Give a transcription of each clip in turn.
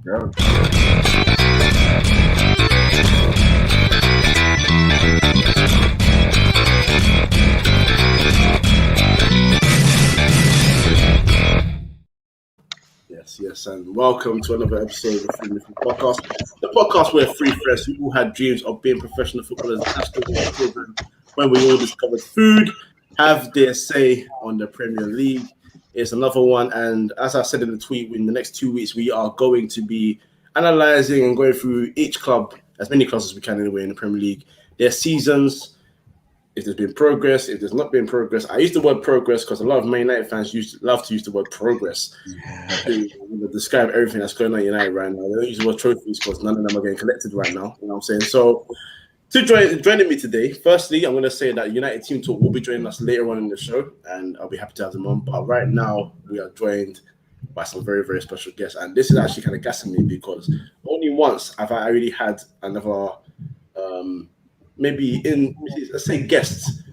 Go. Yes, and welcome to another episode of the 3inMidfield podcast. The podcast where three friends who all had dreams of being professional footballers dashed the children when we all discovered food, have their say on the Premier League. It's another one, and as I said in the tweet, in the next 2 weeks we are going to be analysing and going through each club, as many clubs as we can anyway in the Premier League, their seasons, if there's been progress, if there's not been progress. I use the word progress because a lot of Man United fans love to use the word progress to describe everything that's going on at United right now. They don't use the word trophies because none of them are getting collected right now. You know what I'm saying? So, joining me today, firstly, I'm going to say that United Team Talk will be joining us later on in the show, and I'll be happy to have them on. But right now, we are joined by some very, very special guests. And this is actually kind of gassing me because only once have I really had another... maybe let's say guests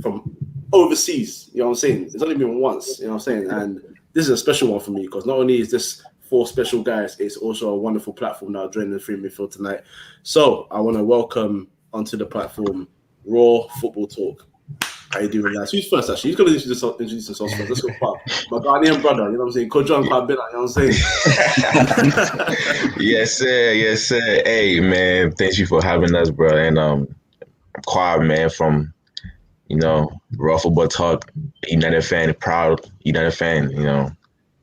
from overseas, you know what I'm saying? It's only been once, you know what I'm saying? And this is a special one for me because not only is this 4 special guys, it's also a wonderful platform now joining the 3inMidfield tonight. So I want to welcome onto the platform Raw Football Talk. How you doing, guys? Who's first, actually? He's going to introduce himself first. Let's go, Pop. My Ghanaian brother, you know what I'm saying? Coach John quite a bit, you know what I'm saying? Yes, sir. Hey, man, thank you for having us, bro. And I'm Quad, man, from, Raw Football Talk, United fan, proud United fan,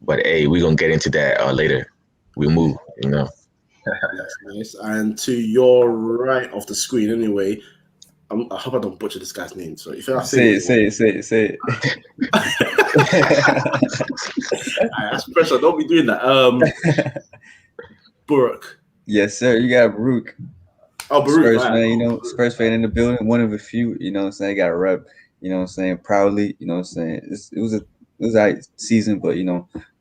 But, hey, we're going to get into that later. We move, That's nice. And to your right of the screen, anyway, I hope I don't butcher this guy's name. So if I say it. That's pressure. Don't be doing that. Burak. Yes, sir. You got Baruch. Oh, Baruch. Spurs fan, Spurs fan in the building. One of a few. You know what I'm saying? Got a rep. You know what I'm saying? Proudly. You know what I'm saying? It was a right season, but we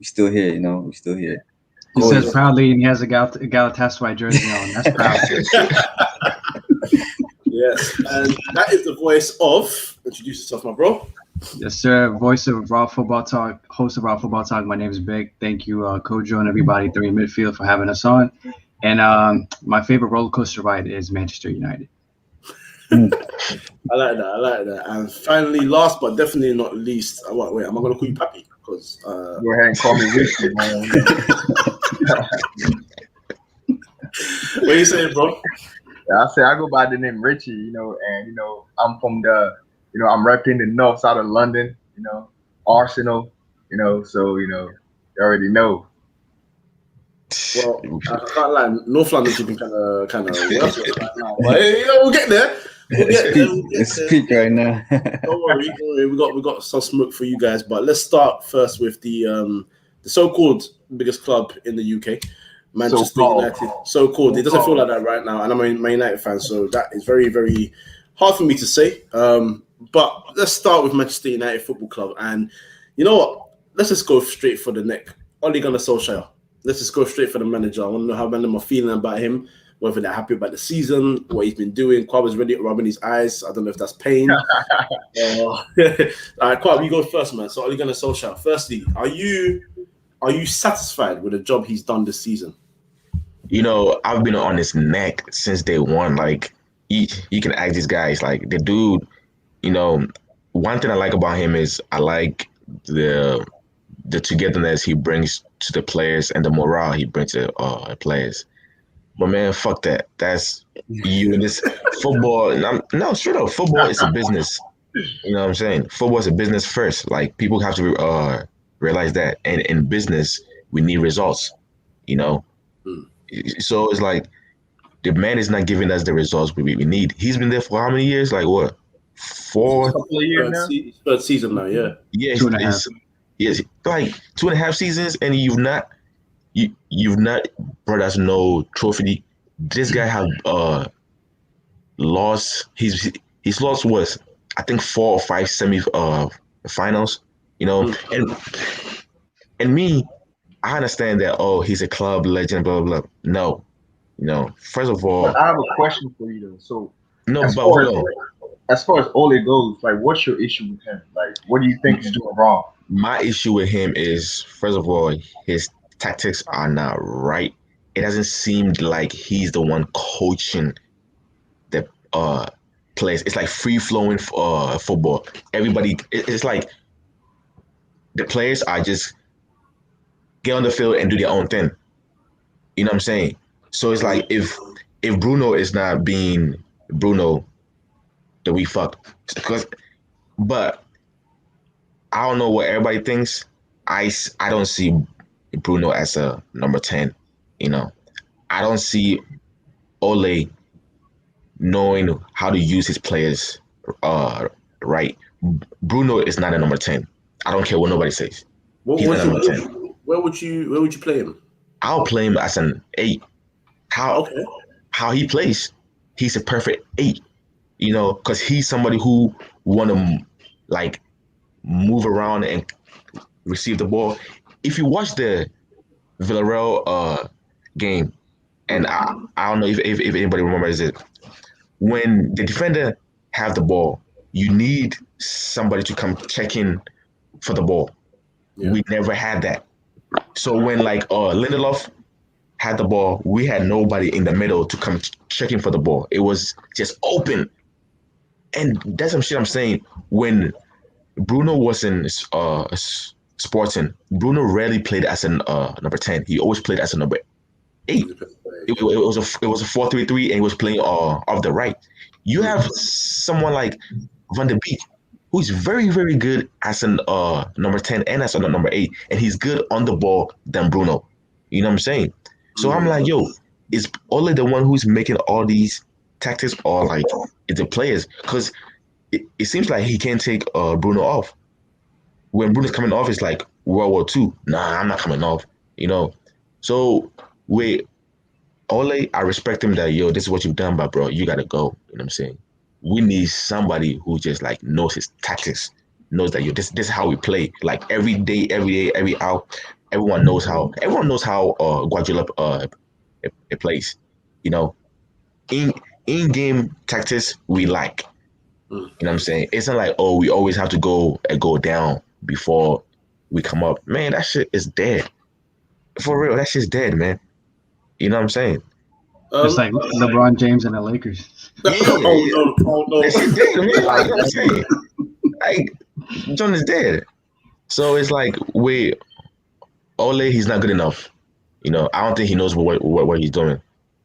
still here. We still here. He says proudly, and he has a Galatasaray jersey on. That's proud. Yes, and that is the voice of. Introduce yourself, my bro. Yes, sir. Voice of Raw Football Talk, host of Raw Football Talk. My name is Big. Thank you, Kojo and everybody, 3inMidfield, for having us on. And my favorite roller coaster ride is Manchester United. I like that. And finally, last but definitely not least, wait, am I going to call you Pappy? Because go ahead and call me Richie, man. What are you saying, bro? I say I go by the name Richie, and I'm from I'm repping the north side of London, Arsenal, so you already know. Well, I can't lie, North London's been kind of worse right now, but we'll get there. It's peak right now. Don't worry, we got some smoke for you guys, but let's start first with the so-called biggest club in the UK. Manchester United, so-called. It doesn't feel like that right now, and I'm a Man United fan, so that is very, very hard for me to say. But let's start with Manchester United Football Club, and you know what? Let's just go straight for the neck. Ole Gunnar Solskjaer. Let's just go straight for the manager. I want to know how random are feeling about him, whether they're happy about the season, what he's been doing. Quab is ready rubbing his eyes. I don't know if that's pain. All right, Quab, you go first, man. So Ole Gunnar Solskjaer. Firstly, are you satisfied with the job he's done this season? I've been on his neck since day one. Like, you can ask these guys, like, the dude, one thing I like about him is I like the togetherness he brings to the players and the morale he brings to players. But, man, fuck that. That's you in this football. No, straight up, football is a business. You know what I'm saying? Football is a business first. Like, people have to realize that. And in business, we need results, So it's like the man is not giving us the results we need. He's been there for how many years? Like what? 4? Third season now, yeah. Yeah, 2.5. Yes, like 2.5 seasons, and you've not brought us no trophy. This guy have lost. He's lost what? I think 4 or 5 finals. And me. I understand that, he's a club legend, blah, blah, blah. No. First of all... But I have a question for you, though. So, as far as Ole goes, like, what's your issue with him? Like, what do you think he's doing wrong? My issue with him is, first of all, his tactics are not right. it doesn't seem like he's the one coaching the players. It's like free flowing football. Everybody, it's like the players are just get on the field and do their own thing. You know what I'm saying? So it's like if Bruno is not being Bruno, then we fucked. Because, but I don't know what everybody thinks. I don't see Bruno as a number 10. You know, I don't see Ole knowing how to use his players right. Bruno is not a number 10. I don't care what nobody says. What He's not was a your, number 10. where would you play him? I'll play him as an 8. How Okay. how he plays, he's a perfect 8. You know, because he's somebody who want to like move around and receive the ball. If you watch the Villarreal game, and I don't know if anybody remembers it, when the defender have the ball, you need somebody to come check in for the ball. Yeah. We never had that. So when like Lindelof had the ball, we had nobody in the middle to come check in for the ball. It was just open. And that's some shit I'm saying. When Bruno was in Sporting, Bruno rarely played as a number 10. He always played as a number 8. It was a 4-3-3, and he was playing off the right. You have someone like Van de Beek, who's very, very good as an number 10 and as a number 8, and he's good on the ball than Bruno. You know what I'm saying? So I'm like, yo, is Ole the one who's making all these tactics, or like is the players? Because it seems like he can't take Bruno off. When Bruno's coming off, it's like World War II. Nah, I'm not coming off. You know. So wait, Ole, I respect him that yo, this is what you've done, but bro, you gotta go. You know what I'm saying? We need somebody who just like knows his tactics, knows that yo, this is how we play. Like every day, every hour, everyone knows how Guardiola it plays. You know, in game tactics we like. You know what I'm saying? It's not like, oh, we always have to go down before we come up. Man, that shit is dead. For real, that shit's dead, man. You know what I'm saying? Just like LeBron James and the Lakers. Yeah, Oh no. that shit dead, man. Like, you know what I'm saying? Like, John is dead. So it's like, wait, Ole, he's not good enough. You know, I don't think he knows what he's doing.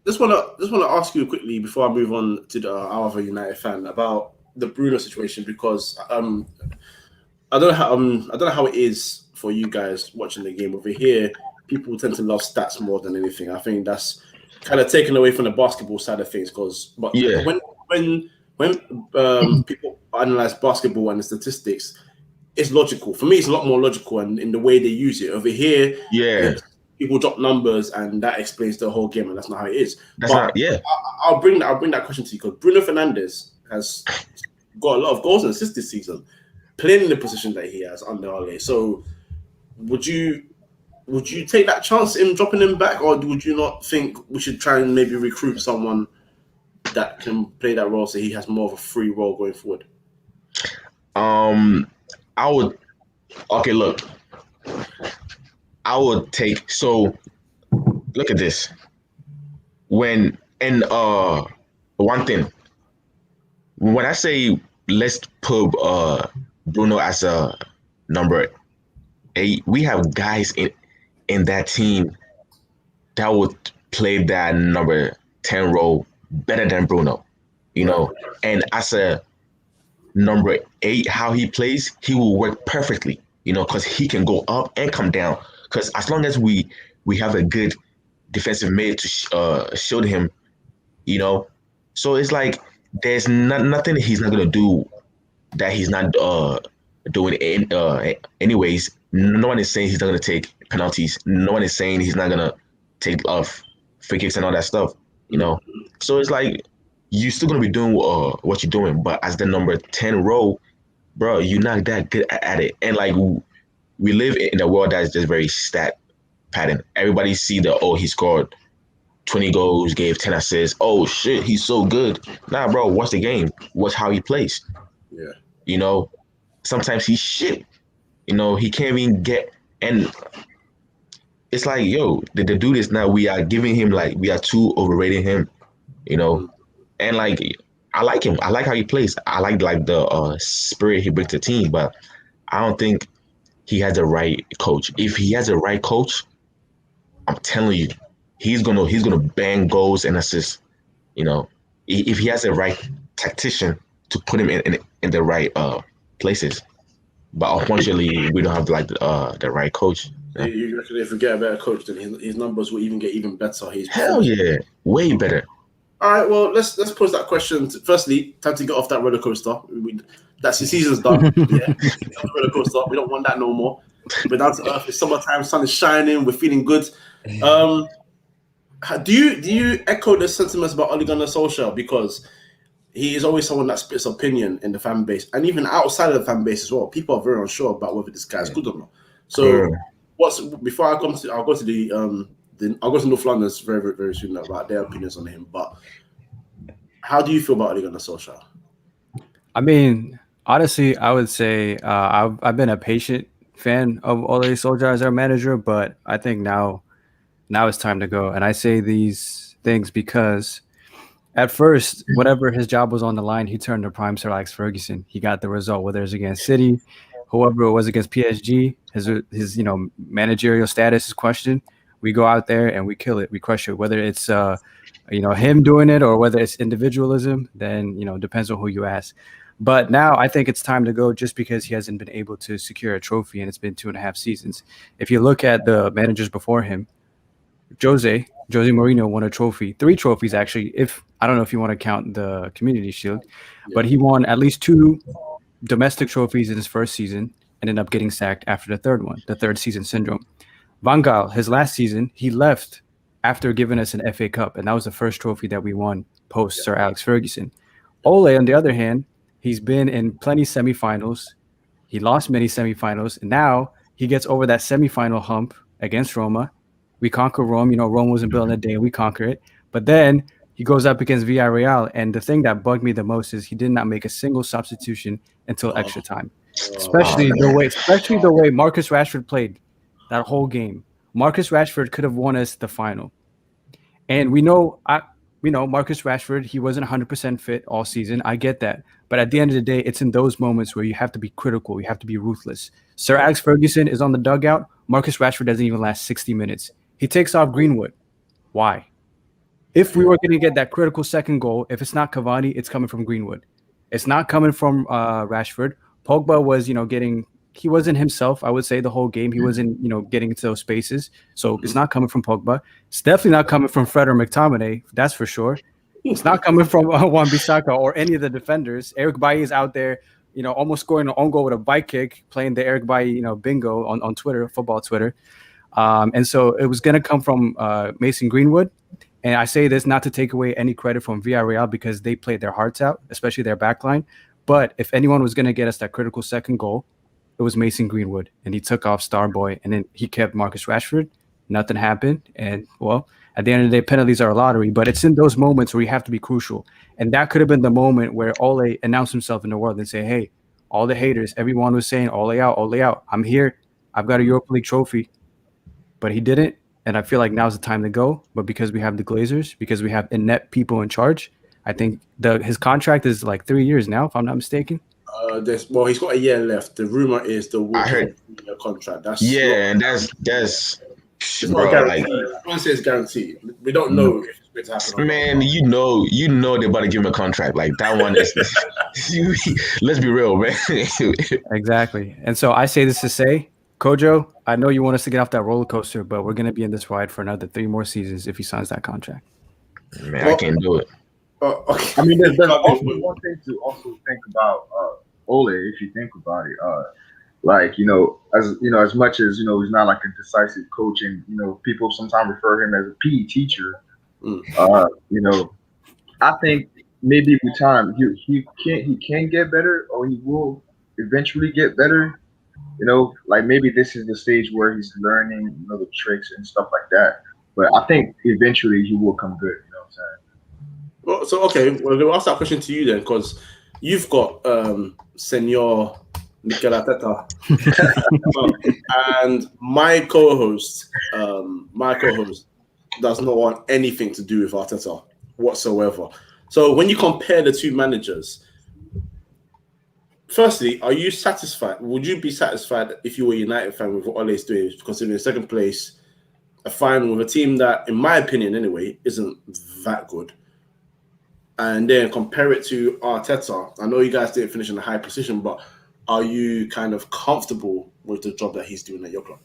Just wanna ask you quickly before I move on to our other United fan about the Bruno situation, because I don't know how it is for you guys watching the game over here. People tend to love stats more than anything. I think that's kind of taken away from the basketball side of things. But when people analyze basketball and the statistics, it's logical. For me, it's a lot more logical, and in the way they use it. Over here, people drop numbers, and that explains the whole game, and that's not how it is. I'll bring that question to you, because Bruno Fernandes has got a lot of goals and assists this season, playing in the position that he has under Ole. So, would you take that chance in dropping him back, or would you not think we should try and maybe recruit someone that can play that role, so he has more of a free role going forward? I would. Okay, look. I would take. So, look at this. One thing. When I say let's put Bruno as a number 8, we have guys in that team that would play that number 10 role better than Bruno, you know. And as a number 8, how he plays, he will work perfectly, you know, because he can go up and come down. Because as long as we have a good defensive mid to show him, you know, so it's like there's nothing he's not gonna do that he's not doing anyways. No one is saying he's not gonna take penalties. No one is saying he's not gonna take free kicks and all that stuff, you know. So it's like you're still gonna be doing what you're doing, but as the number 10 role, bro, you're not that good at it. And like we live in a world that is just very stat pattern. Everybody see he scored 20 goals, gave 10 assists. Oh shit, he's so good. Nah, bro, watch the game. Watch how he plays. Yeah. You know, sometimes he's shit. You know, he can't even get, and it's like, yo, the dude is now, we are giving him, like, we are too overrating him, you know. And like, I like him. I like how he plays. I like the spirit he brings to the team, but I don't think he has the right coach. If he has the right coach, I'm telling you, he's gonna bang goals and assists. You know, if he has the right tactician to put him in the right places. But unfortunately, we don't have like the right coach. Yeah. You reckon if we get a better coach, then his numbers will even get even better. Hell yeah, way better. All right, well, let's pose that question. Firstly, time to get off that roller coaster. That's the season's done. Yeah, roller coaster. We don't want that no more. We're down to earth. It's summertime. Sun is shining. We're feeling good. Do you echo the sentiments about Ole Gunnar Solskjaer? Because he is always someone that splits opinion in the fan base, and even outside of the fan base as well. People are very unsure about whether this guy's good or not. So, before I'll go to North London very, very, very soon about their opinions on him. But how do you feel about Ole Gunnar Solskjaer? I mean, honestly, I would say I've been a patient fan of Ole Solskjaer as our manager, but I think now it's time to go. And I say these things because at first, whenever his job was on the line, he turned to prime Sir Alex Ferguson. He got the result, whether it's against City, whoever it was against PSG. His managerial status is questioned. We go out there and we kill it. We crush it. Whether it's him doing it or whether it's individualism, then depends on who you ask. But now I think it's time to go just because he hasn't been able to secure a trophy, and it's been 2.5 seasons. If you look at the managers before him, Jose Mourinho won a trophy, 3 trophies actually. I don't know if you want to count the Community Shield, but he won at least 2 domestic trophies in his first season and ended up getting sacked after the third one, the third season syndrome. Van Gaal, his last season, he left after giving us an FA Cup, and that was the first trophy that we won post Sir Alex Ferguson. Ole, on the other hand, he's been in plenty semifinals. He lost many semifinals, and now he gets over that semifinal hump against Roma. We conquer Rome. Rome wasn't built in a day. We conquer it. But then he goes up against Villarreal, and the thing that bugged me the most is he did not make a single substitution until extra time. Especially the way Marcus Rashford played that whole game. Marcus Rashford could have won us the final. And we know Marcus Rashford, he wasn't 100% fit all season. I get that. But at the end of the day, it's in those moments where you have to be critical. You have to be ruthless. Sir Alex Ferguson is on the dugout. Marcus Rashford doesn't even last 60 minutes. He takes off Greenwood. Why? If we were going to get that critical second goal, if it's not Cavani, it's coming from Greenwood. It's not coming from Rashford. Pogba was, he wasn't himself, I would say, the whole game. He wasn't, getting into those spaces. So it's not coming from Pogba. It's definitely not coming from Fred or McTominay. That's for sure. It's not coming from Wan-Bissaka or any of the defenders. Eric Bailly is out there, almost scoring an own goal with a bike kick, playing the Eric Bailly, bingo on Twitter, football Twitter. And so it was going to come from Mason Greenwood. And I say this not to take away any credit from Villarreal because they played their hearts out, especially their backline. But if anyone was going to get us that critical second goal, it was Mason Greenwood. And he took off Starboy, and then he kept Marcus Rashford. Nothing happened. And, well, at the end of the day, penalties are a lottery. But it's in those moments where you have to be crucial. And that could have been the moment where Ole announced himself in the world and say, hey, all the haters, everyone was saying, Ole out, Ole out. I'm here. I've got a Europa League trophy. But he didn't. And I feel like now's the time to go. But because we have the Glazers, because we have inept people in charge, I think his contract is like 3 years now, if I'm not mistaken. He's got a year left. The rumor is the contract. And that's bro, like, I won't say it's guaranteed. We don't know if it's going to happen. Man, you know they're about to give him a contract. Like that one is. Let's be real, man. Exactly. And so I say this to say, Kojo, I know you want us to get off that roller coaster, but we're going to be in this ride for another 3 more seasons if he signs that contract. Man, I can't do it. Okay. I mean, there's also one thing to also think about Ole, if you think about it. As much as he's not like a decisive coach, and people sometimes refer him as a PE teacher. I think maybe with time he can get better, or he will eventually get better. Like maybe this is the stage where he's learning, the tricks and stuff like that. But I think eventually he will come good. You know what I'm saying? Well, so okay, we'll ask that question to you then, because you've got Senor Mikel Arteta. And my co-host does not want anything to do with Arteta whatsoever. So when you compare the two managers, firstly, are you satisfied? Would you be satisfied if you were a United fan with what Ole's doing, considering second place, a final with a team that, in my opinion anyway, isn't that good? And then compare it to Arteta. I know you guys didn't finish in a high position, but are you kind of comfortable with the job that he's doing at your club?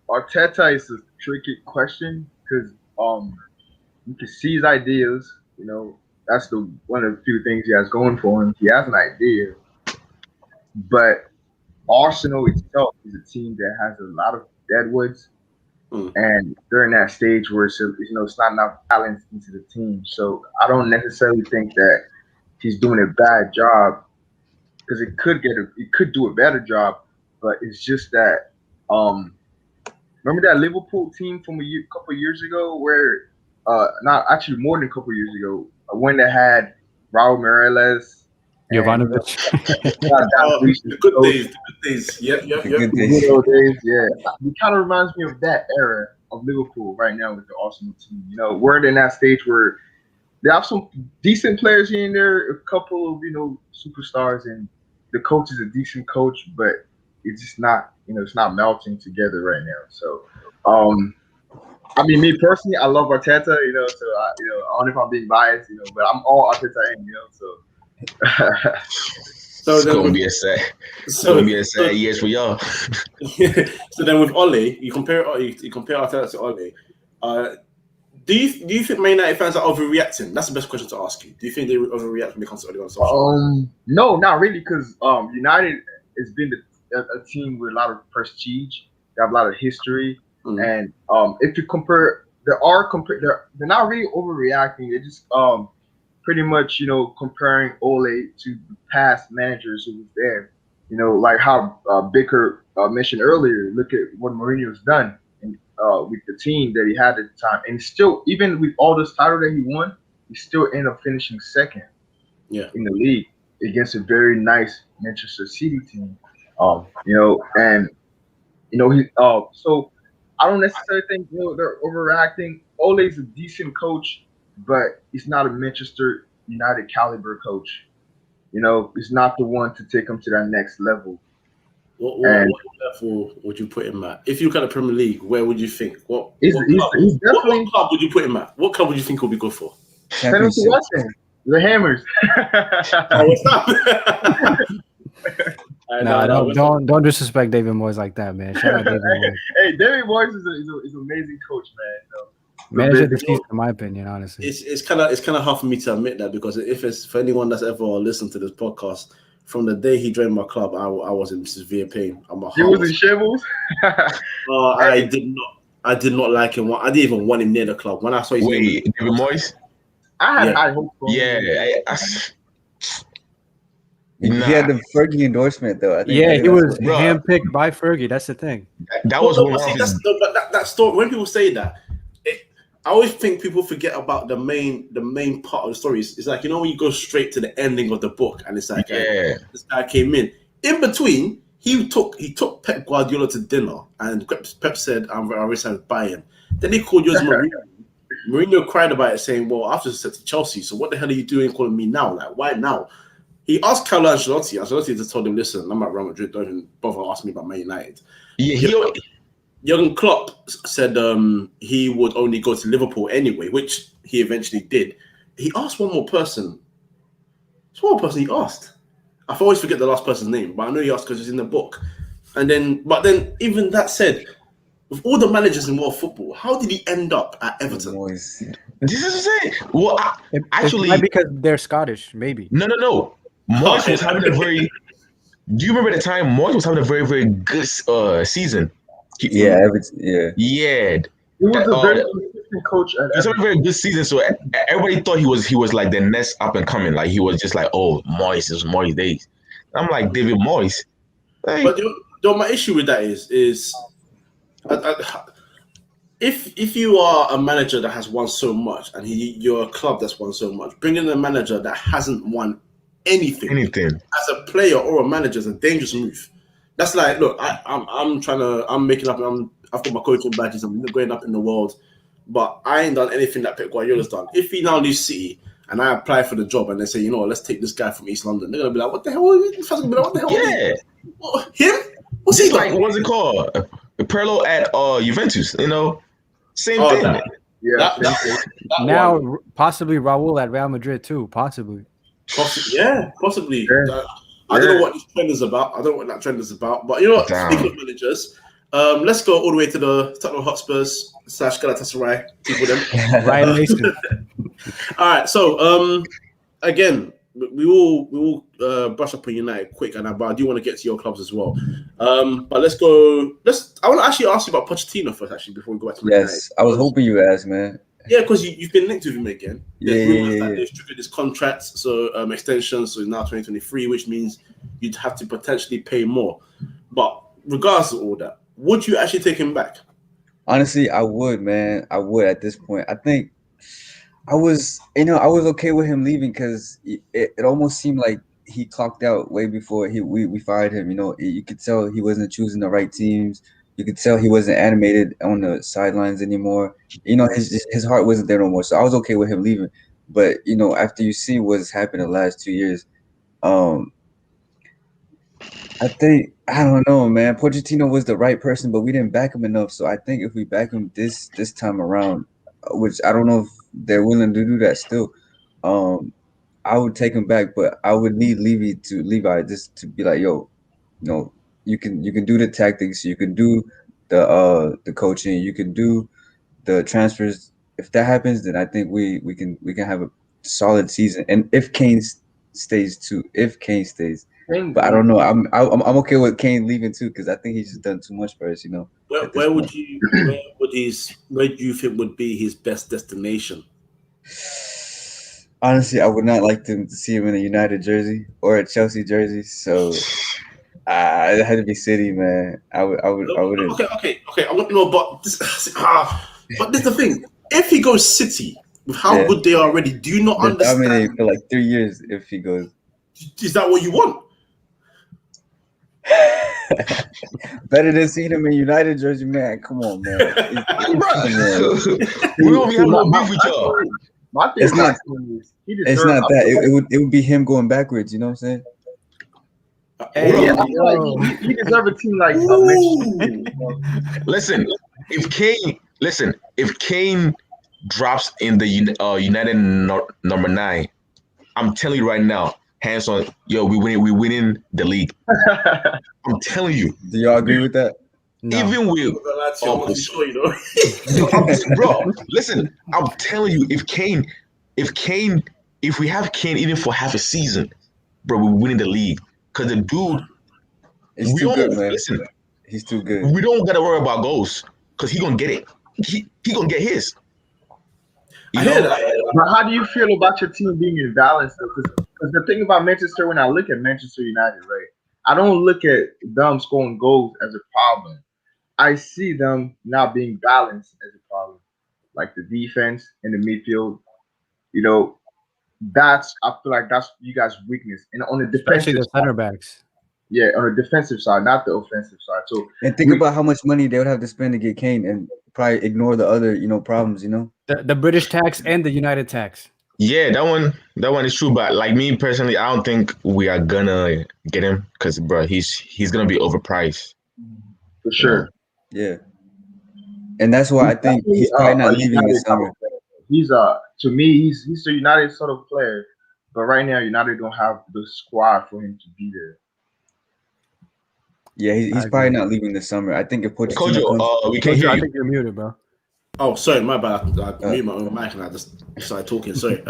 Arteta is a tricky question because you can see his ideas. You know, that's one of the few things he has going for him. He has an idea, but Arsenal itself is a team that has a lot of deadwoods, and they're in that stage where it's not enough balance into the team. So I don't necessarily think that he's doing a bad job, because it could do a better job, but it's just that remember that Liverpool team from a couple of years ago, where not actually more than a couple of years ago, when they had Raul Meireles, Jovanovic. The good days. Yep. Good Good days, yeah. It kind of reminds me of that era of Liverpool right now with the Arsenal team. You know, we're in that stage where they have some decent players here and there, a couple of superstars, and the coach is a decent coach, but it's just not it's not melting together right now. So, I mean, me personally, I love Arteta. So I don't know if I'm being biased, but I'm all Arteta in. So. It's gonna be a sad years for y'all. So then with Ole, you compare Arteta to Ole. Do you think Man United fans are overreacting? That's the best question to ask you. Do you think they overreact when it comes to Ole on social? No, not really, because United has been a team with a lot of prestige. They have a lot of history, and if you compare, they're not really overreacting. They're just pretty much comparing Ole to past managers who was there. Like how Bicker mentioned earlier. Look at what Mourinho's done with the team that he had at the time, and still, even with all this title that he won, he still ended up finishing second in the league against a very nice Manchester City team. So I don't necessarily think they're overreacting. Ole's a decent coach, but he's not a Manchester United caliber coach. He's not the one to take them to that next level. What level would you put him at? If you look at the Premier League, where would you think? What club would you put him at? What club would you think will be good for? Penalty Western, the Hammers. What's up? Don't disrespect David Moyes like that, man. Shout out David Moyes. Hey, David Moyes is an amazing coach, man. Manager of the season, in my opinion, honestly. It's kind of hard for me to admit that, because if it's for anyone that's ever listened to this podcast, from the day he joined my club, I was in severe pain. He was in shambles. I did not like him. I didn't even want him near the club. When I saw his name, David Moyes. I had high hopes for him. He had the Fergie endorsement, though. I think he was handpicked by Fergie. That's the thing. That was one of his. But that story. When people say that, I always think people forget about the main part of the story. It's like, when you go straight to the ending of the book, and it's like, this guy came in. In between, he took Pep Guardiola to dinner, and Pep said, "I'm ready to buy him." Then he called Jose Mourinho. Mourinho cried about it, saying, "Well, I've just said to Chelsea, so what the hell are you doing calling me now? Like, why now?" He asked Carlo Ancelotti. Ancelotti just told him, "Listen, I'm at Real Madrid. Don't even bother asking me about Man United." Jurgen Klopp said he would only go to Liverpool anyway, which he eventually did. He asked one more person. It's one more person he asked. I always forget the last person's name, but I know he asked because it's in the book. But then, even that said, with all the managers in world football, how did he end up at Everton? This is it. Well, actually, because they're Scottish, maybe. No. Moyes was having a very. Do you remember the time Moyes was having a very, very good season? Everton. Yeah. He was a very consistent coach. He was having a very good season, so everybody thought he was like the next up and coming. Like he was just like, Moyes is Moyes days. I'm like David Moyes. Hey. But my issue with that is if you are a manager that has won so much, and you're a club that's won so much, bringing a manager that hasn't won anything as a player or a manager is a dangerous move. That's like, look, I'm making up. I've got my coaching badges. I'm going up in the world, but I ain't done anything that Pep Guardiola's done. If he now leaves City and I apply for the job and they say, you know what, let's take this guy from East London, they're gonna be like, what the hell? This gonna be like, what the hell? Yeah. Him? What's Just he like, done? what's it called? Perlo at Juventus, you know? Same thing. That Now, one. possibly Raul at Real Madrid too. Possibly. Possibly. Yeah. I don't know what this trend is about. I don't know what that trend is about. But you know what? Damn. Speaking of managers, let's go all the way to the Tottenham Hotspurs / Galatasaray. People them. Ryan Mason. All right. So again, we will brush up on United quick, but I do want to get to your clubs as well. But let's go. I want to actually ask you about Pochettino first, actually, before we go back to United. Yes, I was hoping you would ask, man. Yeah, because you've been linked with him again. There's rumors that Yeah. they've triggered his contract, so extension, so now 2023, which means you'd have to potentially pay more. But regardless of all that, would you actually take him back? Honestly, I would, man. I would at this point. I think I was okay with him leaving because it almost seemed like he clocked out way before we fired him. You know, you could tell he wasn't choosing the right teams. You could tell he wasn't animated on the sidelines anymore. You know, his heart wasn't there no more. So I was okay with him leaving. But you know, after you see what's happened the last 2 years, I think I don't know, man. Pochettino was the right person, but we didn't back him enough. So I think if we back him this time around, which I don't know if they're willing to do that still, I would take him back. But I would need Levi just to be like, yo, no, you can do the tactics, you can do the coaching, you can do the transfers. If that happens, then I think we can have a solid season. And if Kane stays too, but I don't know. I'm okay with Kane leaving too because I think he's just done too much for us. You know. Where do you think would be his best destination? Honestly, I would not like to see him in a United jersey or a Chelsea jersey. So it had to be City, man. I wouldn't. Okay. I want to know, but this is the thing. If he goes City, with how good they are already, do you not understand? Dominating for like 3 years if he goes. Is that what you want? Better than seeing him in United jersey, man. Come on, man. We don't have no beef with y'all. My thing It's not that. It would be him going backwards. You know what I'm saying? Hey, I feel like he deserves a team like Listen, if Kane drops in the United number 9, I'm telling you right now, hands on, yo, we winning the league. I'm telling you. Do y'all agree with that? No. Even with bro, listen, I'm telling you, if we have Kane even for half a season, bro, we're winning the league. Because the dude, He's too good, man. Listen, he's too good. We don't gotta worry about goals because he gonna get it. He gonna get his. I hear that. But how do you feel about your team being in balance? Because the thing about Manchester, when I look at Manchester United, right, I don't look at them scoring goals as a problem. I see them not being balanced as a problem. Like the defense and the midfield, you know, I feel like that's you guys' weakness. And on the Especially defensive the center backs. yeah, on the defensive side, not the offensive side. So And think about how much money they would have to spend to get Kane and probably ignore the other, problems, The British tax and the United tax. Yeah, that one is true. But like me personally, I don't think we are gonna get him because, bro, he's gonna be overpriced. for sure. Yeah. And that's why I think he's probably not leaving this summer. He's to me, he's a United sort of player, but right now United don't have the squad for him to be there. Yeah, he's probably not leaving this summer. I think if Pochettino Kojo, we can't hear I you. think you're muted, bro. Oh, sorry, my bad. I muted my own mic and I just started talking. Sorry.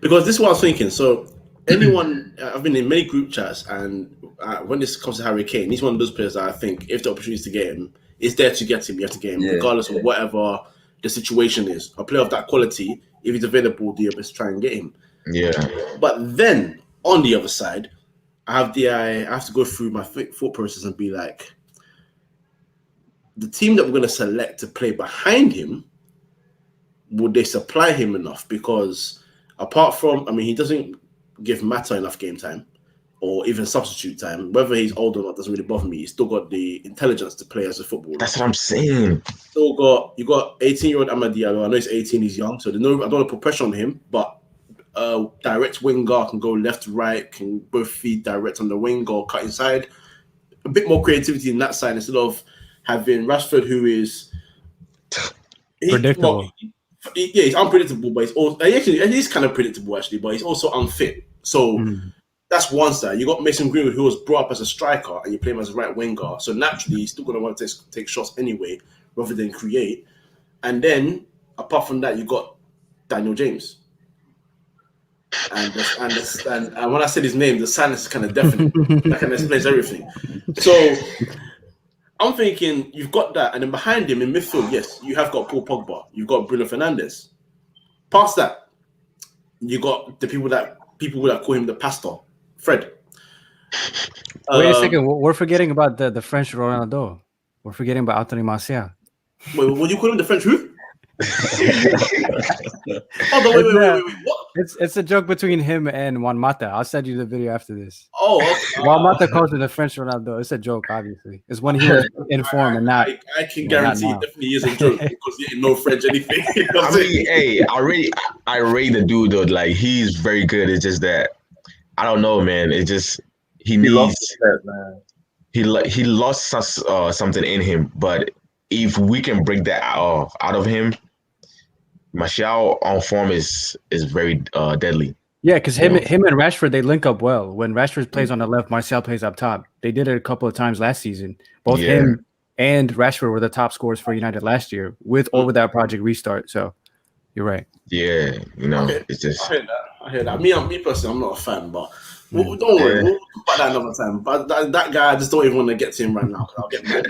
Because this is what I was thinking. So, anyone, I've been in many group chats, and when this comes to Harry Kane, he's one of those players that I think if the opportunity is to get him, it's there to get him. You have to get him, regardless of whatever the situation is. A player of that quality, if he's available, do your best to try and get him. Yeah. But then on the other side, I have to go through my thought process and be like, the team that we're going to select to play behind him, would they supply him enough? Because apart from, he doesn't give Mata enough game time or even substitute time, whether he's old or not doesn't really bother me. He's still got the intelligence to play as a footballer. That's what I'm saying. You got 18-year-old Amad Diallo. I know he's 18, he's young, so I don't want to put pressure on him, but direct winger can go left to right, can both feed direct on the wing or cut inside. A bit more creativity in that side instead of having Rashford, who is predictable. He's unpredictable, but he's kind of predictable actually, but he's also unfit. So that's one side. You got Mason Greenwood, who was brought up as a striker, and you play him as a right winger. So naturally, he's still going to want to take shots anyway, rather than create. And then, apart from that, you got Daniel James. And when I said his name, the silence is kind of deafening. That kind of explains everything. So I'm thinking you've got that, and then behind him in midfield, yes, you have got Paul Pogba, you've got Bruno Fernandes. Past that, you got the people that call him the pastor, Fred. Wait a second, we're forgetting about the French Ronaldo. We're forgetting about Anthony Martial. Wait, what do you call him? The French who? Oh no! Wait! What? It's a joke between him and Juan Mata. I'll send you the video after this. Oh, okay. Juan Mata calls him the French Ronaldo. It's a joke, obviously. It's when he was in form and not. I can guarantee it definitely is a joke because he ain't no French anything. I mean, hey, I rate the dude though. Like he's very good. It's just that I don't know, man. It just he lost that, man. He lost something in him, but if we can break that out of him. Martial on form is very deadly. Yeah, because him and Rashford, they link up well. When Rashford plays on the left, Martial plays up top. They did it a couple of times last season. Both him and Rashford were the top scorers for United last year, with or without Project Restart. So you're right. Yeah, it's just. I hear that. Me personally, I'm not a fan, but don't worry, we'll talk about that another time. But that guy, I just don't even want to get to him right now because I'll get mad.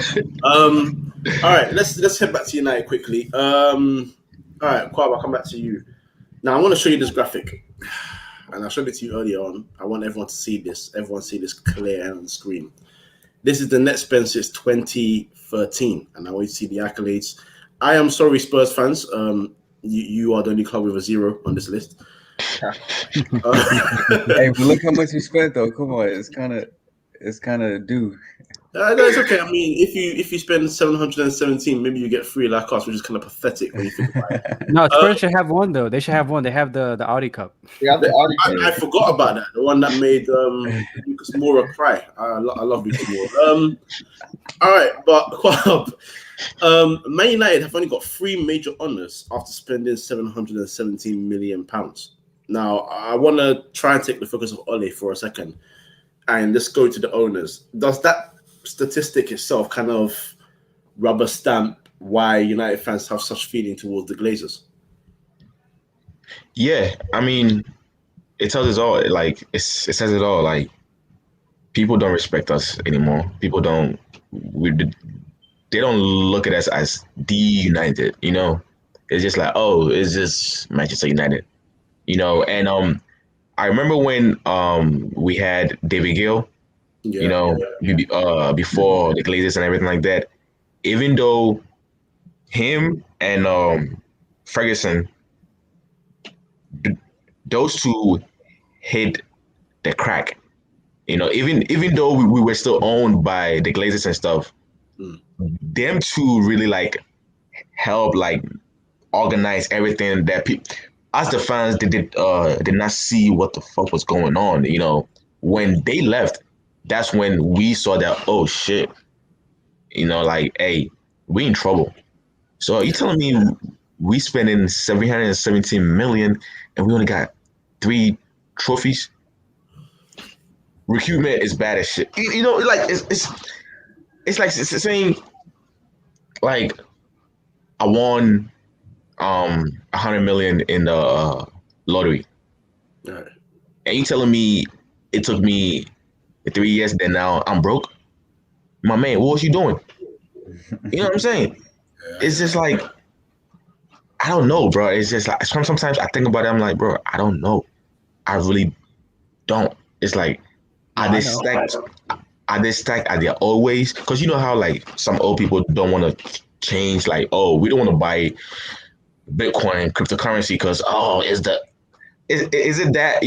All right, let's head back to United quickly. All right, Kwab, I'll come back to you. Now, I want to show you this graphic. And I showed it to you earlier on. I want everyone to see this. Everyone see this clear on the screen. This is the net spend since 2013. And I want you to see the accolades. I am sorry, Spurs fans. You are the only club with a 0 on this list. Hey, but look how much you spent, though. Come on. It's kind of due. No, it's okay. I mean, if you spend 717, maybe you get 3 like us, which is kind of pathetic when you think about it. No, Spurs should have one though. They should have one. They have the Audi Cup. Yeah, the Audi Cup. I forgot about that. The one that made Lucas Moura cry. I love Lucas Moura. All right, but Man United have only got 3 major honours after spending £717 million. Now, I want to try and take the focus of Ole for a second, and let's go to the owners. Does that statistic itself kind of rubber stamp why United fans have such feeling towards the Glazers? Yeah, I mean, it tells us all. Like it says it all. Like people don't respect us anymore. People don't. They don't look at us as the United. It's just like, oh, it's just Manchester United. And I remember when we had David Gill. Before the Glazers and everything like that, even though him and Ferguson, those two hit the crack, even though we were still owned by the Glazers and stuff, them two really like help like organize everything that us the fans did not see what the fuck was going on. When they left, that's when we saw that, oh shit, like, hey, we in trouble. So you telling me we spending $717 million and we only got 3 trophies? Recruitment is bad as shit. Like it's like saying, like, I won 100 million in the lottery, and you telling me it took me 3 years, then now I'm broke? My man, what was you doing? You know what I'm saying? It's just like, I don't know, bro. It's just like, sometimes I think about it, I'm like, bro, I don't know. I really don't. It's like, are they stacked? Are they always? Because you know how like some old people don't want to change, like, oh, we don't want to buy Bitcoin cryptocurrency because, oh, is it that,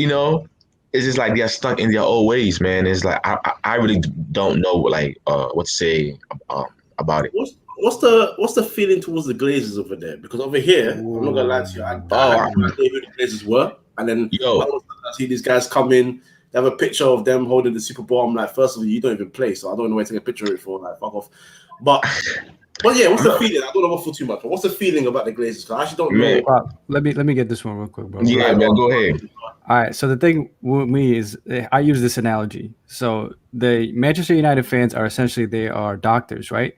it's just like they're stuck in their old ways, man. It's like I really don't know like what to say um, about it. What's the feeling towards the Glazers over there? Because over here, I'm not gonna lie to you, I Oh, had no idea who the Glazers were, and then yo, I see these guys come in. They have a picture of them holding the Super Bowl. I'm like, first of all, you don't even play, so I don't know where to take a picture of it for. Like, fuck off. But yeah, what's the feeling? I don't know for too much, but what's the feeling about the Glazers? Because I actually don't know. man, Let me get this one real quick, bro. yeah, man, go ahead. All right. So the thing with me is, I use this analogy. So the Manchester United fans are essentially, they are doctors, right?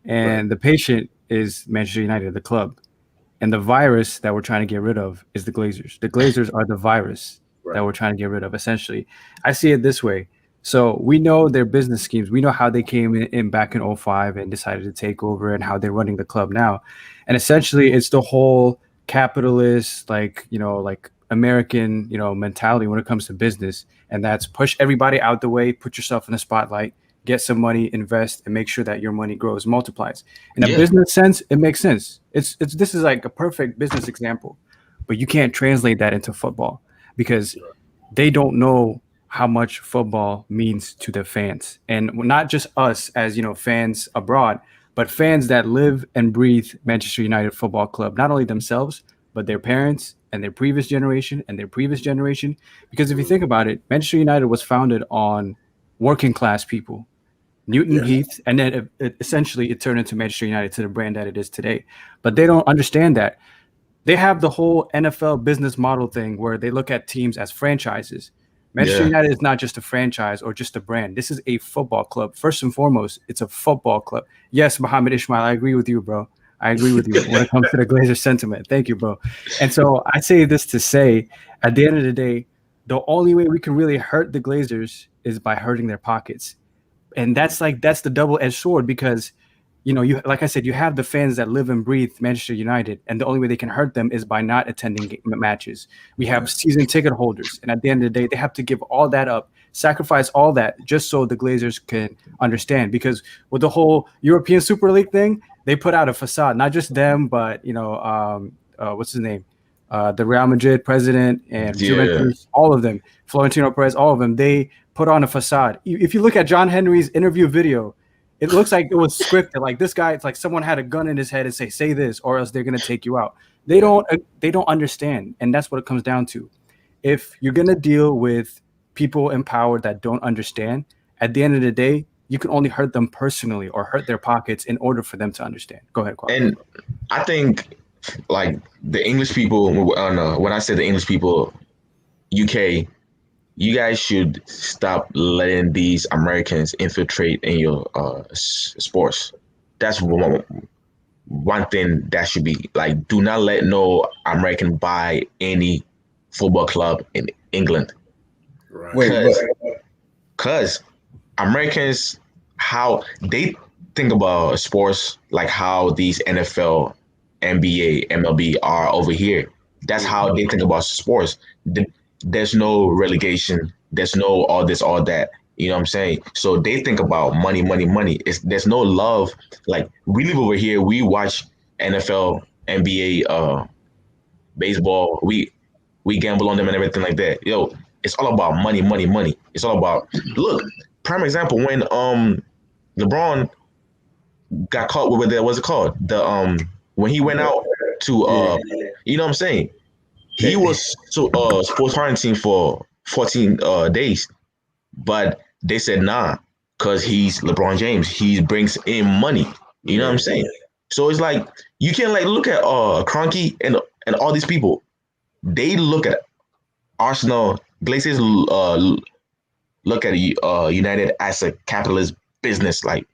And the patient is Manchester United, the club, and the virus that we're trying to get rid of is the Glazers. The Glazers are the virus that we're trying to get rid of. Essentially, I see it this way. So we know their business schemes. We know how they came in back in '05 and decided to take over, and how they're running the club now. And essentially, it's the whole capitalist, like, like American, mentality when it comes to business. And that's push everybody out the way, put yourself in the spotlight, get some money, invest, and make sure that your money grows, multiplies. In a business sense, it makes sense. It's this is like a perfect business example, but you can't translate that into football because they don't know how much football means to the fans, and not just us as fans abroad, but fans that live and breathe Manchester United Football Club, not only themselves, but their parents and their previous generation and their previous generation. Because if you think about it, Manchester United was founded on working class people, Newton Heath, and then essentially it turned into Manchester United, to the brand that it is today. But they don't understand that. They have the whole NFL business model thing where they look at teams as franchises. Manchester United is not just a franchise or just a brand. This is a football club. First and foremost, it's a football club. Yes, Mohammed Ismail, I agree with you, bro. I agree with you when it comes to the Glazer sentiment. Thank you, bro. And so I say this to say, at the end of the day, the only way we can really hurt the Glazers is by hurting their pockets. And that's the double-edged sword, because you, like I said, you have the fans that live and breathe Manchester United, and the only way they can hurt them is by not attending matches. We have season ticket holders, and at the end of the day, they have to give all that up, sacrifice all that, just so the Glazers can understand. Because with the whole European Super League thing, they put out a facade, not just them, but what's his name, the Real Madrid president and Juventus, all of them, Florentino Perez, all of them, they put on a facade. If you look at John Henry's interview video, it looks like it was scripted. Like, this guy, it's like someone had a gun in his head and say this, or else they're gonna take you out. They don't understand, and that's what it comes down to. If you're gonna deal with people in power that don't understand, at the end of the day, you can only hurt them personally or hurt their pockets in order for them to understand. Go ahead, Kwame. And I think like the English people, when I say the English people, UK, you guys should stop letting these Americans infiltrate in your sports. That's one thing that should be like, do not let no American buy any football club in England. Wait, Because Americans, how they think about sports, like how these NFL, NBA, MLB are over here. That's how they think about sports. There's no relegation. There's no all this, all that. You know what I'm saying? So they think about money, money, money. There's no love. Like, we live over here. We watch NFL, NBA, baseball. We gamble on them and everything like that. Yo, it's all about money, money, money. It's all about, look, prime example, when LeBron got caught with what's it called? When he went out to you know what I'm saying? He was sports quarantine for 14 days, but they said nah, because he's LeBron James. He brings in money. You know what I'm saying? So it's like, you can't like look at Kroenke and all these people. They look at Arsenal. Glazers look at United as a capitalist business, like,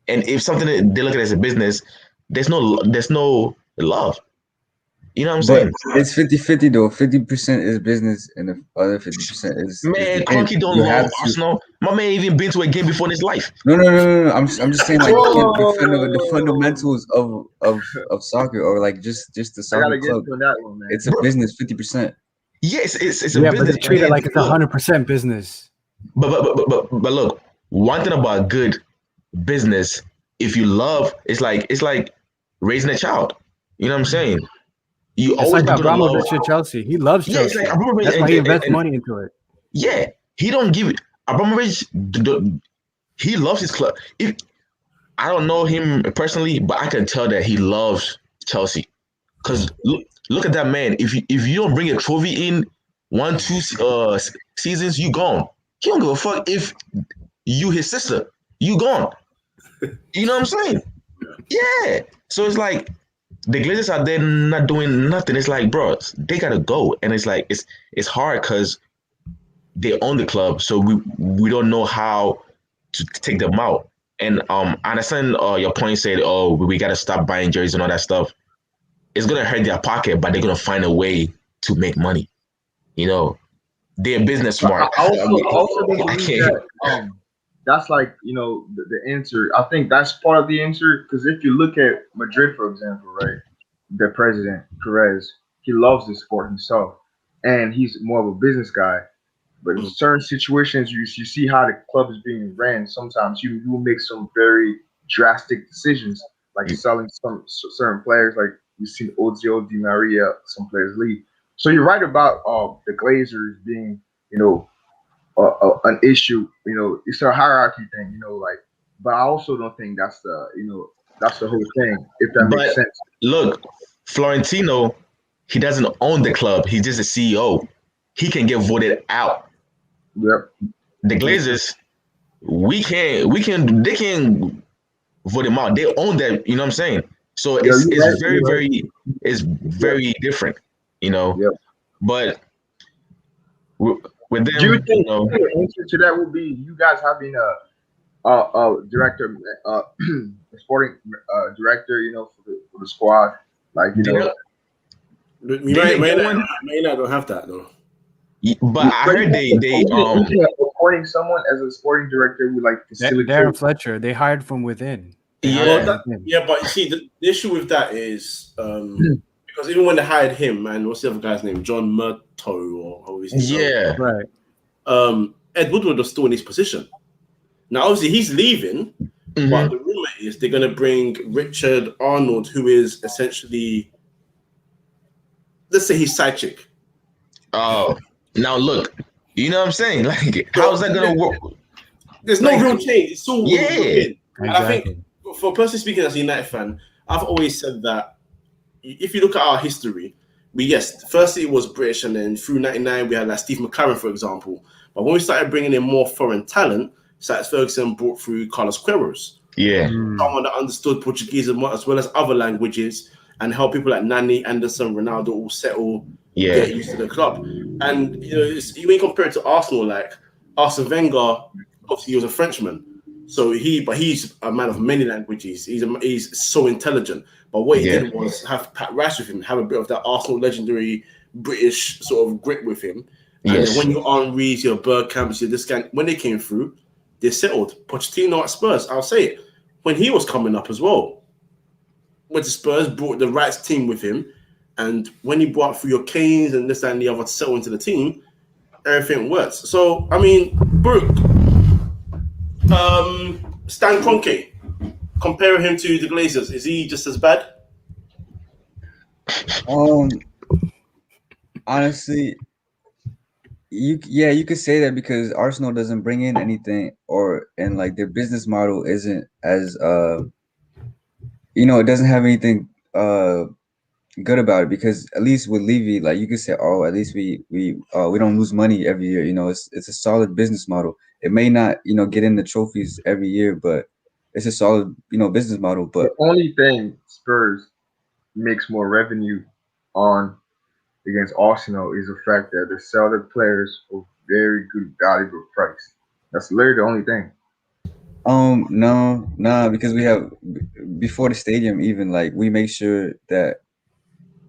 and if something that they look at as a business, there's no love. You know what I'm saying? but it's 50-50 though. 50% is business, and the other 50% is Man, the game. Kroenke don't You love have to. Arsenal. My man ain't even been to a game before in his life. No. I'm just saying, like, the fundamentals of soccer, or like just the I soccer gotta get club. to that one, man. It's a business, 50%. Yes, it's a Yeah, business. but they treat it like it's Look, 100% business. But look, one thing about good business, if you love, it's like raising a child. You know what I'm saying? You It's always like be gonna love. Abramovich at Chelsea. He loves Yeah, it's Chelsea. like Abramovich That's why he invests money into it. Yeah, he don't give it. Abramovich, he loves his club. If I don't know him personally, but I can tell that he loves Chelsea. Cause look at that man. If you don't bring a trophy in 1, 2 seasons, you gone. He don't give a fuck if you his sister. You gone. You know what I'm saying? Yeah. So it's like the Glazers are there not doing nothing. It's like, bro, they gotta go, and it's like it's hard because they own the club, so we don't know how to take them out. And I understand your point said, oh, we gotta stop buying jerseys and all that stuff. It's gonna hurt their pocket, but they're gonna find a way to make money. You know, they're business But smart. I also don't I believe can't. that that's like the answer. I think that's part of the answer because if you look at Madrid, for example, right, the president Perez, he loves the sport himself, and he's more of a business guy. But in Mm. certain situations, you see how the club is being ran. Sometimes you will make some very drastic decisions, like selling some certain players, like we've seen Ozil, Di Maria, some players leave. So you're right about the Glazers being, you know, an issue. You know, it's a hierarchy thing. You know, like, but I also don't think that's that's the whole thing. If that makes But sense. look, Florentino, he doesn't own the club. He's just a CEO. He can get voted out. Yep. The Glazers, they can vote him out. They own that. You know what I'm saying? So Yeah, you're it's right. very You're right. very it's Yep. very different. You know, Yep. but with, with Do you them, think the answer to that would be you guys having director, a sporting director, for the squad, like they don't, We they may, didn't may, get not, one. may not don't have that though. But I heard they even appointing someone as a sporting director would like facilitate. Darren Fletcher, they hired from within. They hired Well, yeah. from within. yeah, but you see, the issue with that is because even when they hired him, man, what's the other guy's name? John Murto or how is he? Yeah. Right. Ed Woodward was still in his position. Now, obviously, he's leaving, but the rumor is they're going to bring Richard Arnold, who is essentially, let's say, his side chick. Oh, now look, you know what I'm saying? Like, how's that gonna work? There's no Like, real change. It's all yeah. within. And I Exactly. think, for personally speaking, as a United fan, I've always said that if you look at our history, firstly it was British, and then through '99 we had like Steve McLaren, for example. But when we started bringing in more foreign talent, Alex Ferguson brought through Carlos Queiroz, Yeah. someone that understood Portuguese as well as other languages, and helped people like Nani, Anderson, Ronaldo all settle, Yeah. get used to the club. And you ain't compare it to Arsenal. Like Arsene Wenger, obviously he was a Frenchman, so he's a man of many languages. He's so intelligent. But what he Yeah. did was have Pat Rice with him, have a bit of that Arsenal legendary British sort of grit with him. And Yes. then when your Henrys, your Bergkamps, your this guy, when they came through, they settled. Pochettino at Spurs, I'll say it. When he was coming up as well, went to Spurs, brought the right team with him. And when he brought through your Kanes and this and the other to settle into the team, everything works. So, I mean, Brooke, Stan Kroenke, compare him to the Glazers. Is he just as bad? Honestly, you could say that because Arsenal doesn't bring in anything, and like their business model isn't as it doesn't have anything good about it, because at least with Levy, like you could say, oh, at least we don't lose money every year. It's a solid business model. It may not get in the trophies every year, but it's a solid business model. The But only thing Spurs makes more revenue on against Arsenal is the fact that they sell their players for very good valuable price. That's literally the only thing. no, nah, because we have before the stadium, even like we make sure that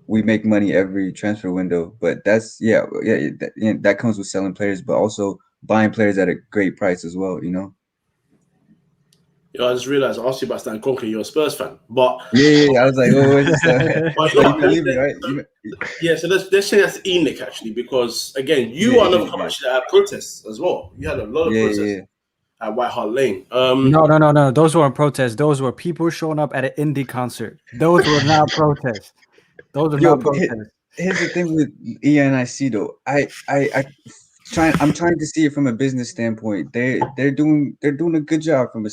we make money every transfer window. But that's that comes with selling players, but also buying players at a great price as well. I just realized I asked you about Stan Kroenke. You're a Spurs fan, but Yeah. I was like, oh, it's just, but so you believe it, right? yeah. So let's change that to Enoch actually, because again, you are another club actually that had protests as well. You had a lot of protests at White Hart Lane. No. Those weren't protests. Those were people showing up at an indie concert. Those were not protests. Those are not protests. Here's the thing with ENIC though. I I'm trying to see it from a business standpoint. They're doing a good job from a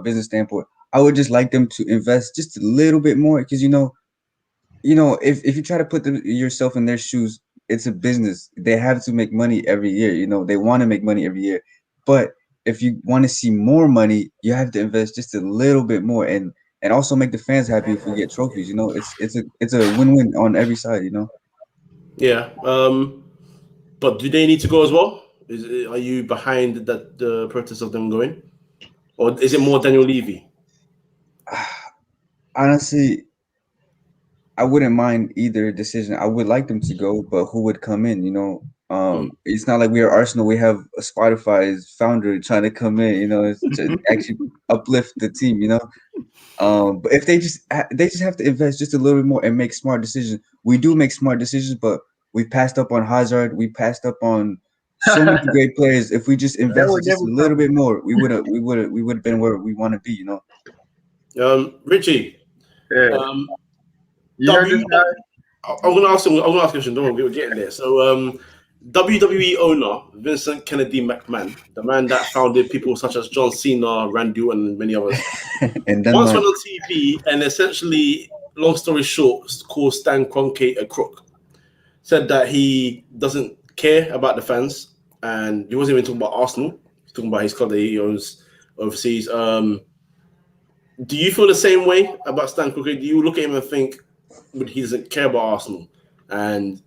business standpoint. I would just like them to invest just a little bit more because if you try to put yourself in their shoes, it's a business. They have to make money every year. They want to make money every year. But if you want to see more money, you have to invest just a little bit more and also make the fans happy if we get trophies. It's a win-win on every side. Yeah. But do they need to go as well? Are you behind the protest of them going, or is it more Daniel Levy? Honestly, I wouldn't mind either decision. I would like them to go, but who would come in? It's not like we are Arsenal. We have a Spotify's founder trying to come in. To actually uplift the team. But if they just have to invest just a little bit more and make smart decisions. We do make smart decisions, but we passed up on Hazard. We passed up on so many great players. If we just invested just a little bit more, we would have been where we want to be. Richie. Yeah. You heard this guy? I'm gonna ask him. I'm gonna ask a question. Don't worry, we're getting there. So, WWE owner Vincent Kennedy McMahon, the man that founded people such as John Cena, Randy, and many others, once went on TV and essentially, long story short, called Stan Kroenke a crook. Said that he doesn't care about the fans, and he wasn't even talking about Arsenal. He's talking about his club that he owns overseas. Do you feel the same way about Stan Kroenke? Do you look at him and think he doesn't care about Arsenal, and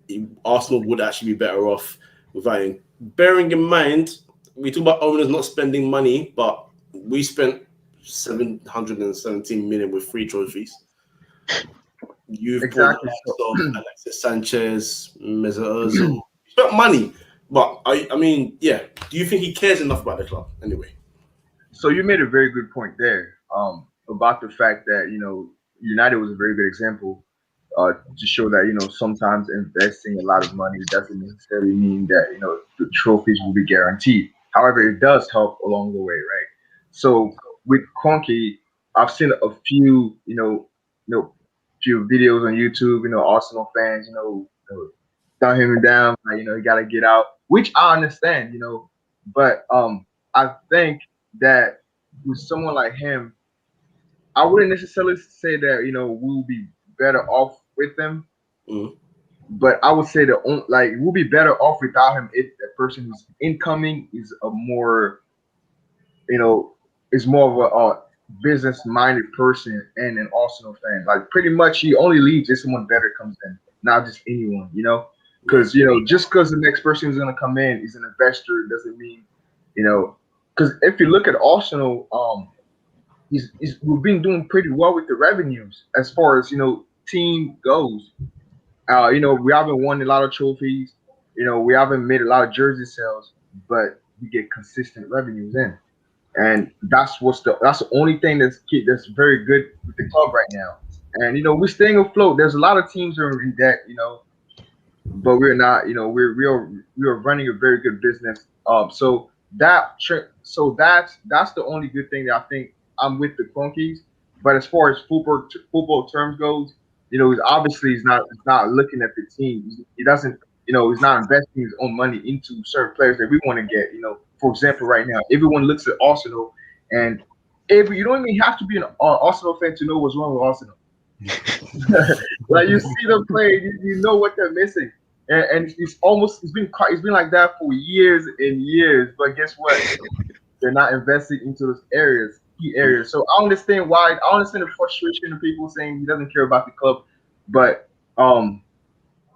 Arsenal would actually be better off without him? Bearing in mind, we talk about owners not spending money, but we spent 717 million with 3 trophies. You've exactly bought Alexis Sanchez, Mesut Ozil. You spent money, but I mean, yeah. Do you think he cares enough about the club anyway? So you made a very good point there about the fact that United was a very good example to show that sometimes investing a lot of money doesn't necessarily mean that the trophies will be guaranteed. However, it does help along the way, right? So with Kroenke, I've seen a few few videos on YouTube. Arsenal fans, down him and down, like, you got to get out, which I understand, but I think that with someone like him, I wouldn't necessarily say that we'll be better off with them, but I would say that we'll be better off without him if the person who's incoming is a more is more of a business-minded person and an Arsenal fan. Like pretty much, he only leaves if someone better comes in, not just anyone. Because just because the next person is gonna come in is an investor doesn't mean because if you look at Arsenal, we've been doing pretty well with the revenues as far as team goes. We haven't won a lot of trophies. We haven't made a lot of jersey sales, but we get consistent revenues in, and that's the only thing that's very good with the club right now. And we're staying afloat. There's a lot of teams that are in debt, but we're not. We are running a very good business. So that's the only good thing that I think I'm with the Kroenkes. But as far as football terms goes, he's not looking at the team. He doesn't, he's not investing his own money into certain players that we want to get. For example, right now, everyone looks at Arsenal, and you don't even have to be an Arsenal fan to know what's wrong with Arsenal. Like you see them play, you know what they're missing, and it's been like that for years and years. But guess what? They're not investing into those key areas. So I understand the frustration of people saying he doesn't care about the club, but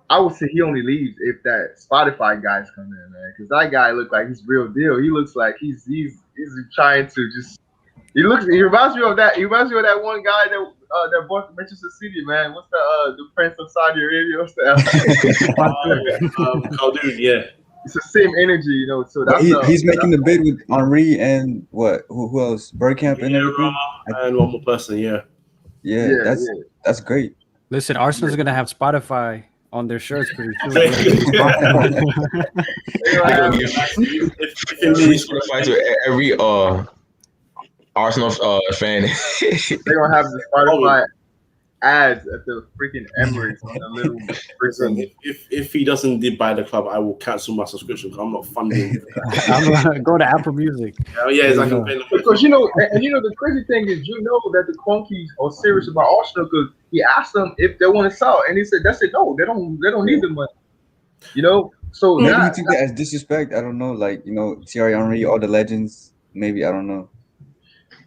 I would say he only leaves if that Spotify guy's come in, man, because that guy looks like he's real deal. He looks like he's trying to just. He reminds me of that. He reminds me of that one guy that bought the Manchester City, man. What's the Prince of Saudi Arabia? What's that? Khaldoon, yeah. It's the same energy, So that's he's making the bid with Henry and what? Who else? Bergkamp and everything. And one more person, yeah. Yeah, that's great. Listen, Arsenal's gonna have Spotify on their shirts pretty soon. Spotify to every Arsenal fan. They're gonna have the Spotify ads at the freaking Emirates on the little Listen, freaking. if he doesn't buy the club, I will cancel my subscription because I'm not funding. I'm gonna go to Apple Music. Oh, yeah, There you exactly. go. Because the crazy thing is, that the Conkeys are serious about Arsenal because he asked them if they want to sell, and he said no, they don't need the money. So Maybe now he took that as disrespect. I don't know. Like, Thierry Henry, all the legends. Maybe, I don't know.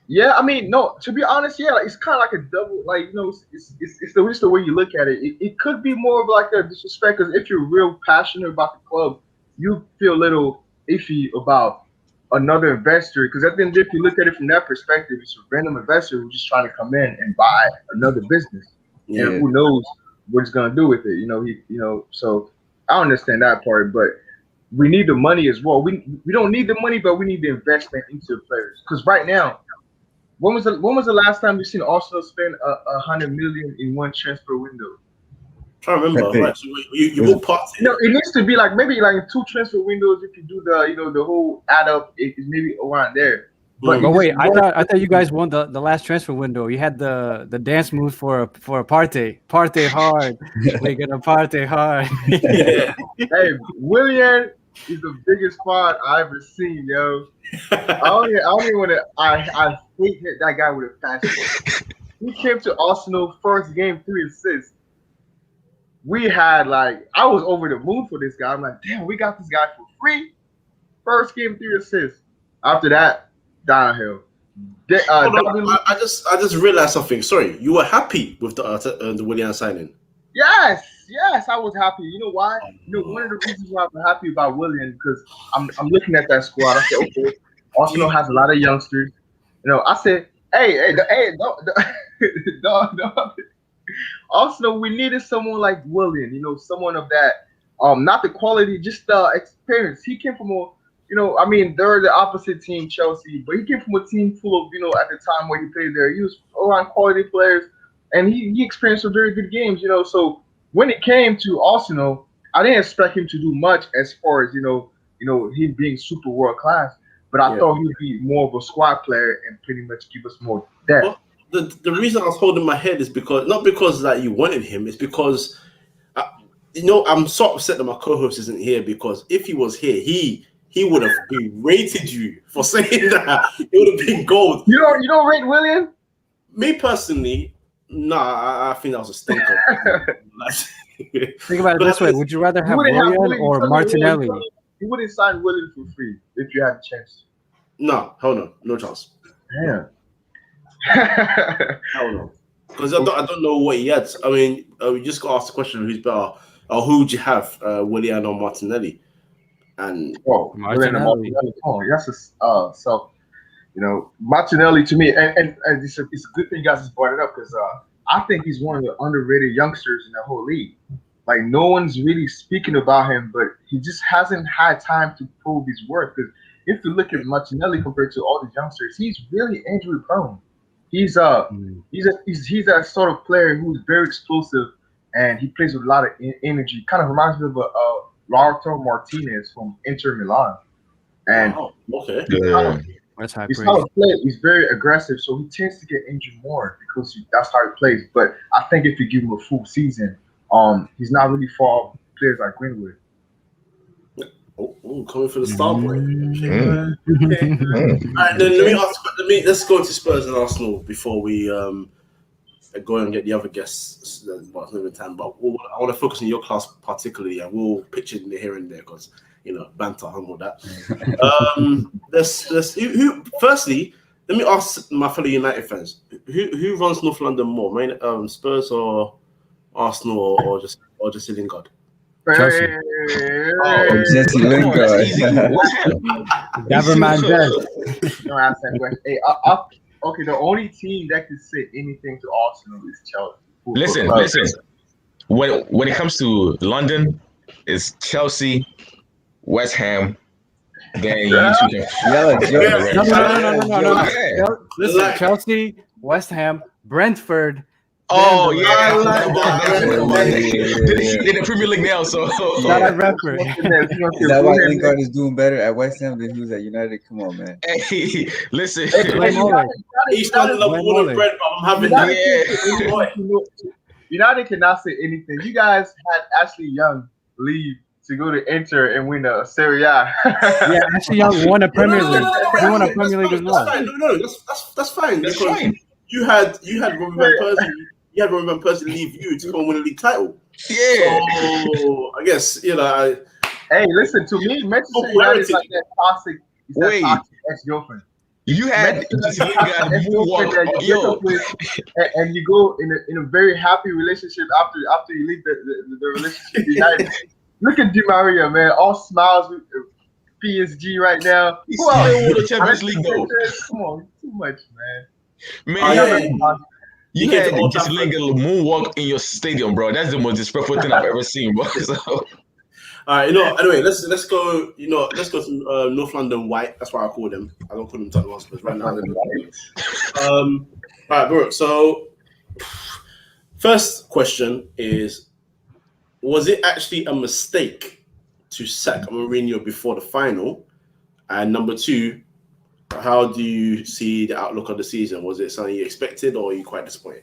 yeah, I mean, no. To be honest, yeah, like, it's kind of like a double. Like, it's the way you look at it. It could be more of like a disrespect because if you're real passionate about the club, you feel a little iffy about another investor. Because at the end, if you look at it from that perspective, it's a random investor who's just trying to come in and buy another business, Yeah. and who knows what he's gonna do with it. So I understand that part, but we need the money as well. We don't need the money, but we need the investment into the players. Because right now. When was the last time you seen Arsenal spend 100 million in one transfer window? Trying to remember, Pepe. right? So you walk past it. No, it needs to be like maybe like in two transfer windows. If you do the whole add up, it's maybe around there. But But it's wait, I one- thought you guys won the last transfer window. You had the dance move for a party hard. We're gonna party hard. Yeah. hey, Willian is the biggest fraud I ever seen, yo. I don't even want to. I hate that guy with a passion. He came to Arsenal first game, 3 assists. We had I was over the moon for this guy. I'm like, damn, we got this guy for free. First game, 3 assists. After that, downhill. Hold on, I just realized something. Sorry, you were happy with the Willian signing. Yes, I was happy. You know why? One of the reasons why I'm happy about Willian because I'm looking at that squad. I said, okay, Arsenal has a lot of youngsters. I said, hey, no. Arsenal, we needed someone like Willian. Someone of that, not the quality, just the experience. He came from they're the opposite team, Chelsea, but he came from a team full of, at the time where he played there, he was around quality players. And he experienced some very good games, So when it came to Arsenal, I didn't expect him to do much as far as him being super world class. But I thought he'd be more of a squad player and pretty much give us more depth. Well, the reason I was holding my head is not because that you wanted him, it's because I'm so upset that my co-host isn't here because if he was here, he would have berated you for saying that. It would have been gold. You don't rate Willian? Me personally. Nah, I think that was a stinker. Think about it this way: would you rather have Willian or Martinelli? You wouldn't sign Willian for free if you had a chance. No, hell no, no chance. Damn. Hell no, because I don't know what he had. I mean, we just got asked the question: who's better, or who would you have, Willian or Martinelli? And Martinelli. Oh, yes, so. Martinelli to me, and it's a good thing you guys just brought it up because I think he's one of the underrated youngsters in the whole league. Like no one's really speaking about him, but he just hasn't had time to prove his worth. Because if you look at Martinelli compared to all the youngsters, he's really injury prone. He's a sort of player who's very explosive and he plays with a lot of energy. Kind of reminds me of Lautaro Martinez from Inter Milan. And okay. That's high he's praise. how he plays. He's very aggressive, so he tends to get injured more because that's how he plays. But I think if you give him a full season, he's not really far off players like Greenwood. Oh, coming for the star boy. All right, then let's go to Spurs and Arsenal before we go and get the other guests. Well, it's not even time, but I want to focus on your class particularly, and we'll pitch it in the here and there because. Banter, humble that. Firstly, let me ask my fellow United fans: who runs North London more, Spurs or Arsenal, or just Lingard? Chelsea. Jesse Lingard. Gaverman Dead. Don't ask that question. Hey, okay, the only team that can say anything to Arsenal is Chelsea. Listen. When it comes to London, it's Chelsea. West Ham, then you two can. No. Listen, Chelsea, West Ham, Brentford, Oh Vanderlei. yeah, I I like forgot about that. that. He's in the Premier League now, so Shout out Redford. Is that why Lingard is doing better at West Ham than he was at United? Come on, man. hey, listen, Blame Ole. He's starting up Blame born and Ole. bred, but I'm having United that. can't say yeah. anything. United cannot say anything. You guys had Ashley Young leave to go to Inter and win the Serie A. Yeah, Ashley Young won a No, Premier no, no, League. no, no, He won a wait, Premier League as that's well. fine. No, that's fine That's because fine. you had Robin van Persie. You had Robin van Persie leave you to come and win a league title. Yeah. So I guess Hey, listen to me. Manchester Football United is heritage. like that toxic. It's that Wait. toxic ex-girlfriend. You had Manchester this is that nigga toxic ex-girlfriend moonwalk. that you break Yo, up with, and you go in a very happy relationship after you leave the relationship. United. Look at Di Maria, man. All smiles with PSG right now. he Who else? still won the Champions League though. Come on, too much, man. Man, He you came to had Old just Trafford. Linga moonwalk in your stadium, bro. That's the most disrespectful thing I've ever seen, bro. So, All right, anyway, let's go. Let's go to North London White. That's why I call them. I don't call them Tottenham Hotspurs right now. All right, bro. So, first question is: was it actually a mistake to sack Mourinho before the final? And number two, how do you see the outlook of the season? Was it something you expected, or are you quite disappointed?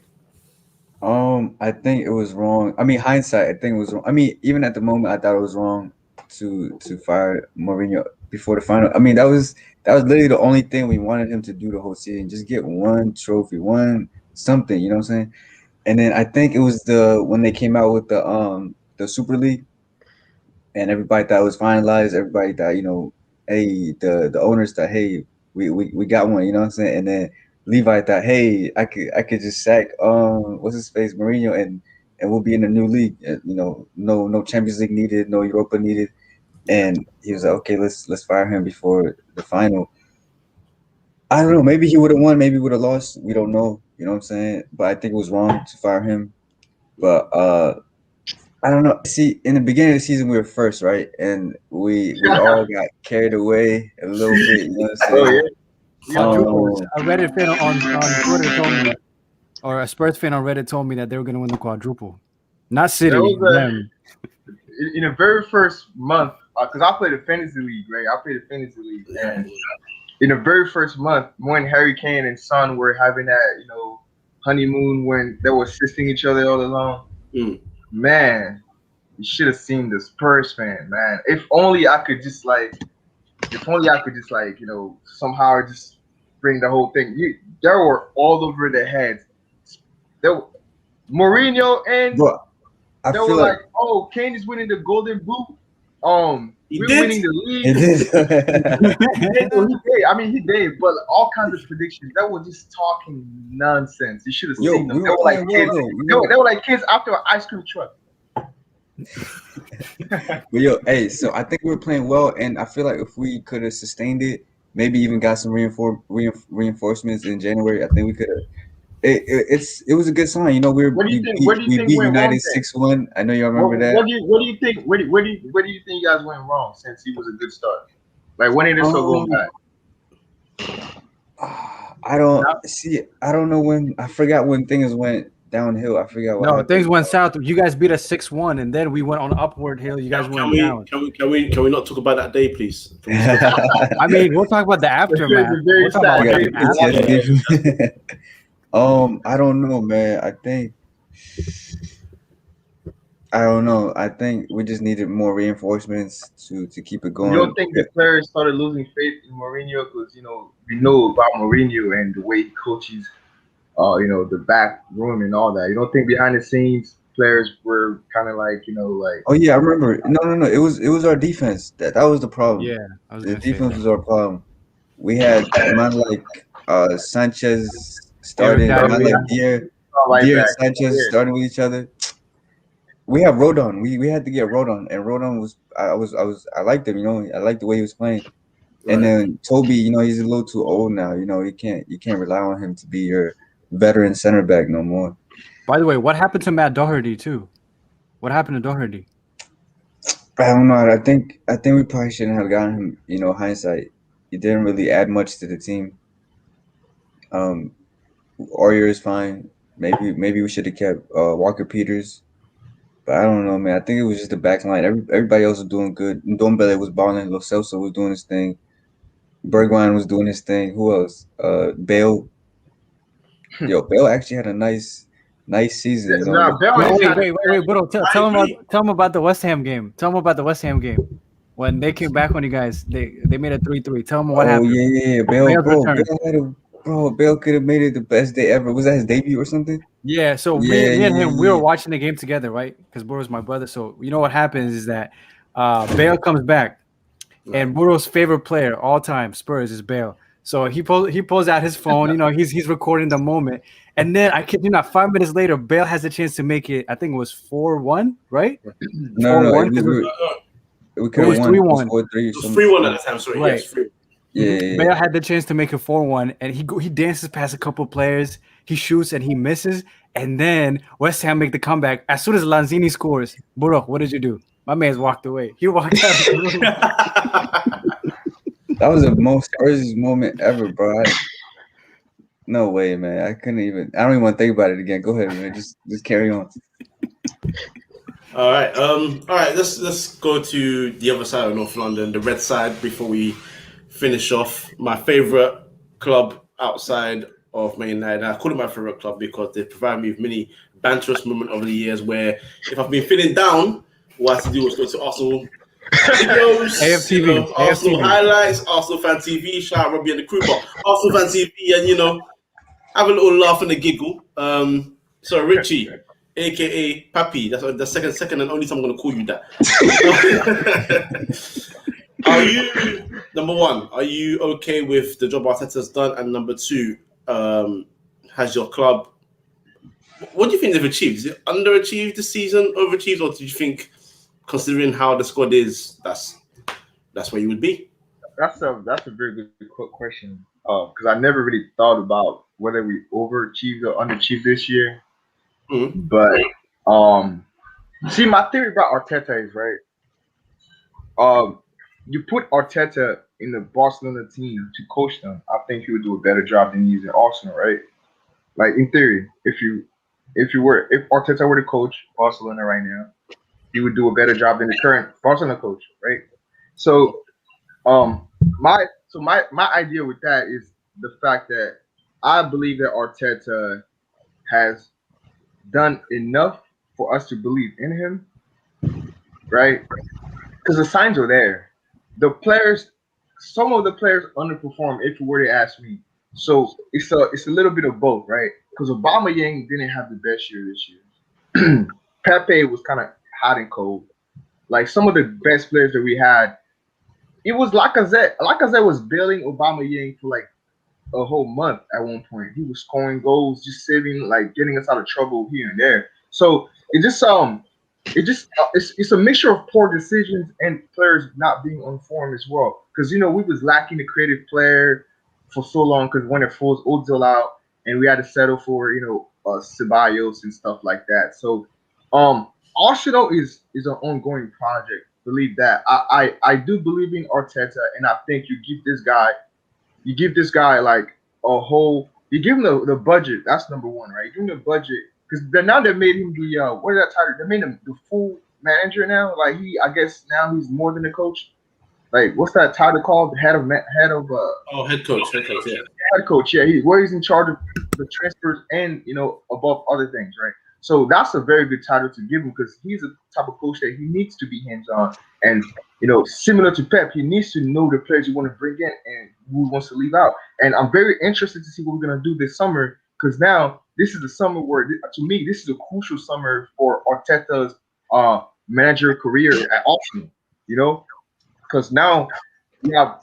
I think it was wrong. I mean, hindsight, I think it was wrong. I mean, even at the moment, I thought it was wrong to fire Mourinho before the final. I mean, that was literally the only thing we wanted him to do the whole season, just get one trophy, one something. You know what I'm saying? And then I think it was when they came out with the Super League, and everybody thought it was finalized. Everybody thought, hey, the owners thought, hey, we got one. You know what I'm saying? And then Levi thought, hey, I could just sack what's his face, Mourinho, and we'll be in a new league. No Champions League needed, no Europa needed. And he was like, okay, let's fire him before the final. I don't know. Maybe he would have won. Maybe would have lost. We don't know. You know what I'm saying? But I think it was wrong to fire him. But I don't know. See, in the beginning of the season, we were first, right? And we all got carried away a little bit. You know what I'm Oh saying? yeah. Quadruples. A Reddit fan on Twitter told me, or a Spurs fan on Reddit told me that they were going to win the quadruple. Not City, There was them. in the very first month, because I played a fantasy league, right? I played a fantasy league, and in the very first month, when Harry Kane and Son were having that, honeymoon when they were assisting each other all along, man, you should have seen the Spurs fan, man. If only I could just somehow just bring the whole thing. They were all over their heads. Mourinho and But I they feel were like like, "Oh, Kane is winning the Golden Boot. He We're did. winning the league." it is. He did. I mean, he did. But all kinds of predictions. That were just talking nonsense. You should have Yo, seen them. we They were were like playing kids. well, though. They were like kids after an ice cream truck. But yo, hey, so I think we were playing well, and I feel like if we could have sustained it, maybe even got some reinforcements in January, I think we could have. It was a good sign, we What do you think? What do you we think beat went wrong United then? 6-1. I know y'all remember that. What do you think? Where do you think you guys went wrong since he was a good start? Like when did this all go bad? I don't see. I don't know when. I forgot when things went downhill. I forgot what No, happened. things went south. You guys beat us 6-1, and then we went on an upward hill. You guys went down. Can we not talk about that day, please? I mean, we'll talk about the aftermath. Very We'll talk about sad. what Yeah, happened after. I don't know, man. I don't know. I think we just needed more reinforcements to keep it going. You don't think the players started losing faith in Mourinho because we know about Mourinho and the way he coaches, the back room and all that. You don't think behind the scenes players were kind of like Oh yeah, I remember. No. It was our defense that was the problem. Yeah, I was The gonna say defense that. was our problem. We had a man like Sanchez starting, a Eric man like Dier right and back. Sanchez Yeah. starting with each other. We have Rodon. We had to get Rodon, and Rodon I liked him. I liked the way he was playing. And then Toby, he's a little too old now. You can't rely on him to be your veteran center back no more. By the way, what happened to Matt Doherty too? What happened to Doherty? I don't know. I think we probably shouldn't have gotten him. Hindsight, he didn't really add much to the team. Aurier is fine. Maybe we should have kept Walker Peters. But I don't know, man. I think it was just the back line. Everybody else was doing good. Ndombele was balling. Lo Celso was doing his thing. Bergwijn was doing his thing. Who else? Bale. Yo, Bale actually had a nice season. You know, Nah, Bell No, has wait, had wait, wait, wait, bro. I Tell him agree. about the West Ham game. Tell him about the West Ham game when they came back on you guys. They made a 3-3. Tell him what oh happened. yeah, Bale, Bale's bro, return. Bale could have made it the best day ever. Was that his debut or something? Yeah, so Yeah, me and yeah, him, we were yeah. watching the game together, right? Because Burrow's my brother. So you know what happens is that Bale comes back, and Burrow's favorite player all time, Spurs, is Bale. So he pulls out his phone. You know, he's recording the moment, and then I kid you not, 5 minutes later, Bale has a chance to make it. I think it was 4-1, right? No, 4-1. we It could have was won. It was 3-1. 4-3 or It was something. 3-1 at the time. Sorry, Right. yes, 3. Yeah. Bale had the chance to make it 4-1, and he dances past a couple players. He shoots and he misses, and then West Ham make the comeback. As soon as Lanzini scores, Burro, what did you do? My man's walked away. He walked out of the room. That was the most Spurs moment ever, bro. No way, man. I don't even want to think about it again. Go ahead, man. Just carry on. All right. Let's go to the other side of North London, the red side, before we finish off. My favorite club outside of Man United. I call it my favorite club because they provide me with many banterous moments over the years where if I've been feeling down, all I have to do is go to Arsenal videos, AFTV, Arsenal AFTV. highlights, Arsenal fan TV, shout out Robbie and the crew, but Arsenal fan TV, and have a little laugh and a giggle. So Richie, aka Papi, that's the second and only time I'm gonna call you that. Are you number one? Are you okay with the job Arteta's done? And number two, has your club? What do you think they've achieved? Is it underachieved this season, overachieved, or do you think, considering how the squad is, that's where you would be? That's a very good question. Because I never really thought about whether we overachieved or underachieved this year. Mm-hmm. But see, my theory about Arteta is right. You put Arteta in the Barcelona team to coach them, I think he would do a better job than he's in Arsenal, right? Like in theory, if Arteta were to coach Barcelona right now, he would do a better job than the current Barcelona coach, right? So um my idea with that is the fact that I believe that Arteta has done enough for us to believe in him, right? Because the signs are there. The players, some of the players underperform. If you were to ask me, so it's a little bit of both, right? Because Obama Yang didn't have the best year this year. Pepe was kind of hot and cold. Like some of the best players that we had, it was Lacazette. Lacazette was bailing Obama Yang for like a whole month at one point. He was scoring goals, just saving, like getting us out of trouble here and there. So it's a mixture of poor decisions and players not being on form as well. Because we was lacking the creative player for so long. Because when it falls Ozil out, and we had to settle for Ceballos and stuff like that. So Arsenal is an ongoing project. Believe that. I do believe in Arteta, and I think you give this guy like a whole. You give him the budget. That's number one, right? You give him the budget because now they made him the what is that title? They made him the full manager now. Like I guess now he's more than a coach. Like what's that title called? The head of Head coach, yeah. head coach. Yeah, he's in charge of the transfers and above other things, right? So that's a very good title to give him because he's the type of coach that he needs to be hands on and similar to Pep, he needs to know the players you want to bring in and who wants to leave out. And I'm very interested to see what we're gonna do this summer because now this is the summer where, to me, this is a crucial summer for Arteta's manager career at Arsenal. Because now we have,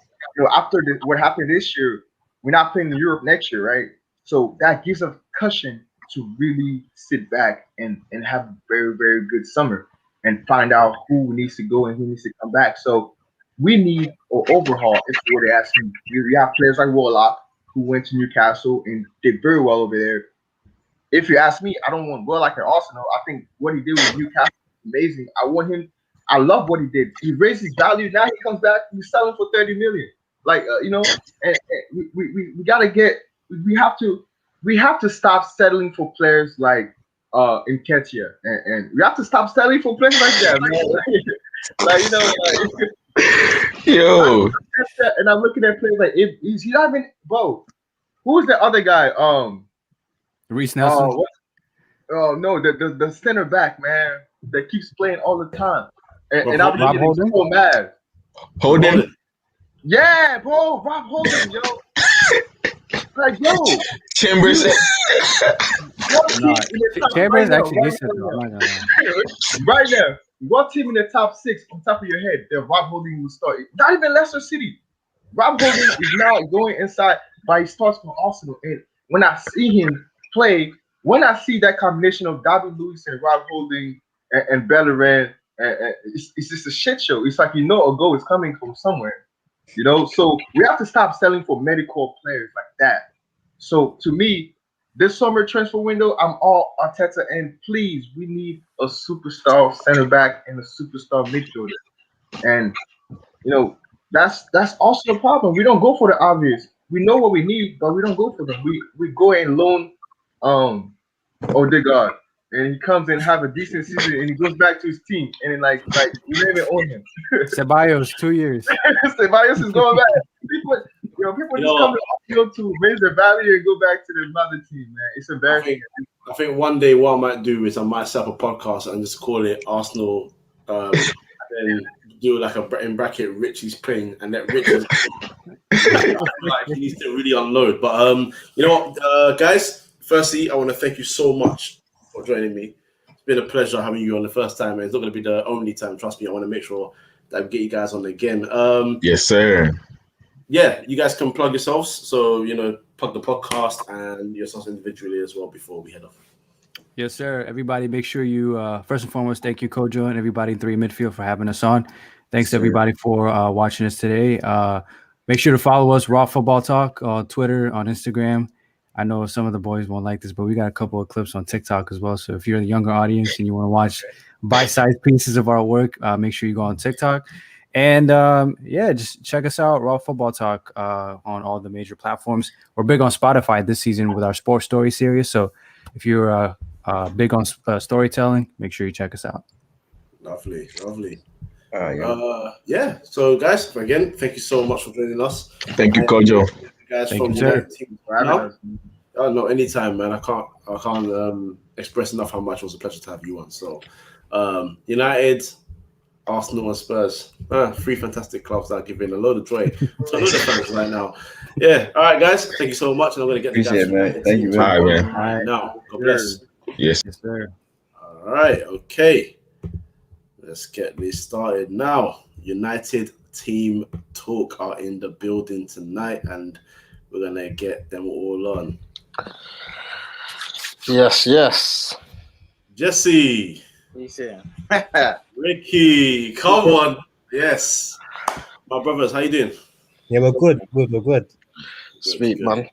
after what happened this year, we're not playing in Europe next year, right? So that gives us cushion to really sit back and have a very, very good summer and find out who needs to go and who needs to come back. So we need an overhaul, if you were to ask me. We have players like Warlock who went to Newcastle and did very well over there. If you ask me, I don't want Warlock at Arsenal. I think what he did with Newcastle is amazing. I want him. I love what he did. He raised his value. Now he comes back. We sell him for 30 million. Like and we gotta get. We have to. we have to stop settling for players like Nketiah, and we have to stop settling for players like that, man. Like, Yo, and I'm looking at players like if he's not even bro. Who's the other guy? Reese Nelson. What? Oh no, the center back, man, that keeps playing all the time, and I'm Rob getting Holding? so mad. Holden, Yeah, bro, Rob Holding, yo. Like, yo, Chambers. what team No, in the top Chambers right now, actually decent though. I'm not gonna lie. right now, what team in the top 6 on top of your head that Rob Holding will start? Not even Leicester City. Rob Holding is not going inside, but he starts for Arsenal. And when I see him play, when I see that combination of David Luiz and Rob Holding and Bellerin, it's just a shit show. It's like a goal is coming from somewhere. So we have to stop selling for medical players like that. So to me, this summer transfer window, I'm all Arteta, and please, we need a superstar center back and a superstar midfielder. And that's also the problem. We don't go for the obvious. We know what we need, but we don't go for them. We go and loan Odegaard, and he comes and have a decent season, and he goes back to his team, and then like we don't even own him. Ceballos, 2 years. Ceballos is going back. People just come to Arsenal to raise their value and go back to their mother team, man. It's embarrassing. I think one day what I might do is I might set up a podcast and just call it Arsenal, and do like a in bracket Richie's playing and let Richie like he needs to really unload. But you know what, guys? Firstly, I want to thank you so much for joining me. It's been a pleasure having you on the first time, and it's not going to be the only time. Trust me, I want to make sure that I get you guys on again. Yes, sir. Yeah, you guys can plug yourselves. So, plug the podcast and yourselves individually as well before we head off. Yes, sir. Everybody, make sure you first and foremost thank you, Kojo, and everybody in 3inMidfield for having us on. Thanks everybody for watching us today. Make sure to follow us, Raw Football Talk, on Twitter, on Instagram. I know some of the boys won't like this, but we got a couple of clips on TikTok as well. So if you're the younger audience and you want to watch bite-sized pieces of our work, make sure you go on TikTok. And just check us out, Raw Football Talk, on all the major platforms. We're big on Spotify this season with our Sports Story series. So if you're big on storytelling, make sure you check us out. Lovely. Yeah. So guys, again, thank you so much for joining us. Thank you, Kojo. Guys Thank from you, sir. United team. No, anytime, man. I can't express enough how much it was a pleasure to have you on. So, United, Arsenal, and Spurs, 3 fantastic clubs that are giving a load of joy to a lot of fans right now. Yeah. All right, guys. Thank you so much, and I'm going to get the guys. Appreciate it, man. Thank you, man. All right, man. All right. Now, God bless. Yes. Yes, sir. All right. Okay. Let's get this started now. United team talk are in the building tonight, and we're gonna get them all on. Yes. Jesse, Ricky, come on. Yes, my brothers, how you doing? Yeah, we're good. Good. Sweet, good. man.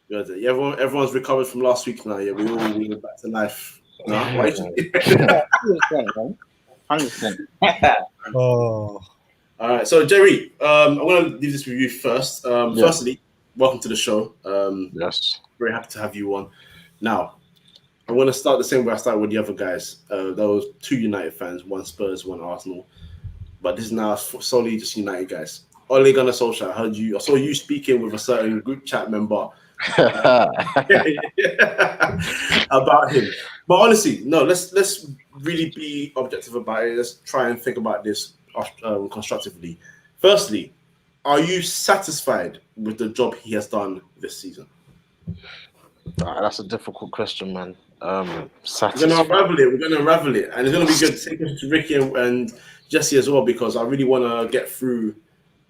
Good. Yeah, everyone's recovered from last week now. Yeah, we're back to life. No, why you- 100%, man. 100%. Oh, All right, so Jerry, I'm gonna leave this with you first. Firstly, welcome to the show. Yes. Very happy to have you on. Now, I'm going to start the same way I started with the other guys. There was 2 United fans, 1 Spurs, 1 Arsenal. But this is now solely just United guys. Ole Gunnar Solskjaer, I saw you speaking with a certain group chat member about him. But honestly, no, let's really be objective about it. Let's try and think about this constructively. Firstly, are you satisfied with the job he has done this season? That's a difficult question, man. We're going to unravel it. And it's going to be good. Take it to Ricky and Jesse as well, because I really want to get through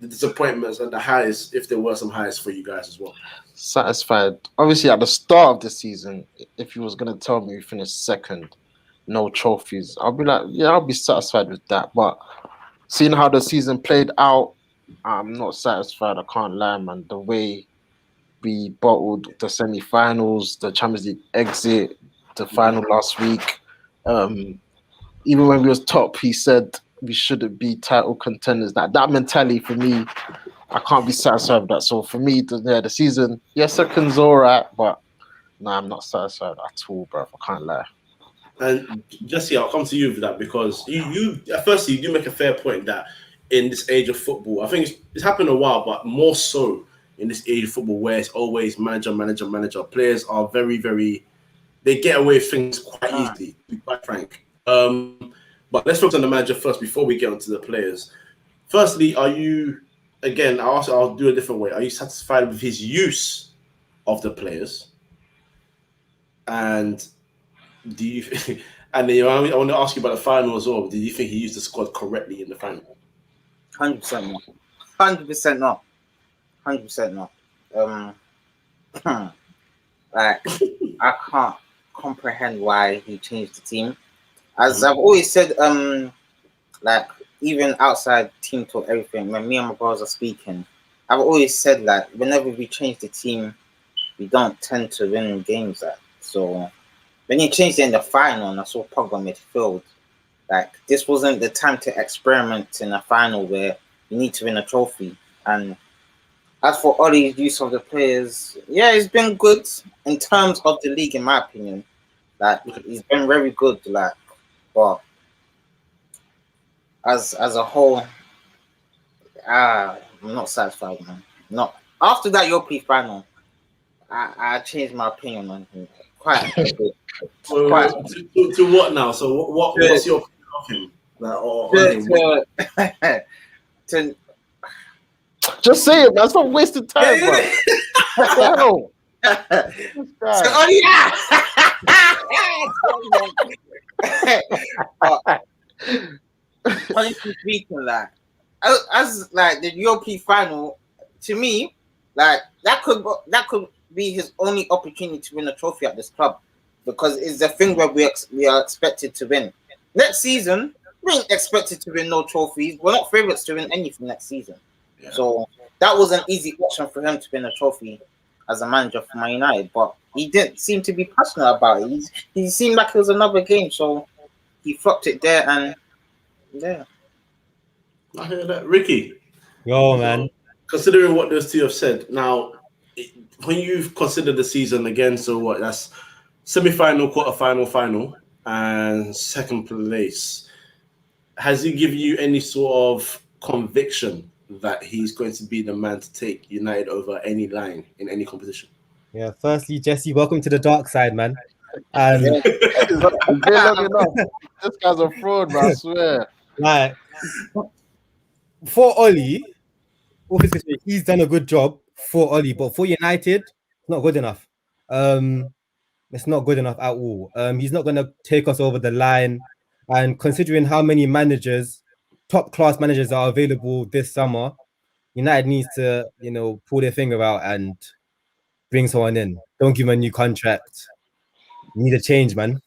the disappointments and the highs, if there were some highs for you guys as well. Satisfied. Obviously, at the start of the season, if you was going to tell me we finished second, no trophies, I'll be like, yeah, I'll be satisfied with that. But seeing how the season played out, I'm not satisfied. I can't lie, man. The way we bottled the semi-finals, the Champions League exit, the final last week. Even when we was top, he said we shouldn't be title contenders. That mentality for me, I can't be satisfied with that. So for me, the season, second's all right, but No, I'm not satisfied at all, bro. I can't lie. And Jesse, I'll come to you for that because you firstly you do make a fair point that in this age of football, I think it's happened a while, but more so in this age of football where it's always manager, manager, manager. Players are very, very they get away with things quite easily, to be quite frank. But let's focus on the manager first before we get onto the players. Firstly, are you again? I'll do a different way. Are you satisfied with his use of the players? And do you? And then I want to ask you about the final as well. Did you think he used the squad correctly in the final? 100% not. 100% not. 100% not. Like I can't comprehend why he changed the team. As I've always said, like even outside team talk, everything. When me and my brothers are speaking, I've always said that whenever we change the team, we don't tend to win games. So when he changed it in the final, and I saw Pogba midfield, like this wasn't the time to experiment in a final where you need to win a trophy. And as for Ollie's use of the players, yeah, it's been good in terms of the league, in my opinion. Like he's been very good, like, but as a whole, I'm not satisfied, man. Not after that European final, I changed my opinion on him quite a bit. To what now? So what's your opinion of him? Like, or on him? To Just say it, man. Stop wasting time, bro. What the hell? Honestly speaking, like as like the European final, to me, like that could be his only opportunity to win a trophy at this club, because it's the thing where we are expected to win. Next season, we ain't expected to win no trophies. We're not favourites to win anything next season. Yeah. So that was an easy option for him to win a trophy as a manager for Man United, but he didn't seem to be passionate about it. He seemed like it was another game, so he flopped it there, and yeah. I hear that. Ricky. Yo, man. Considering what those two have said, now, when you've considered the season again, so what, that's semi-final, quarter-final, final, and second place, has he given you any sort of conviction that he's going to be the man to take United over any line in any competition? Yeah, firstly, Jesse, welcome to the dark side, man. And this guy's a fraud, man, I swear. Like, for Ollie, obviously he's done a good job for Ollie, but for United, it's not good enough. It's not good enough at all. He's not gonna take us over the line. And considering how many managers, top class managers are available this summer, United needs to, pull their finger out and bring someone in. Don't give him a new contract. You need a change, man.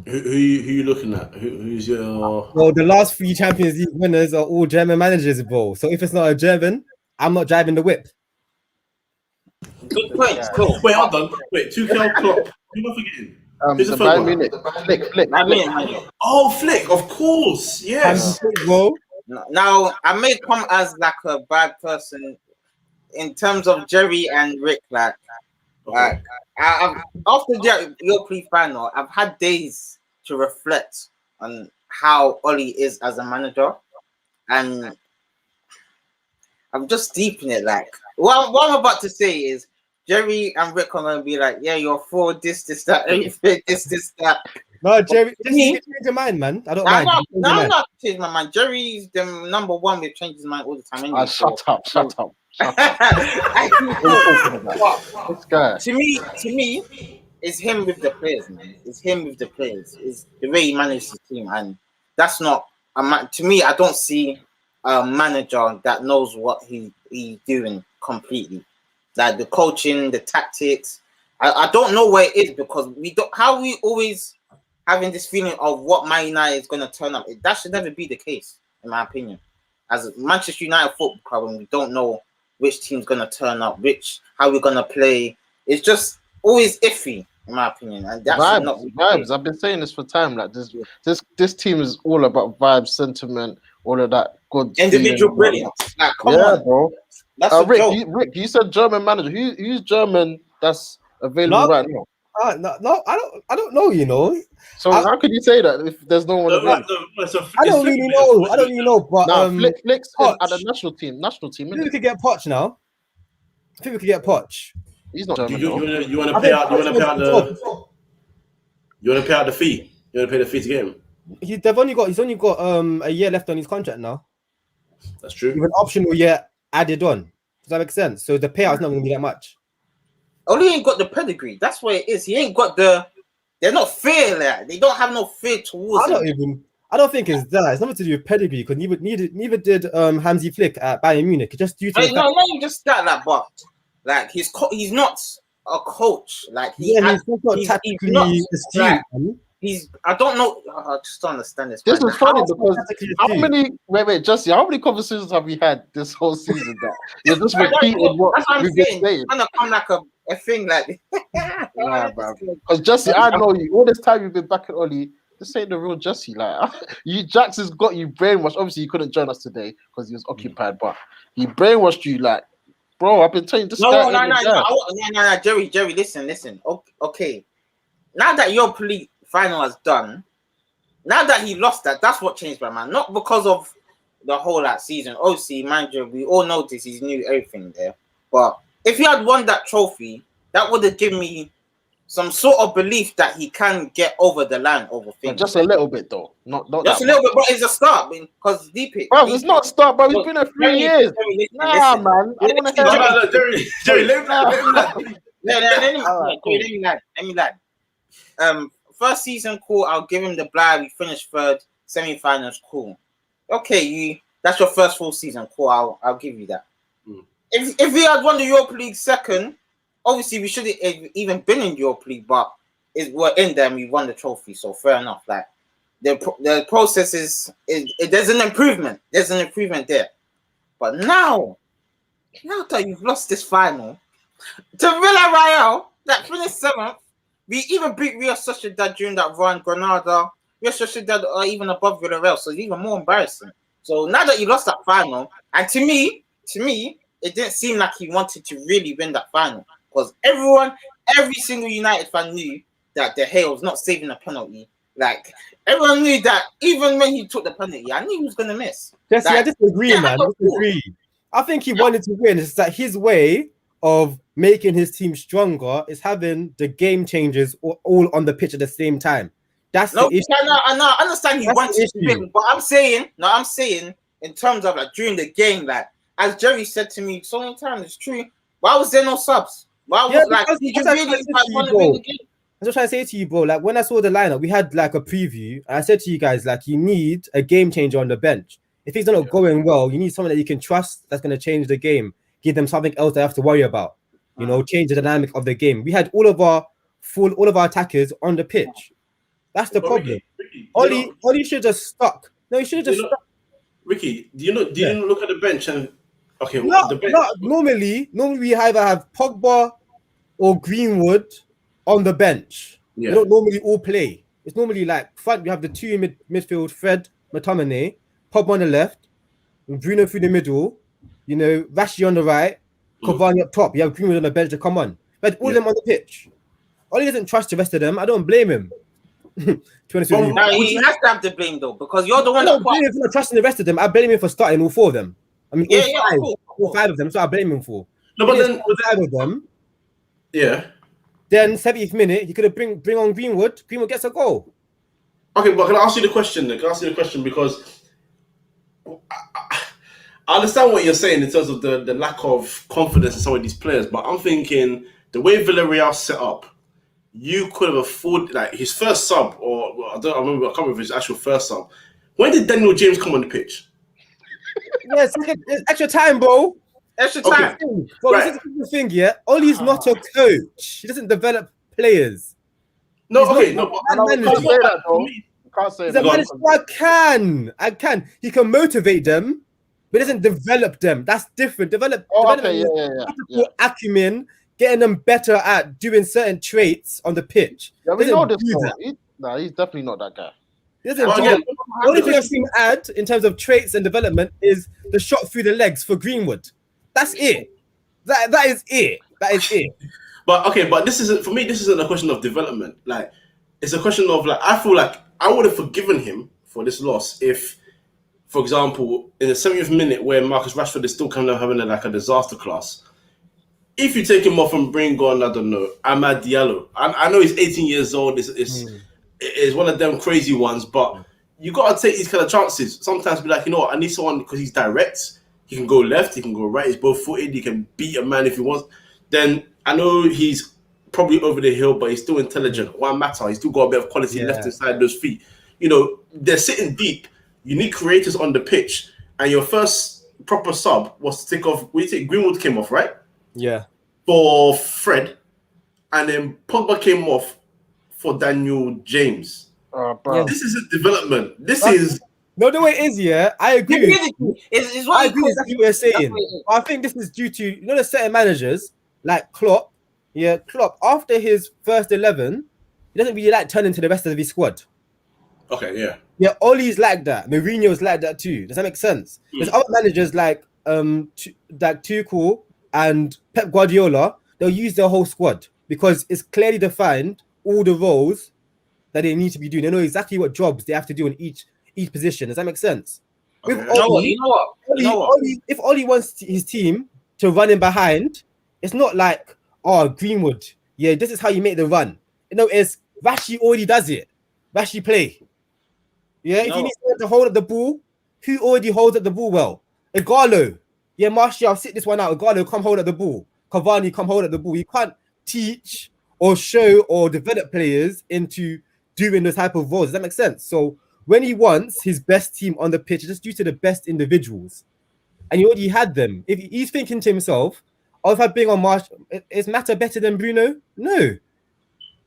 Who you looking at? Who's your... Well, the last 3 Champions League winners are all German managers, bro. So if it's not a German, I'm not driving the whip. Good point. Cool. Wait, hold on. Wait, Tuchel, Klopp. Who am I forgetting? Who's the third one? Flick. Oh, Flick, of course. Yes. Now, I may come as like a bad person in terms of Jerry and Rick. After the European final, I've had days to reflect on how Ollie is as a manager, and I'm just deep in it. Like, what I'm about to say is, Jerry and Rick are gonna be like, "Yeah, you're for this, that, everything, this, that." No, Jerry, just change your mind, man. I don't mind. I'm not changing my mind. Jerry's the number one with changing his mind all the time. Anyway, shut up. This guy. To me, it's him with the players, man. It's him with the players. It's the way he manages the team, and that's not a man. To me, I don't see a manager that knows what he's doing completely. Like the coaching, the tactics. I don't know where it is, because we don't. How we always having this feeling of what Man United is going to turn up. That should never be the case, in my opinion. As a Manchester United football club, and we don't know which team's going to turn up, how we're going to play. It's just always iffy, in my opinion. And that's vibes. I've been saying this for time. Like this team is all about vibes, sentiment, all of that good individual brilliance. Like, come on, bro. That's Rick. You said German manager. Who's German? That's available right now. No, I don't know. You know, So how could you say that if there's no one available? I don't really know. I don't really know. But Flick's Poch. at the national team. I think we could get Poch now. I think we could get Poch. He's not German. You want to pay out? You want to pay out the? You want to pay out the fee? You want to pay the fee to get him? He's only got a year left on his contract now. That's true. With an optional year added on. Does that make sense? So the payout's not going to be that much. Only ain't got the pedigree. That's what it is. He ain't got the. They're not fair. Like, they don't have no fear towards him. I don't think it's that. It's nothing to do with pedigree because neither did Hansi Flick at Bayern Munich. Just due to not even just that. Like, but like he's not a coach. Like he's not tactically astute. I don't know. I just don't understand this. This is funny because how many Jesse, how many conversations have we had this whole season that you're just repeating what we've been saying? It's gonna come like a thing like because Jesse, I know you all this time you've been back at Oli. This ain't the real Jesse. Like Jackson's got you brainwashed. Obviously, he couldn't join us today because he was occupied, but he brainwashed you like, bro, I've been telling you this guy. No, Jerry, listen. Okay. Now that your final has done, now that he lost that's what changed my man. Not because of the whole season. Obviously, mind you, we all know this. He's knew everything there. But if he had won that trophy, that would have given me some sort of belief that he can get over the line over things. Just a little bit though. Not just a little bit, but it's a start because it's not start, bro. He's been there 3 years. Man. Jerry, let me lie. First season, cool. I'll give him the blind. We finished third, semi-finals, cool. Okay, that's your first full season, cool. I'll give you that. If we had won the Europa League second, obviously we should have even been in Europa League, but we're in there and we won the trophy, so fair enough. Like the process is there's an improvement. There's an improvement there. But now that you've lost this final to Villarreal, that finished 7th, we even beat Real Sociedad during that run, Granada. Real Sociedad are even above Villarreal, so it's even more embarrassing. So now that you lost that final, and to me, it didn't seem like he wanted to really win that final because every single United fan knew that De Gea was not saving a penalty. Like everyone knew that even when he took the penalty, I knew he was gonna miss. Jesse, I disagree, man. I disagree. I think he wanted to win. It's that his way of making his team stronger is having the game changers all on the pitch at the same time. That's the issue. I understand he wanted to win, but I'm saying in terms of like during the game, like as Jerry said to me so many times, it's true. Why was there no subs? Why was I'm just trying to say to you, bro. Like when I saw the lineup, we had like a preview. I said to you guys, like you need a game changer on the bench. If he's not going well, you need someone that you can trust that's going to change the game, give them something else they have to worry about. You know, change the dynamic of the game. We had all of our attackers on the pitch. That's the problem. Oli should just stuck. No, he should have just stuck. Ricky, do you look at the bench and the bench? Normally we either have Pogba or Greenwood on the bench. Yeah. They don't normally all play. It's normally like front. We have the two in midfield: Fred, McTominay, Pogba on the left, Bruno through the middle. You know, Rashi on the right, Cavani up top. You have Greenwood on the bench to come on. But all of them on the pitch. Oli doesn't trust the rest of them. I don't blame him. He has to have the blame though, because you're the one. I don't blame him for not trusting the rest of them. I blame him for starting all 4 of them. I mean, all five of them. So I blame him for. No, but then 5 of them. Yeah. Then 70th minute, he could have bring on Greenwood. Greenwood gets a goal. Okay, but can I ask you the question? Because I understand what you're saying in terms of the lack of confidence in some of these players, but I'm thinking the way Villarreal set up, you could have afforded like his first sub, I can't remember his actual first sub. When did Daniel James come on the pitch? Yes, extra time, bro. Extra time. Okay. Well, right. This is the thing, yeah. Oli's not a coach. He doesn't develop players. No, okay, no. Can't say that. I can. He can motivate them, but doesn't develop them. That's different. Develop acumen, getting them better at doing certain traits on the pitch. Yeah, we know this. He's definitely not that guy. The only thing I've seen add in terms of traits and development is the shot through the legs for Greenwood. That's it. That is it. That is it. But this isn't for me. This isn't a question of development. Like, it's a question of like I feel like I would have forgiven him for this loss if, for example, in the 70th minute where Marcus Rashford is still kind of having like a disaster class. If you take him off and bring on, I don't know, Amad Diallo. I know he's 18 years old. It's one of them crazy ones, but you got to take these kind of chances. Sometimes be like, you know what, I need someone because he's direct. He can go left, he can go right. He's both-footed. He can beat a man if he wants. Then I know he's probably over the hill, but he's still intelligent. One matter, he's still got a bit of quality left inside those feet. You know, they're sitting deep. You need creators on the pitch, and your first proper sub was to take off. What do you think? Greenwood came off, right? Yeah. For Fred, and then Pogba came off for Daniel James. Bro. This is a development. This is No, the way it is, yeah. I agree. It's I agree with what you're saying. I think this is due to the certain managers like Klopp. Yeah, Klopp after his first 11, he doesn't really like turning to the rest of his squad. okay. Yeah. Yeah, Ollie's like that. Mourinho's like that too. Does that make sense? There's other managers like Tuchel and Pep Guardiola. They'll use their whole squad because it's clearly defined all the roles that they need to be doing. They know exactly what jobs they have to do in each position. Does that make sense? Okay. With Ollie, Ollie, if Ollie wants his team to run in behind, it's not like, oh, Greenwood, yeah, this is how you make the run. You know, it's Rashi already does it. Rashi play. Yeah, if you need someone to hold up the ball, who already holds up the ball well? Igalo. Yeah, Martial, sit this one out. Igalo, come hold up the ball. Cavani, come hold up the ball. You can't teach or show or develop players into doing the type of roles. Does that make sense? So when he wants his best team on the pitch, it's just due to the best individuals. And he already had them. If he's thinking to himself, oh, if I bring on Martial, is Mata better than Bruno? No.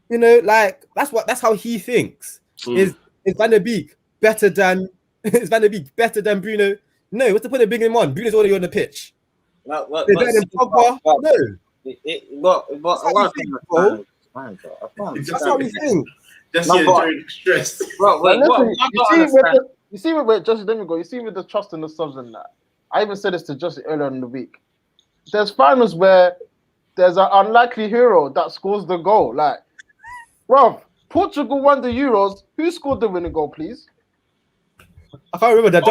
You know, like that's how he thinks. Is Van der Beek better than Bruno? No, what's the point of bringing him on? Bruno's already on the pitch. No. That's how we think. Just very stressed. You see with Justin, let me go. You see with the trust in the subs and that. I even said this to Justin earlier in the week. There's finals where there's an unlikely hero that scores the goal. Like, bro, Portugal won the Euros. Who scored the winning goal, please? I can't remember that.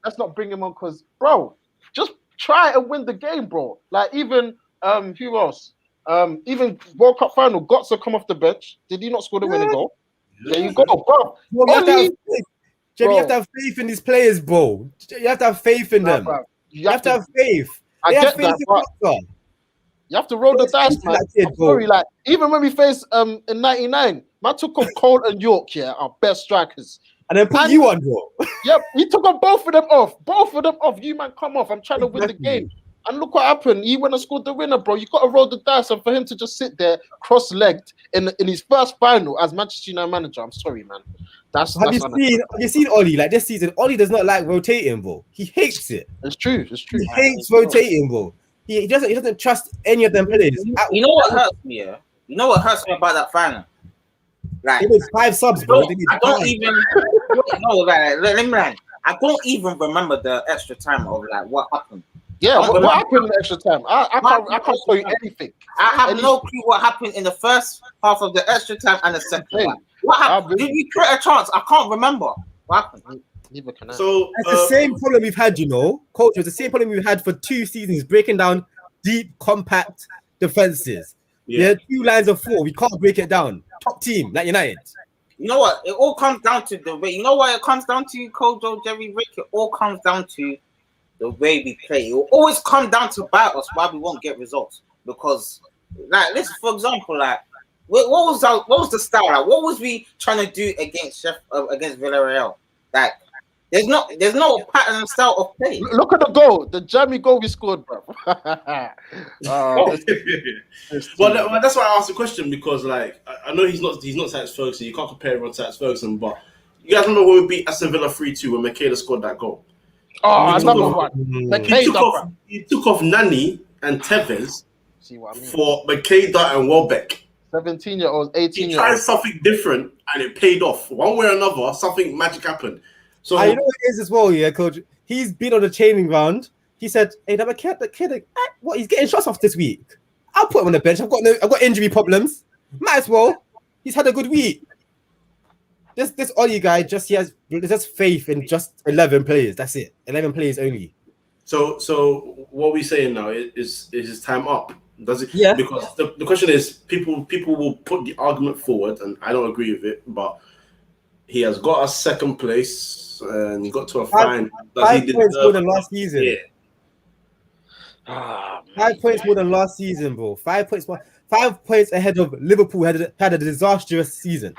Let's not bring him on because, bro, just try and win the game, bro. Like, even who else? Even World Cup final, Götze come off the bench. Did he not score the winning goal? There you go, bro. Jamie, you have to have faith in these players, bro. You have to have faith in them. You have to have faith. I get that, you have to roll the dice, man. Sorry, like even when we faced in '99, man took on Cole and York, yeah, our best strikers. And then put you on, bro. Yep, we took on both of them off. Both of them off. You man, come off. I'm trying to win the game. And look what happened. He went and scored the winner, bro. You got to roll the dice, and for him to just sit there cross-legged in his first final as Manchester United manager, I'm sorry, man. Have you seen Ollie? Like this season, Ollie does not like rotating, bro. He hates it. It's true. He hates rotating, bro. He doesn't trust any of them players. You know what hurts me, yeah? You know what hurts me about that final? Like, it was 5 subs, bro. I don't even even remember the extra time of like what happened. Yeah, what happened in the extra time? I can't tell you anything. I have no clue what happened in the first half of the extra time and the second one. What happened? Did we create a chance? I can't remember. What happened? Neither can I. So it's the same problem we've had, you know. Coach, it's the same problem we've had for 2 seasons, breaking down deep, compact defenses. Yeah, 2 lines of 4. We can't break it down. Top team, like United. You know what? It all comes down to the way. You know what it comes down to, Coach Joe, Jerry, Rick? It all comes down to the way we play. It will always come down to bite us why we won't get results. Because, like, listen, for example, like, what was the style? Like, what was we trying to do against Villarreal? Like, there's no pattern and style of play. Look at the goal, the jammy goal we scored, bro. Well, that's why I asked the question, because like I know he's not Sainz Ferguson. You can't compare everyone to Sainz Ferguson, but you guys remember when we beat Aston Villa 3-2 when Makeda scored that goal? Oh, another one. He took off Nani and Tevez See what I mean? for Makeda and Welbeck. 17-year-olds, 18-year-olds. He tried something different and it paid off. One way or another, something magic happened. So you know what it is as well, yeah, Coach. He's been on the training ground. he said, "Hey, the kid, what? He's getting shots off this week. I'll put him on the bench. I've got injury problems. Might as well. He's had a good week." This Oli guy he has faith in just 11 players. That's it. 11 players only. So what we're saying now is his time up? Does it? Yeah. Because the question is, people will put the argument forward, and I don't agree with it, but he has got a second place and he got to a final. 5 points more than last season. Yeah. 5 points more than last season, bro. 5 points more. 5 points ahead of Liverpool had a disastrous season.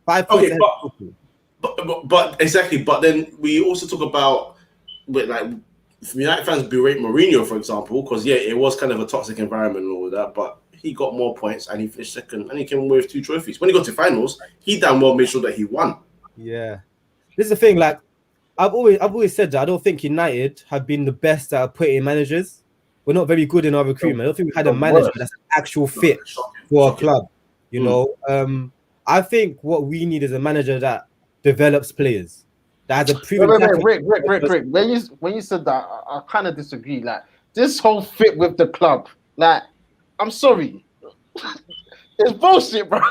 5 points ahead of Liverpool. But exactly. But then we also talk about, like, United fans berate Mourinho, for example, because it was kind of a toxic environment and all of that. But he got more points and he finished second, and he came away with 2 trophies. When he got to finals, he damn well made sure that he won. Yeah, this is the thing. Like, I've always said that I don't think United have been the best at appointing managers. We're not very good in our recruitment. I don't think we had a manager that's an actual fit for our club. You know, I think what we need is a manager that develops players. That has a proven. Rick. When you said that, I kind of disagree. Like, this whole fit with the club, like, I'm sorry, it's bullshit, bro.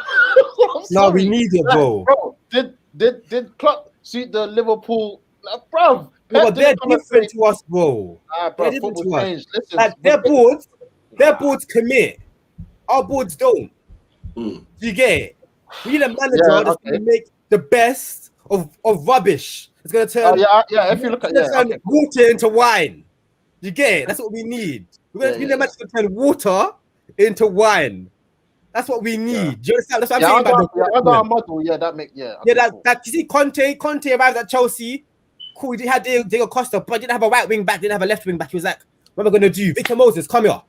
No, we need it, bro. Like, bro, did Klopp suit the Liverpool, like, bro? No, but they're different to us, bro. Bro, football changed. Listen, like, their boards commit. Our boards don't. You get it? We need a manager that's going to make the best of rubbish. It's going to turn if you look at water into wine. You get it? That's what we need. We're going to need a manager to turn water into wine. That's what we need. Do you understand? That's what I'm saying about the model. That make that you see Conte arrived at Chelsea. Cool, he had Diego Costa, but didn't have a right wing back, didn't have a left wing back. He was like, what am I gonna do? Victor Moses, come here.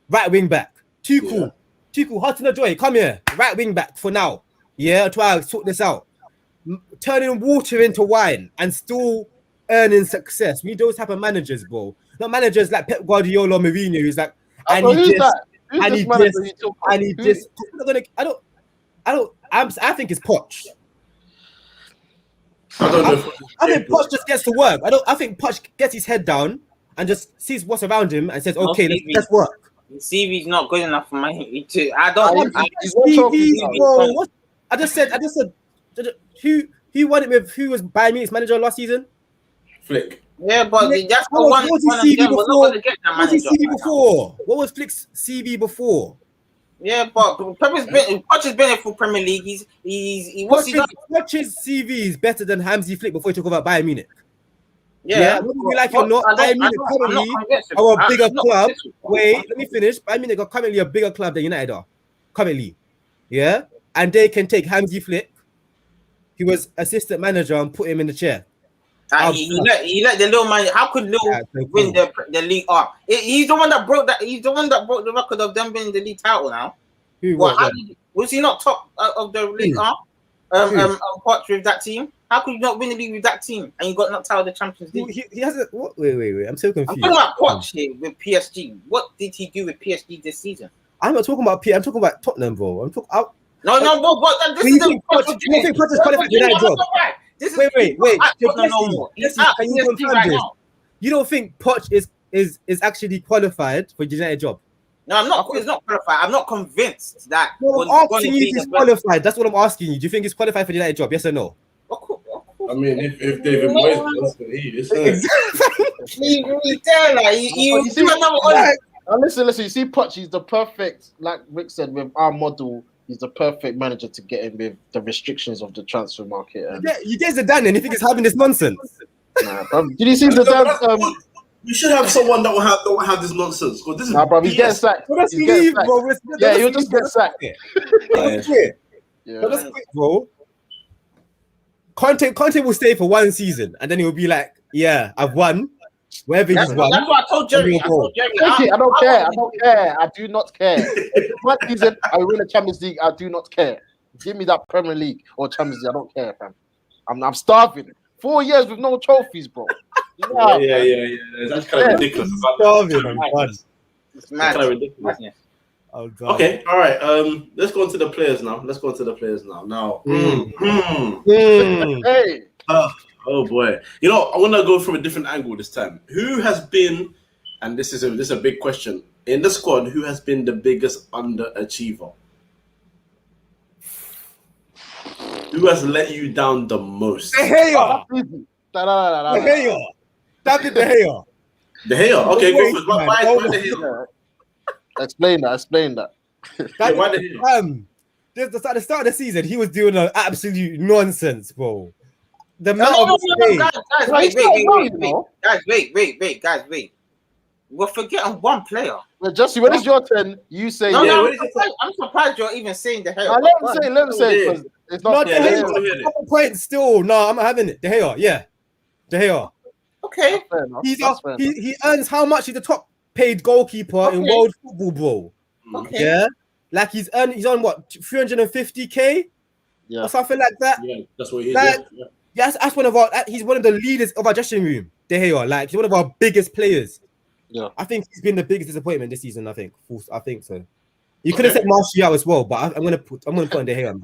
Right wing back. Too cool. Hudson-Odoi, come here. Right wing back for now. Yeah, try to sort this out. Turning water into wine and still earning success. We need those type of managers, bro. Not managers like Pep Guardiola or Mourinho, who's like, I think it's Poch. I think Poch just gets to work. I think Poch gets his head down and just sees what's around him and says, okay, let's work. CV's not good enough for my too. I just said who won it with who was Bayern Munich's manager last season? Flick. Yeah, but that's the one. What was his CV before? What was Flick's CV before? Yeah, but Poch has been here for Premier League. Poch's CV is better than Hamzy Flick before he took over Bayern Munich. Yeah, whether we like it or not, Bayern Munich currently are a bigger club. Wait, let me finish. Bayern Munich are currently a bigger club than United are. Currently. Yeah? And they can take Hamzy Flick. He was assistant manager and put him in the chair. He let the little man. How could Lil win the league? He's the one that broke that. He's the one that broke the record of them winning the league title. Now, was he not top of the league? Poch with that team. How could you not win the league with that team and you got knocked out of the Champions League? He hasn't. What? Wait. I'm so confused. I'm talking about Poch here with PSG. What did he do with PSG this season? I'm not talking about PSG. I'm talking about Tottenham, bro. I'm talking. No, but this is the Poch is qualified for United job. Wait. Can you confirm this? You don't think Poch is actually qualified for the United job? No, I'm not. He's not qualified. I'm not convinced that. No, I'm asking you if he's qualified. That's what I'm asking you. Do you think he's qualified for the United job? Yes or no? Of course. I mean, if David Moyes wants to leave, it's Listen. You see, Poch, he's the perfect, like Rick said, with our model. He's the perfect manager to get in with the restrictions of the transfer market. You guys are done, and you think he's having this nonsense? Nah, bro. Did you see the dance? We should have someone that will have this nonsense. This is bro. He's getting sacked. He'll just get sacked. That's quick, bro. Conte will stay for one season, and then he'll be like, "Yeah, I've won." Wherever he's won. That's what I told Jerry. I don't care. I do not care. One season, I win the Champions League. I do not care. Give me that Premier League or Champions League. I don't care, fam. I'm starving. 4 years with no trophies, bro. Yeah. That's kind of ridiculous. It's mad. Kind of ridiculous. Okay, all right. Let's go into the players now. Now, Hey. Oh boy! You know, I want to go from a different angle this time. Who has been, and this is a big question in the squad. Who has been the biggest underachiever? Who has let you down the most? De Gea. That's easy. De Gea. David De Gea. De Gea. Okay, go first. Man, Why De Gea? Explain that. Yeah, why De Gea? At the start of the season, he was doing an absolute nonsense, bro. The amount No, of mistakes. guys, wait. We're forgetting one player. Well, Jesse, when it's your turn, you say No, yeah. no, I'm surprised you're even saying the hell. Let him say, because it's No, not. De Yeah, Gea. let's go ahead. Couple points still. No, I'm not having it. De Gea, yeah. De Gea. Okay. Fair enough. He's That's fair enough. he earns how much? He's the top paid goalkeeper in Okay. world football, bro. Okay. Yeah. Like he's on what, 350k Yeah. or something like that. Yeah, that's what he is. Like, Yeah. Yes, that's he's one of the leaders of our dressing room. De Gea, like he's one of our biggest players. Yeah. I think he's been the biggest disappointment this season. I think so. You could have said Martial as well, but I'm gonna put on De Gea.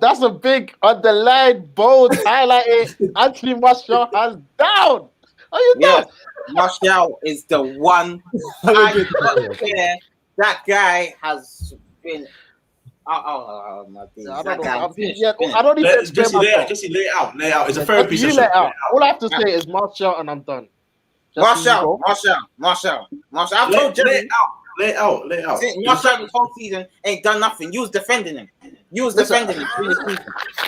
That's a big underlined, bold, highlighted. Anthony Martial has down. Are you Yeah, down? Martial is the one. That guy has been. Oh my days. I That don't guy know. finished. I don't need to explain myself. Jesse, lay it out. It's a therapy You session. let out. All I have to say is Martial, and I'm done. Jesse, you go. Martial. I've told Jerry. Lay it out. Martial this whole season ain't done nothing. You was defending him. You was defending him.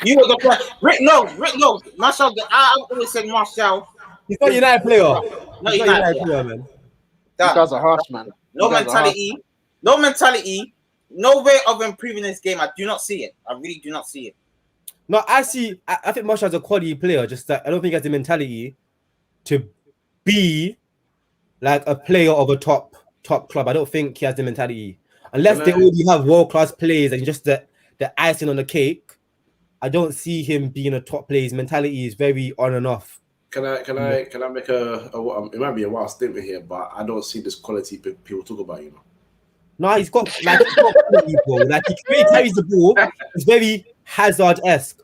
You were the player. Rick knows. Martial. I always said Martial. He's not a United player. No, He's not a United player, man. You guys are harsh, man. No mentality. No way of improving this game. I do not see it. I really do not see it. No, I think Martial's a quality player. Just that I don't think he has the mentality to be like a player of a top club. I don't think he has the mentality. Unless they already have world-class players and just the icing on the cake, I don't see him being a top player. His mentality is very on and off. Can I make a it might be a wild statement here, but I don't see this quality people talk about, you know. No, he's got quality, bro. Like he carries the ball. It's very Hazard-esque.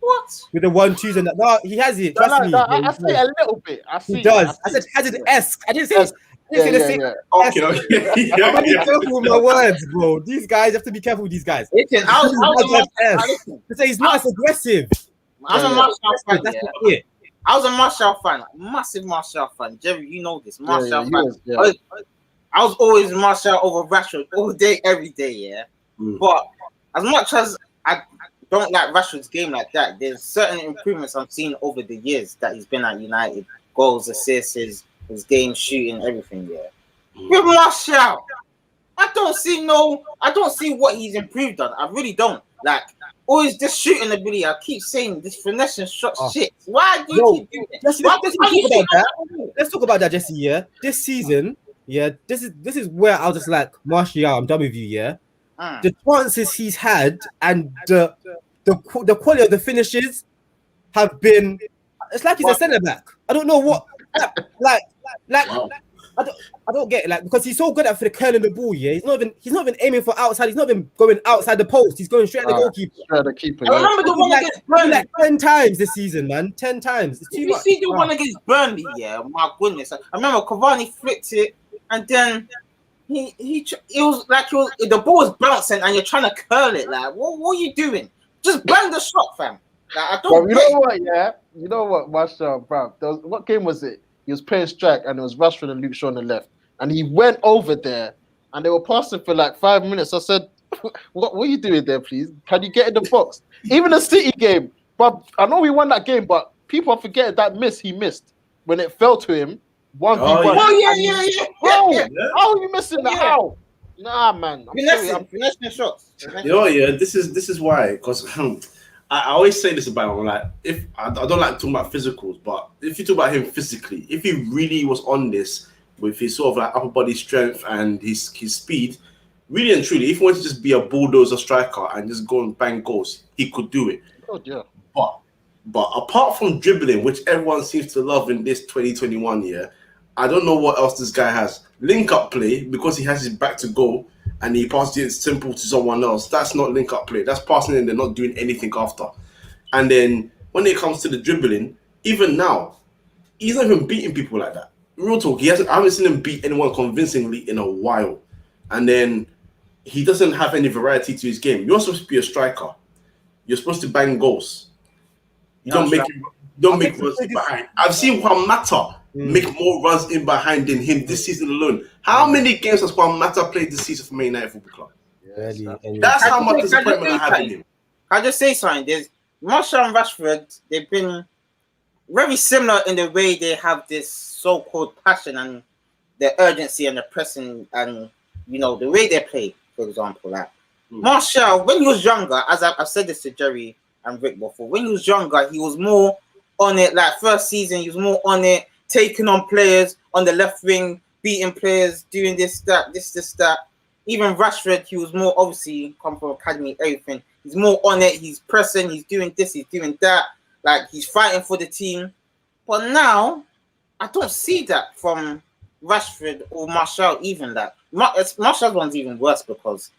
What? With the 1-2s and that. No, he has it. Trust me. I see a little bit. He does. I said Hazard-esque. I didn't say the same. Okay. I'm gonna be careful with my words, bro. These guys have to be careful with these guys. Listen, To say he's not as aggressive. I'm a Martial fan. That's Yeah. not it. I was a Martial fan, massive Martial fan. Jerry, you know this. Martial fan. I was always Martial over Rashford all day, every day, yeah. But as much as I don't like Rashford's game like that, there's certain improvements I've seen over the years that he's been at United. Goals, assists, his game shooting, everything, yeah. With Martial, I don't see what he's improved on. I really don't. Like, always this shooting ability. I keep saying this finesse and shot shit. Why do you keep doing it? Let's talk about that, Jesse. Yeah, this season, yeah, this is where I was just like, Martial, I'm done with you. Yeah, the chances he's had and the quality of the finishes have been. It's like he's a centre back. I don't know what, like. Wow. I don't get it, like, because he's so good at curling the ball. Yeah, he's not even aiming for outside. He's not even going outside the post. He's going straight at the goalkeeper. Straight at the keeper. I remember the one against Burnley like 10 times this season, man. 10 times. It's too you much. see the one against Burnley, yeah. My goodness, I remember Cavani flicked it, and then it was like the ball was bouncing, and you're trying to curl it. Like, what are you doing? Just bang the shot, fam. Like, I don't. You know what? Yeah, you know what, Martial, bro. What game was it? He was playing strike, and it was Rashford and Luke Shaw on the left. And he went over there, and they were passing for like 5 minutes. I said, what are you doing there, please? Can you get in the box? Even the City game, but I know we won that game, but people are forgetting that miss he missed when it fell to him. 1v1. Oh, yeah. How are you missing that? How? Nah, man. I'm finessing shots. You know, this is why, because I always say this about him. Like, if I don't like talking about physicals, but if you talk about him physically, if he really was on this with his sort of like upper body strength and his speed, really and truly, if he wanted to just be a bulldozer striker and just go and bang goals, he could do it. Oh yeah. But apart from dribbling, which everyone seems to love in this 2021 year, I don't know what else this guy has. Link up play, because he has his back to goal and he passes it simple to someone else. That's not link up play. That's passing and they're not doing anything after. And then when it comes to the dribbling, even now, he's not even beating people like that. Real talk, I haven't seen him beat anyone convincingly in a while. And then he doesn't have any variety to his game. You're supposed to be a striker. You're supposed to bang goals. You don't make runs in behind. I've seen Juan Mata make more runs in behind than him this season alone. How many games has Juan Mata played this season for Man United Football Club? That's how much disappointment I have in him. I'll just say something. There's Martial and Rashford, they've been very similar in the way they have this so-called passion and the urgency and the pressing and, you know, the way they play, for example. Like Martial, when he was younger, as I've said this to Jerry and Rick before, when he was younger, he was more on it. Like first season, he was more on it, taking on players on the left wing, beating players, doing this, that. Even Rashford, he was more obviously come from academy, everything. He's more on it. He's pressing. He's doing this. He's doing that. Like he's fighting for the team. But now, I don't see that from Rashford or Martial. Even that Martial's one's even worse because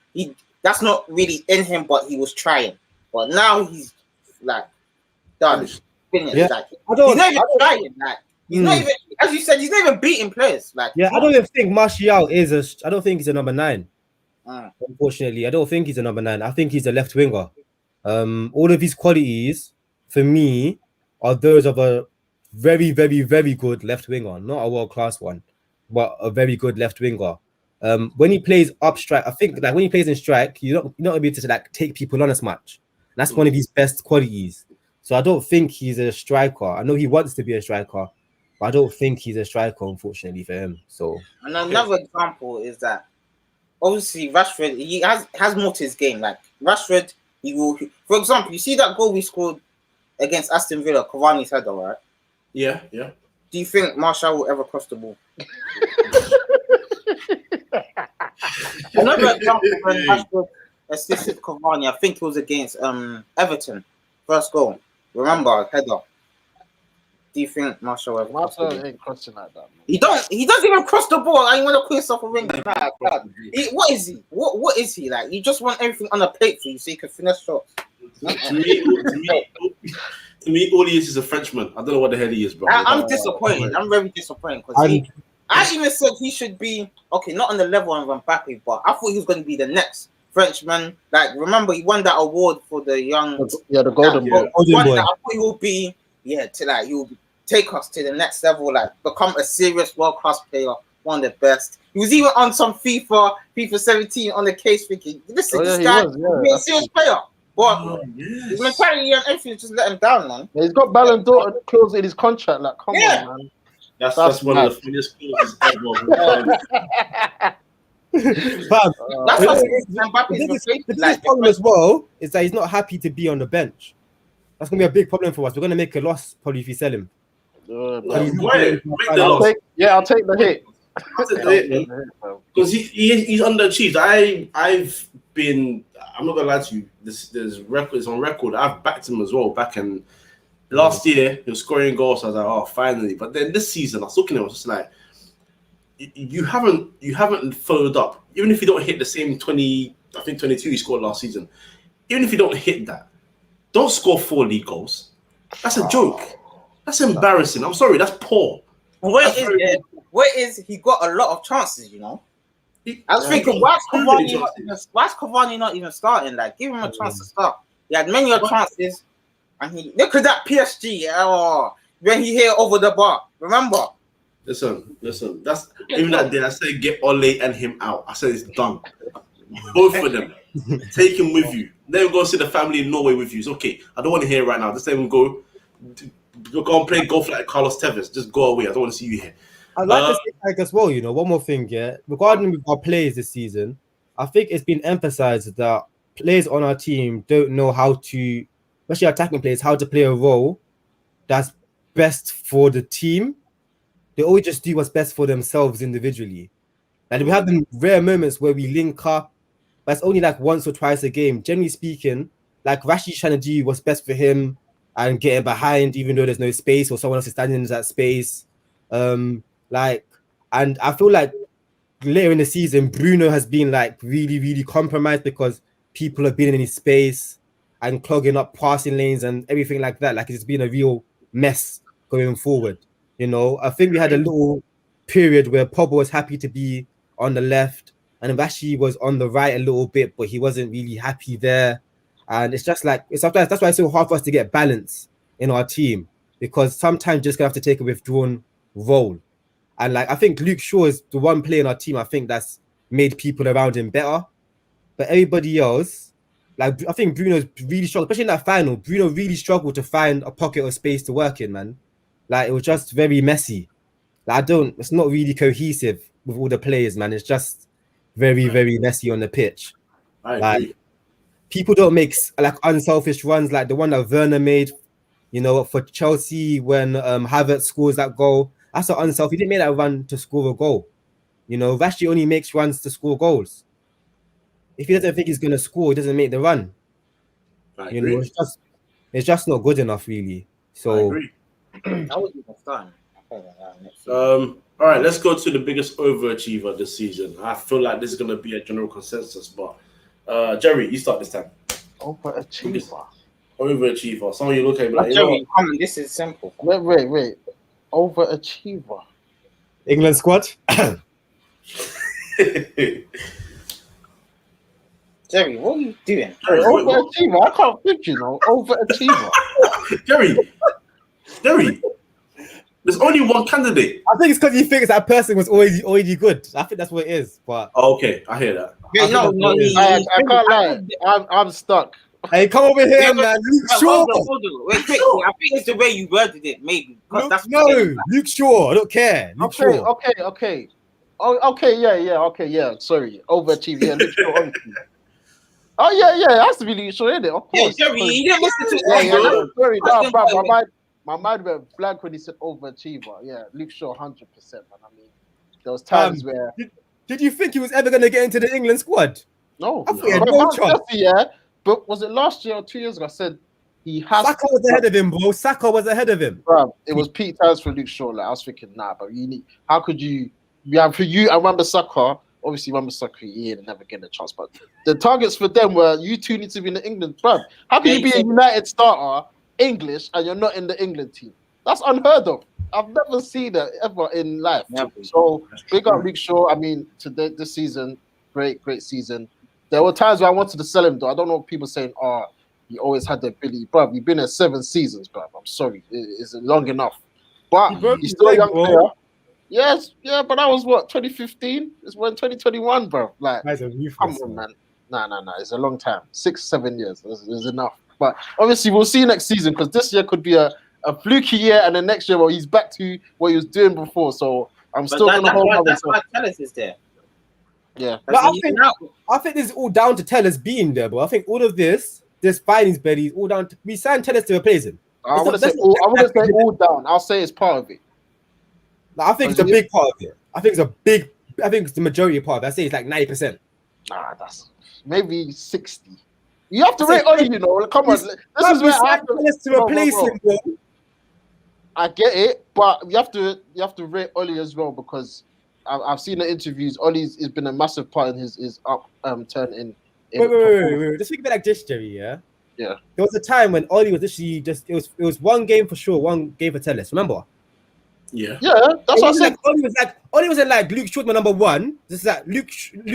that's not really in him, but he was trying. But now he's like done. Finished. Yeah. Like, he's not even trying. Like he's not even, as you said, he's not even beating players. Like I don't even think Martial is I don't think he's a number 9. Unfortunately, I don't think he's a number 9. I think he's a left winger. All of his qualities for me are those of a very, very, very good left winger, not a world-class one, but a very good left winger. When he plays up strike, I think like when he plays in strike, you're not gonna be able to like take people on as much. That's one of his best qualities. So I don't think he's a striker. I know he wants to be a striker, but I don't think he's a striker, unfortunately for him. So and another example is that obviously Rashford, he has more to his game. Like Rashford, he will, for example, you see that goal we scored against Aston Villa, Cavani's header, right? Yeah. Do you think Martial will ever cross the ball? Another example when Rashford assisted Cavani, I think it was against Everton, first goal. Remember, header. Do you think Martial ever cross the ball? Ain't crossing like that, man. He doesn't even cross the ball. I want to call yourself a winger. Nah, what is he? What is he like? You just want everything on a plate for you so you can finish shots. To me, all he is a Frenchman. I don't know what the hell he is, bro. I'm disappointed. I'm very disappointed because I even said he should be okay, not on the level of Mbappe, but I thought he was going to be the next Frenchman. Like, remember, he won that award for the young, the golden boy. I thought he will be, he will take us to the next level, like become a serious world-class player, one of the best. He was even on some FIFA 17 on the case thinking, listen, this guy will be a serious player. But his mentality and everything just let him down, man. He's got Ballon d'Or clause in his contract. Like, come on, man. That's one of the funniest clauses ever. That's what the problem as well is that he's not happy to be on the bench. That's gonna be a big problem for us. We're gonna make a loss probably if we sell him. I'll take the hit. Because he's underachieved. I'm not gonna lie to you. There's records on record. I've backed him as well. Back in last year, he was scoring goals. So I was like, oh, finally. But then this season, I was looking at him. I was just like, you haven't followed up. Even if you don't hit the same 20, I think 22 he scored last season. Even if you don't hit that, don't score 4 league goals. That's a joke. That's embarrassing. I'm sorry. That's poor. Where is he got a lot of chances? You know. I was thinking, why is Cavani not even starting? Like, give him a chance to start. He had many chances, and he look at that PSG. When he hit over the bar, remember? Listen. That's even that day. I said get Ole and him out. I said it's done. Both of them. Take him with you. Then go see the family in Norway with you. It's okay. I don't want to hear it right now. Just let him go and play golf like Carlos Tevez. Just go away. I don't want to see you here. I'd like to say like as well, one more thing, regarding our players this season, I think it's been emphasized that players on our team don't know how to, especially attacking players, how to play a role that's best for the team. They always just do what's best for themselves individually. And we have them rare moments where we link up, but it's only like once or twice a game. Generally speaking, like Rashi's trying to do what's best for him and getting behind, even though there's no space or someone else is standing in that space. And I feel like later in the season, Bruno has been like really, really compromised because people have been in his space. and clogging up passing lanes and everything like that. Like it's been a real mess going forward. You know, I think we had a little period where Pogba was happy to be on the left and Vashi was on the right a little bit, but he wasn't really happy there. And it's just like sometimes that's why it's so hard for us to get balance in our team, because sometimes just gonna have to take a withdrawn role. And like I think Luke Shaw is the one player in our team I think that's made people around him better. But everybody else, like I think Bruno's really struggled, especially in that final. Bruno really struggled to find a pocket of space to work in, man. Like it was just very messy. Like it's not really cohesive with all the players, man. It's just very, very messy on the pitch. I Like agree. people don't make like unselfish runs like the one that Werner made, you know, for Chelsea when Havertz scores that goal. That's an unselfish. He didn't make that run to score a goal. You know, Vashi only makes runs to score goals. If he doesn't think he's gonna score, he doesn't make the run. I You agree. know, it's just not good enough, really. I So agree. That was even fun. All right, let's go to the biggest overachiever this season. I feel like this is going to be a general consensus, but Jerry, you start this time. Overachiever. Overachiever. Someone you look at, like, Jerry, come on, this is simple. Wait. Overachiever. England squad. Jerry, what are you doing? Overachiever. I can't think, you know. Overachiever. Jerry, there's only one candidate. I think it's because he thinks that person was already good. I think that's what it is. But Okay, I hear that. Wait, no, I can't lie. I'm stuck. hey, come over here, man. Luke Shaw. Hold on. Wait, quick. I think it's the way you worded it, maybe. Luke Shaw. I don't care. Luke Shaw. Okay. Oh, okay, yeah. Sorry, overachiever. Yeah, Luke Shaw, obviously. Oh yeah, it has to be Luke Shaw, isn't it? Of course. Yeah, Jerry, you didn't listen to Yeah. Sorry, no, bro, my mind went blank when he said overachiever. Yeah, Luke Shaw, 100%, man. I mean, there was times where. Did you think he was ever going to get into the England squad? No. I thought he had no chance. Yeah, but was it last year or 2 years ago? I said he has. Saka was ahead of him, bro. Saka was ahead of him. Bro, it was peak times for Luke Shaw. Like I was thinking, nah, but you need. How could you? Yeah, for you, I remember Saka. Obviously, he ain't never getting a chance. But the targets for them were you two need to be in the England, bro. How can you be a United starter, English, and you're not in the England team? That's unheard of. I've never seen that ever in life. Never. So big up Luke Shaw. I mean, today this season, great season. There were times where I wanted to sell him though. I don't know people saying, "Oh, he always had the ability." Bro, we've been at 7 seasons, bro. I'm sorry, it's long enough. But he's still a young player. Yes, yeah, but that was what 2015. It's when 2021, bro. Like, come on, man. Nah. It's a long time. 6-7 years is enough. But obviously, we'll see next season because this year could be a fluky year, and then next year, well, he's back to what he was doing before. So I'm still gonna hold on. That's why Tellers is there. Yeah, but I think this is all down to Tellers being there, bro. I think all of this findings, Betty, all down to we signed Tellers to replace him. I wouldn't say all down. I'll say it's part of it. I think it's a big part of it. I think it's the majority part of it. I say it's like 90%. Nah, that's maybe 60. You have to rate Oli, you know. Come on, this is where I have to replace him, bro. I get it, but you have to rate Oli as well because I've seen the interviews. Oli's has been a massive part in his turn in. Wait. Just think about it like this, Jerry. Yeah. There was a time when Oli was literally it was one game for sure, one game for Tellers. Remember? Yeah, that's what I said. Oli was like Luke Shaw's my number one. This is like Luke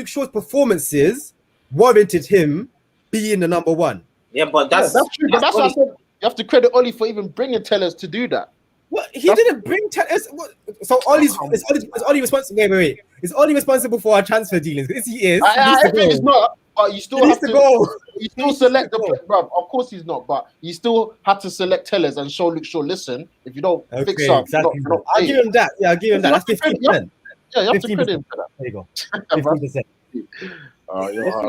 Shaw's performances warranted him being the number one. Yeah, but that's true. But that's what I said. You have to credit Oli for even bringing Tellers to do that. What he didn't bring Tellers. So is Oli responsible? Wait. Is Oli responsible for our transfer dealings? Because he is. I think he's not. But you still have to go. You still select the bro. Of course he's not. But you still have to select Tellers and show Luke Shaw. Listen, if you don't fix up, exactly. I'll give him that. Yeah, I'll give him that. That's 15%. Yeah, you have to credit him for that. There you go. 15%.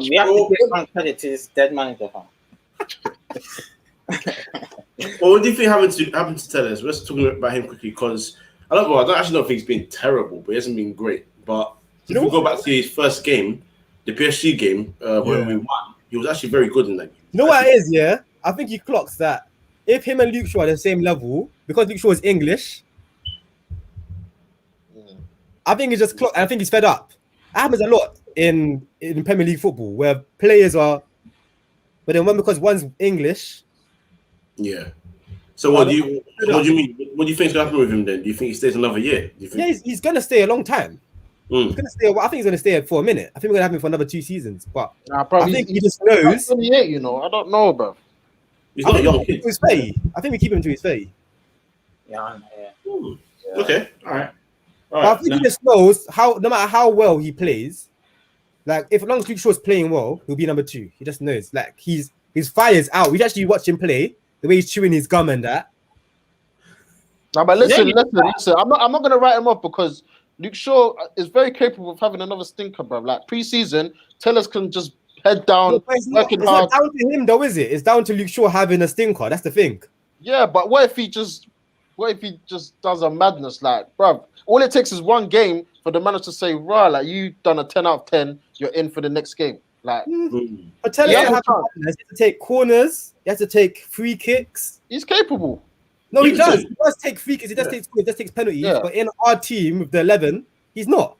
We have to give some credit to this dead manager. Well, what do you think happened to Tellers? Let's talk about him quickly because I don't actually not think he's been terrible, but he hasn't been great. But if we go back to his first game, the PSG game when we won, he was actually very good in that game. You know what it is, yeah? I think he clocks that if him and Luke Shaw are the same level, because Luke Shaw is English, I think he just clocked. I think he's fed up. It happens a lot in Premier League football where players are but then one because one's English. Yeah. So what do you mean? What do you think is going to happen with him then? Do you think he stays another year? Do you think? Yeah, he's gonna stay a long time. He's gonna stay. I think he's gonna stay for a minute. I think we're gonna have him for another 2 seasons. But I think he just knows. 28, you know. I don't know, bro. He's not a young kid. I think we keep him to his 30. Yeah. Okay. All right. But I think he just knows how, no matter how well he plays, like if as long as Luke Shaw's playing well, he'll be number 2. He just knows. Like his fire's out. We actually watch him play, the way he's chewing his gum and that. No, but listen. I'm not gonna write him off because Luke Shaw is very capable of having another stinker, bro. Like pre-season, Tellers can just head down, working hard. It's not down to him though, is it? It's down to Luke Shaw having a stinker. That's the thing. Yeah, but what if he just does a madness, like, bro? All it takes is one game for the manager to say, "Right, like you done a 10 out of 10, you're in for the next game." Like, but tell him he has to take corners, he has to take free kicks. He's capable. No, he does. He does take free kicks. He does take penalties. Yeah. But in our team with the 11, he's not.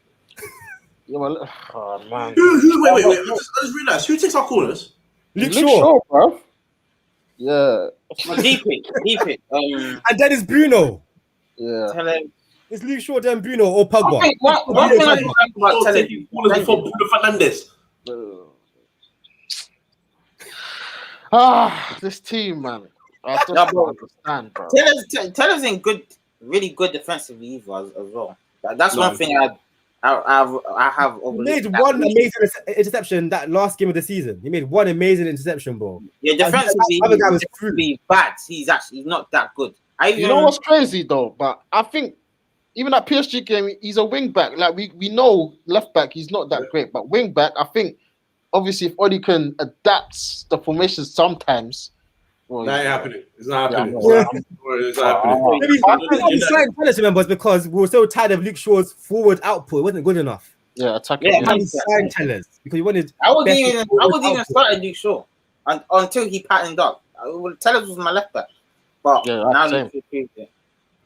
Yeah, well, oh man. Wait. I just realized who takes our corners? Luke Shaw, bro. Yeah. Deep it. And then it's Bruno. Yeah. Tell him. It's Luke Shaw, then Bruno or Pogba. Okay, one thing I don't like about telling you. Before Bruno Fernandes. This team, man. I just don't understand, bro. Taylor's in really good defensively either as well. That's one thing I have. He made one amazing interception that last game of the season. He made one amazing interception, bro. Yeah, defensively, other guy was bad. He's actually not that good. You know what's crazy though? But I think even that PSG game, he's a wing back. Like we know left back, he's not that great. But wing back, I think obviously if Odi can adapt the formation sometimes. Well, that ain't happening. It's not happening. It's not happening. Maybe members because we were so tired of Luke Shaw's forward output. It wasn't good enough. Yeah, attacking. Yeah, sign Tellers because he wanted. I wouldn't even start Luke Shaw until he patterned up. Tellers was my left back, but yeah, now same.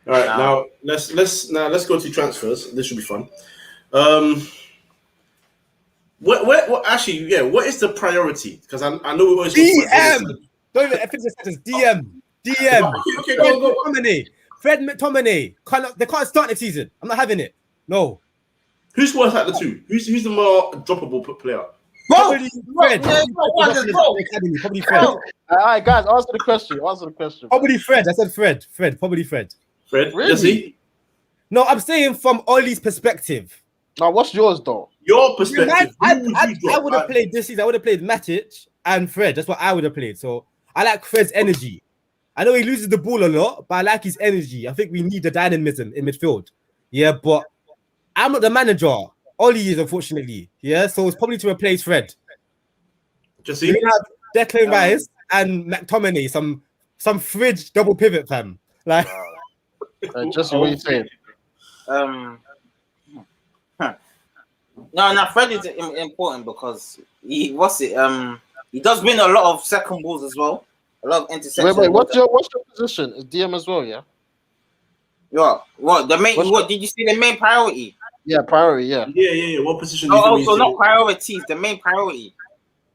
All right, now let's go to transfers. This should be fun. What is the priority? Because I know we always DM. Don't even finish the sentence. DM. Okay, go. Fred McTominay. They can't start next season. I'm not having it. No. Who's worse at the two? Who's the more droppable player? Probably Fred. Probably Fred. All right, guys, answer the question. Probably Fred. I said Fred. Probably Fred. Fred, really? Jesse? No, I'm saying from Ollie's perspective. Now, what's yours though? Your perspective. I would have played this season. I would have played Matic and Fred. That's what I would have played. So I like Fred's energy. I know he loses the ball a lot, but I like his energy. I think we need the dynamism in midfield. Yeah, but I'm not the manager. Ollie is, unfortunately. Yeah, so it's probably to replace Fred. Just see, we have Declan Rice and McTominay, some fridge double pivot, fam. Like, just what you saying. No, Fred is important because he does win a lot of second balls as well. A lot of interceptions. Wait, what's your position? Is DM as well, yeah? Yeah. What did you see the main priority? Yeah, priority, yeah. Yeah. What position? So not priorities, the main priority.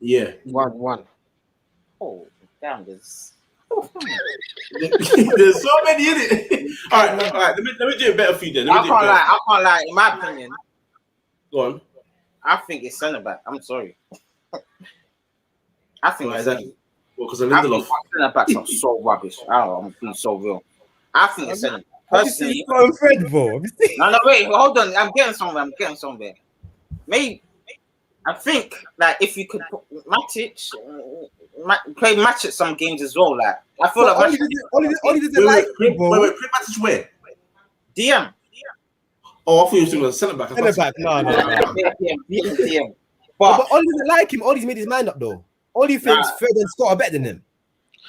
Yeah. One. Oh, damn this. There's so many in it. All right. Let me do it better for you then. I can't lie. In my opinion. Go on. I think it's centre back. I'm sorry. I think it's centre. Well, because Lindelof. Centre backs are so rubbish. I'm being so real. I think it's centre. Personally, no, wait, hold on. I'm getting somewhere. Maybe I think like if you could put Matic, play Matic some games as well. Like I feel like Oli doesn't like wait, play Matic where? DM. Oh, I thought you were talking about centre back. Centre back, no. DM. But Oli doesn't like him. Oli's made his mind up though. Oli thinks Fred and Scott are better than him.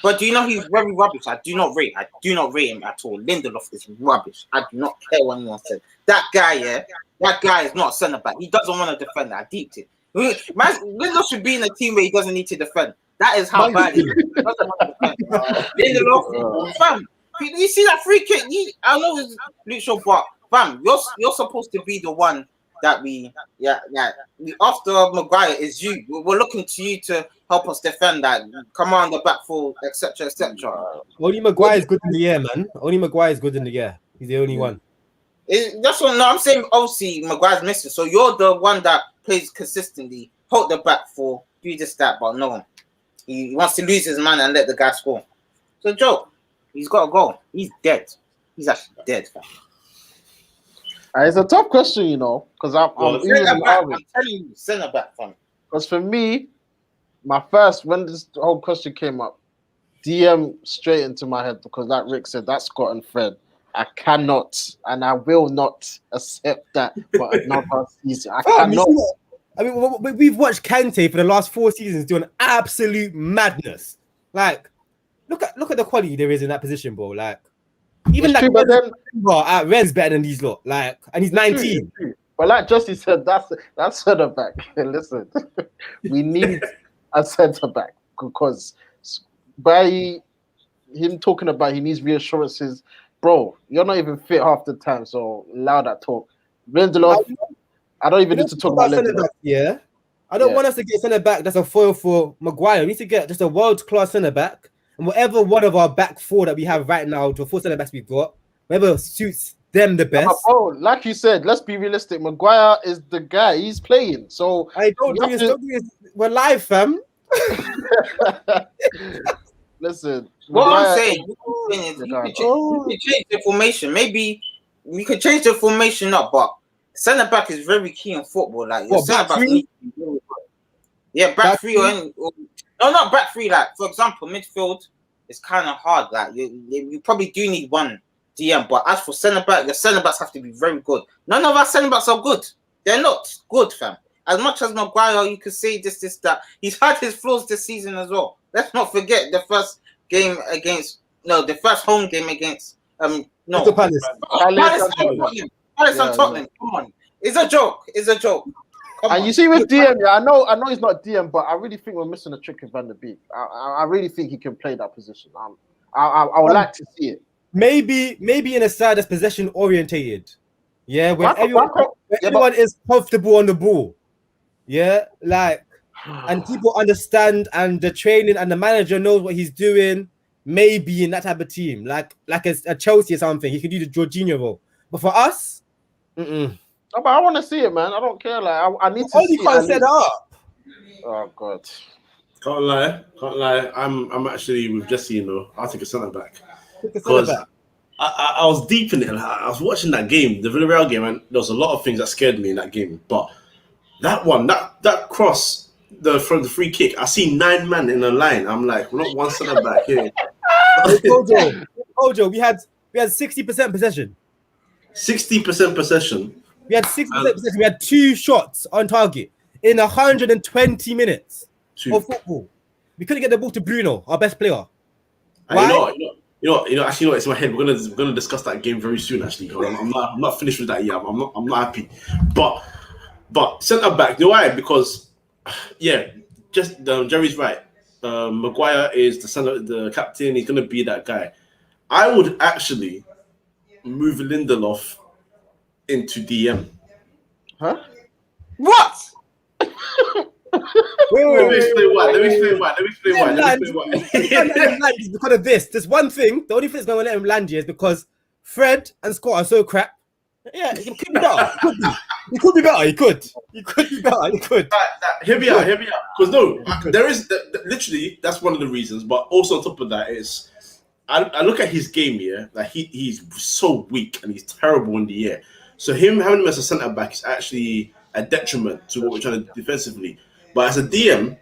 But do you know he's very rubbish? I do not rate him at all. Lindelof is rubbish. I do not care what anyone says. That guy is not a centre back. He doesn't want to defend. I deeped it. Lindelof should be in a team where he doesn't need to defend. That is how bad he is. Lindelof, fam. You see that free kick? I know it's Luke Shaw, but fam, you're supposed to be the one that we after Maguire is you. We're looking to you to help us defend that, command the back four, etc., etc. Only Maguire is good in the air, man. Only Maguire is good in the air. He's the only one. That's what. No, I'm saying. Obviously, Maguire's missing, so you're the one that plays consistently. Hold the back four, do this, that, but no, he wants to lose his man and let the guy score. It's a joke. He's got to go. He's dead. He's actually dead, fam. It's a tough question, you know, because I'm telling you, centre back, fam. Because for me, when this whole question came up, DM straight into my head because like Rick said, that's Scott and Fred. I cannot and I will not accept that for another season. I cannot. I mean, we've watched Kante for the last 4 seasons doing absolute madness. Like, look at the quality there is in that position, bro. Like, even like at Ren's better than these lot. Like, and he's 19. True. But like Justin said, that's centre back. Listen, we need a centre back because by him talking about he needs reassurances, bro. You're not even fit half the time, so allow that talk. Lindelof, I don't even need to talk about Lindelof. Yeah, I don't want us to get centre back that's a foil for Maguire. We need to get just a world class centre back. And whatever one of our back four that we have right now, to 4 centre backs we've got, whatever suits them the best. Bro, like you said, let's be realistic. Maguire is the guy. He's playing. So we're live, fam. Listen. What I'm saying is you can change the formation. Maybe we could change the formation up, but centre back is very key in football. Like your centre back needs to be really good. Back three or no, not back three. Like for example, midfield is kind of hard. Like you probably do need one DM, but as for centre back, the centre backs have to be very good. None of our centre backs are good. They're not good, fam. As much as Maguire, you could say this, that. He's had his flaws this season as well. Let's not forget the first home game against Palace and Tottenham. Come on, it's a joke. And you see with DM, I know he's not DM, but I really think we're missing a trick with Van der Beek. I really think he can play that position. I would like to see it. Maybe in a side that's possession orientated. Yeah, where everyone is comfortable on the ball. Yeah, like, and people understand, and the training and the manager knows what he's doing. Maybe in that type of team, like a Chelsea or something, he could do the Jorginho role. But for us, No, but I want to see it, man. I don't care. Like I need to see it. Set up. Oh God. Can't lie. I'm actually with Jesse. You know, I'll take a centre back because I was deep in it. Like, I was watching that game, the Villarreal game, and there was a lot of things that scared me in that game. But that one, that cross, from the free kick, I see 9 men in a line. I'm like, we're not one centre back here. Ojo, we had 60% possession. 60% possession. We had 60% possession. We had 2 shots on target in 120 minutes of football. We couldn't get the ball to Bruno, our best player. Why? You know. Actually, it's in my head. We're gonna discuss that game very soon. Actually, I'm not finished with that yet. I'm not happy. But centre back. You know why? Because Jerry's right. Maguire is the captain. He's gonna be that guy. I would actually move Lindelof into DM. Huh? What? Let me explain why. Because of this. There's one thing. The only thing that's going to let him land here is because Fred and Scott are so crap. Yeah, he could be better. He could be better. He could be better. He could. Hear me out. Because there is literally that's one of the reasons. But also on top of that is, I look at his game here. Like he's so weak and he's terrible in the air. So having him as a centre back is actually a detriment to what we're trying to do defensively. But as a DM,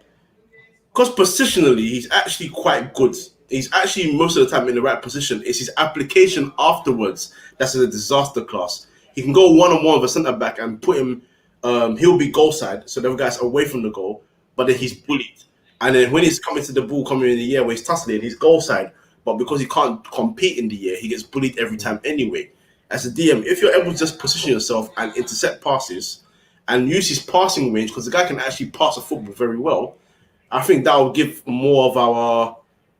because positionally he's actually quite good. He's actually most of the time in the right position. It's his application afterwards that's a disaster class. He can go one-on-one with a centre back and put him. He'll be goal side, so the other guy's away from the goal. But then he's bullied, and then when he's coming to the ball, coming in the air where he's tussling, he's goal side. But because he can't compete in the air, he gets bullied every time anyway. As a DM, if you're able to just position yourself and intercept passes and use his passing range, because the guy can actually pass a football very well, I think that will give more of our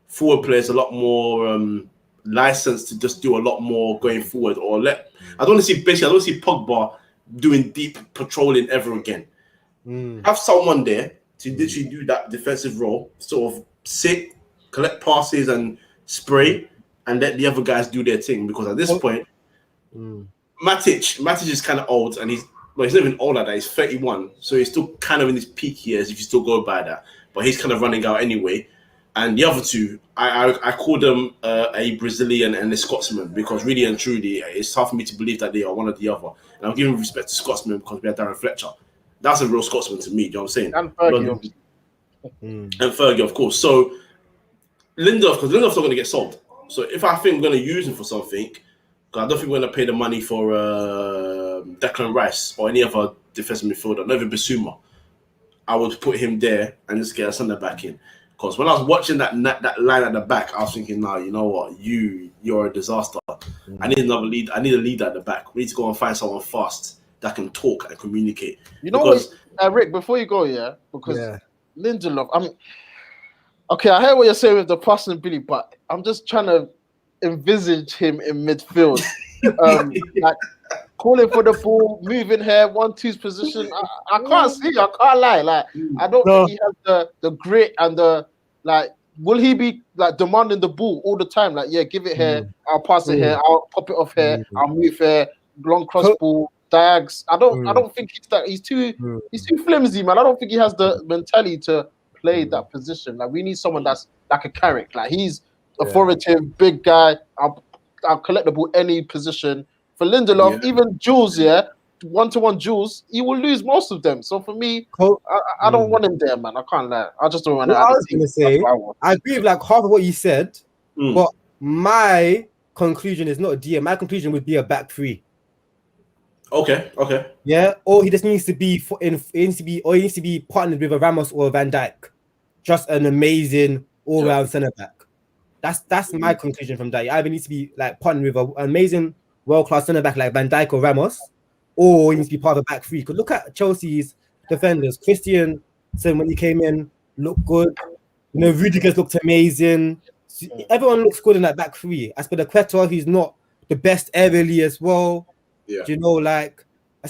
forward players a lot more license to just do a lot more going forward. I don't want to see Pogba doing deep patrolling ever again. Have someone there to literally do that defensive role, sort of sit, collect passes and spray, and let the other guys do their thing. Because at this point, Matic is kind of old, and he's not even old like that. He's 31, so he's still kind of in his peak years if you still go by that. But he's kind of running out anyway. And the other two, I call them a Brazilian and a Scotsman because really and truly, it's tough for me to believe that they are one or the other. And I'm giving respect to Scotsman because we had Darren Fletcher. That's a real Scotsman to me. Do you know what I'm saying? And Fergie, and Fergie, of course. So Lindelof, because Lindelof's not going to get sold. So if I think we're going to use him for something, because I don't think we're going to pay the money for Declan Rice or any other defensive midfielder, not even Bissouma, I would put him there and just get a centre back in. Because when I was watching that line at the back, I was thinking, nah, you know what? You're a disaster. I need another lead. I need a leader at the back. We need to go and find someone fast that can talk and communicate. You know what, Rick, before you go, because Lindelof, okay, I hear what you're saying with the passing ability, but I'm just trying to envisage him in midfield. Like calling for the ball, moving here, 1-2's position. I can't see, I can't lie. Like I don't think he has the grit and the will he be like demanding the ball all the time? Like, yeah, give it here, I'll pass it here, I'll pop it off here, I'll move here, long cross ball. Diags. I don't think he's too flimsy, man. I don't think he has the mentality to play that position. Like we need someone that's like a Carrick. Like he's authoritative, big guy. I'll collect the ball any position. For Lindelof, even Jules, 1-to-1 Jules, he will lose most of them. So for me, I don't want him there, man. I can't lie. I just don't want to. I was gonna say, I agree with like half of what you said, but my conclusion is not a DM. My conclusion would be a back three. Okay. Yeah, or he just needs to be he needs to be partnered with a Ramos or a Van Dijk. Just an amazing all-round centre back. That's my conclusion from that. He either needs to be like partnered with an amazing world-class centre back like Van Dijk or Ramos, or he needs to be part of a back three. Because look at Chelsea's defenders. Christian said when he came in, looked good. You know, Rudiger's looked amazing. Everyone looks good in that back three. As for the Quetta, he's not the best early as well. Yeah. Do you know, like,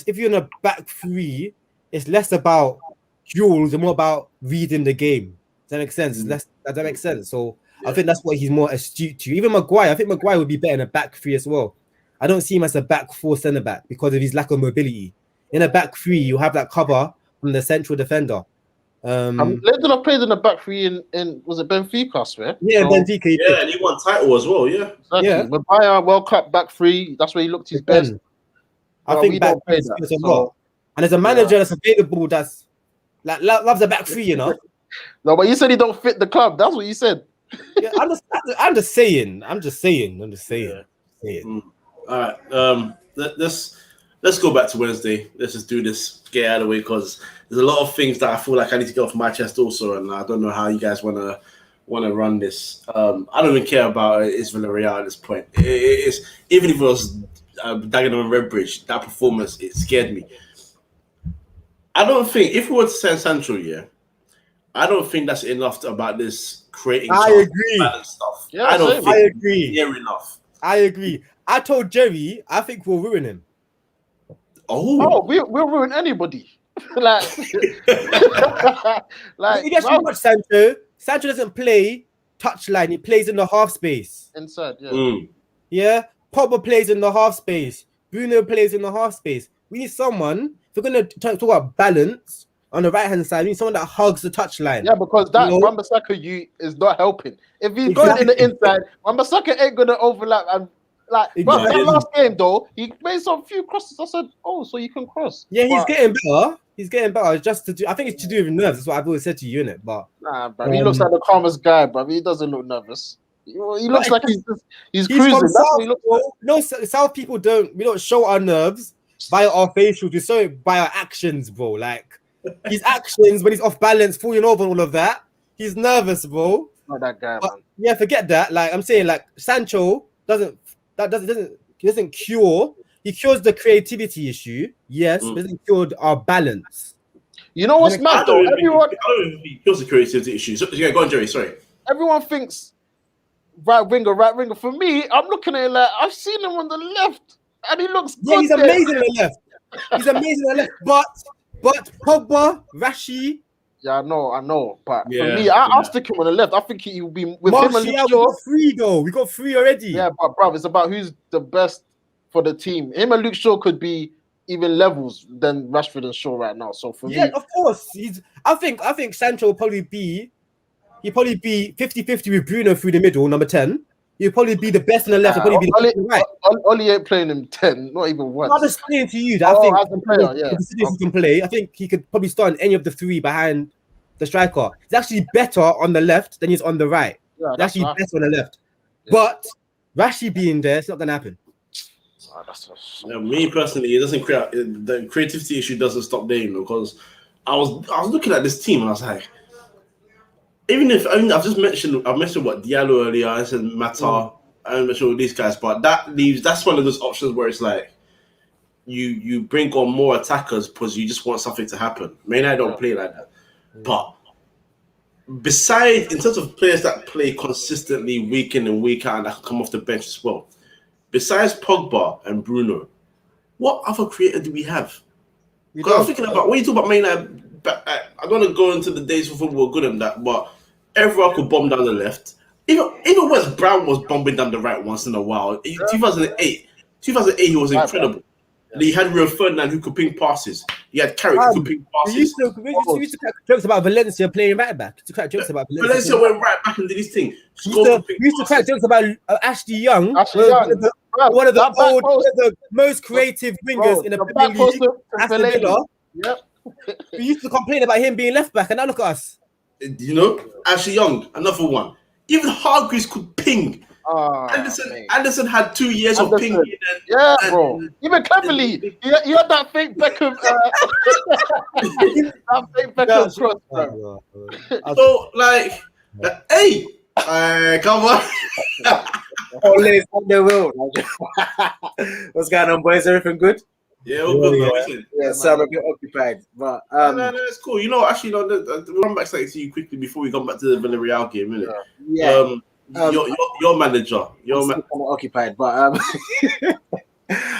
if you're in a back three, it's less about duels and more about reading the game. Does that make sense? Does that make sense? So I think that's what he's more astute to. Even Maguire, I think Maguire would be better in a back three as well. I don't see him as a back four centre back because of his lack of mobility. In a back three, you have that cover from the central defender. Lindelof played in the back three in was it Benfica, I swear? Yeah, Benfica. Yeah, and he won title as well, yeah. Exactly. Yeah. Maguire, World Cup back three, that's where he looked his best. I think back three is a lot. And as a manager that's available, that's like loves a back three, you know. No, but you said he don't fit the club. That's what you said. Yeah, I'm just saying. All right. Let's go back to Wednesday. Let's just do this, get out of the way, because there's a lot of things that I feel like I need to get off my chest also, and I don't know how you guys want to run this. I don't even care about it's Villarreal at this point. It's even if it was Dagenham and Redbridge, that performance, it scared me. I don't think if we were to send Sancho, I don't think that's enough about this creating. I agree. Stuff. Yeah, I agree. Near enough. I agree. I told Jerry, I think we'll ruin him. We'll ruin anybody. like, you guys should watch Sancho. Sancho doesn't play touchline. He plays in the half space. Inside, Yeah. Pogba plays in the half space. Bruno plays in the half space. We need someone. If we're gonna talk about balance on the right hand side, we need someone that hugs the touchline. Yeah, because that Wan-Bissaka is not helping. If he's going in the inside, Wan-Bissaka ain't gonna overlap and. Like, but that last game though, he made some few crosses. I said, so you can cross. Yeah, he's getting better. Just to do. I think it's to do with nerves. That's what I've always said to you, innit? But bro, he looks like the calmest guy, bro. He doesn't look nervous. He looks like he's cruising. That's what he looks like. No, South people we don't show our nerves by our facials. We show it by our actions, bro. Like his actions when he's off balance, falling over and all of that. He's nervous, bro. Not that guy, man. Yeah, forget that. Like I'm saying, like Sancho doesn't cure. He cures the creativity issue, yes, but doesn't cure our balance. You know what's mad though? I don't even think he cures the creativity issue. So, go on, Jerry. Sorry. Everyone thinks right winger. For me, I'm looking at it like I've seen him on the left, and he looks good. Yeah, he's amazing on the left. He's amazing on the left, but Pogba, Rashi, Yeah, I know. But for Yeah, me, I'll stick him on the left. I think he will be with him and Martial. Luke We Shaw. got 3 though. We got 3 already. Yeah, but bro, it's about who's the best for the team. Him and Luke Shaw could be even levels than Rashford and Shaw right now. So for Yeah, me, of course. I think Sancho will probably be 50-50 with Bruno through the middle, number 10. He'll probably be the best on the left, he'll probably be the best on the right. Oli ain't playing him 10, not even once. I'm just saying to you that I think as a player, yeah. the positions he can play, I think he could probably start in any of the 3 behind the striker. He's actually better on the left than he's on the right. Yeah, He's actually better on the left. Yeah. But Rashi being there, it's not gonna happen. Me personally, it doesn't create the creativity issue doesn't stop there, because I was looking at this team and I was like, I've mentioned what Diallo earlier, I said Mata, I mentioned all these guys, but that's one of those options where it's like you bring on more attackers because you just want something to happen. Maybe I don't play like that, but besides, in terms of players that play consistently week in and week out and that can come off the bench as well, besides Pogba and Bruno, what other creator do we have? Because I'm thinking about when you talk about Man United, I don't want to go into the days for football good and that, but everyone could bomb down the left. Even West Brown was bombing down the right once in a while. 2008, he was incredible. He had Rio Ferdinand who could ping passes. He had Carrick who could ping passes. We used to crack jokes about Valencia playing right back. Valencia went right back and did his thing. We used to crack jokes about Ashley Young. One of the most creative wingers in the Premier League. Aston Villa. Yep. We used to complain about him being left back, and now look at us. You know, Ashley Young, another one. Even Hargreaves could ping. Anderson had 2 years of pinging. Bro. Even cleverly, he had that fake Beckham. That fake Beckham cross, bro. So, like, hey, come on. Always on the wheel. What's going on, boys? Everything good? Yeah, all good. Yeah, so I'm a bit occupied, but no, it's cool. You know, actually, run back to you quickly before we come back to the Villarreal game, innit? Yeah. Your manager. I'm occupied, but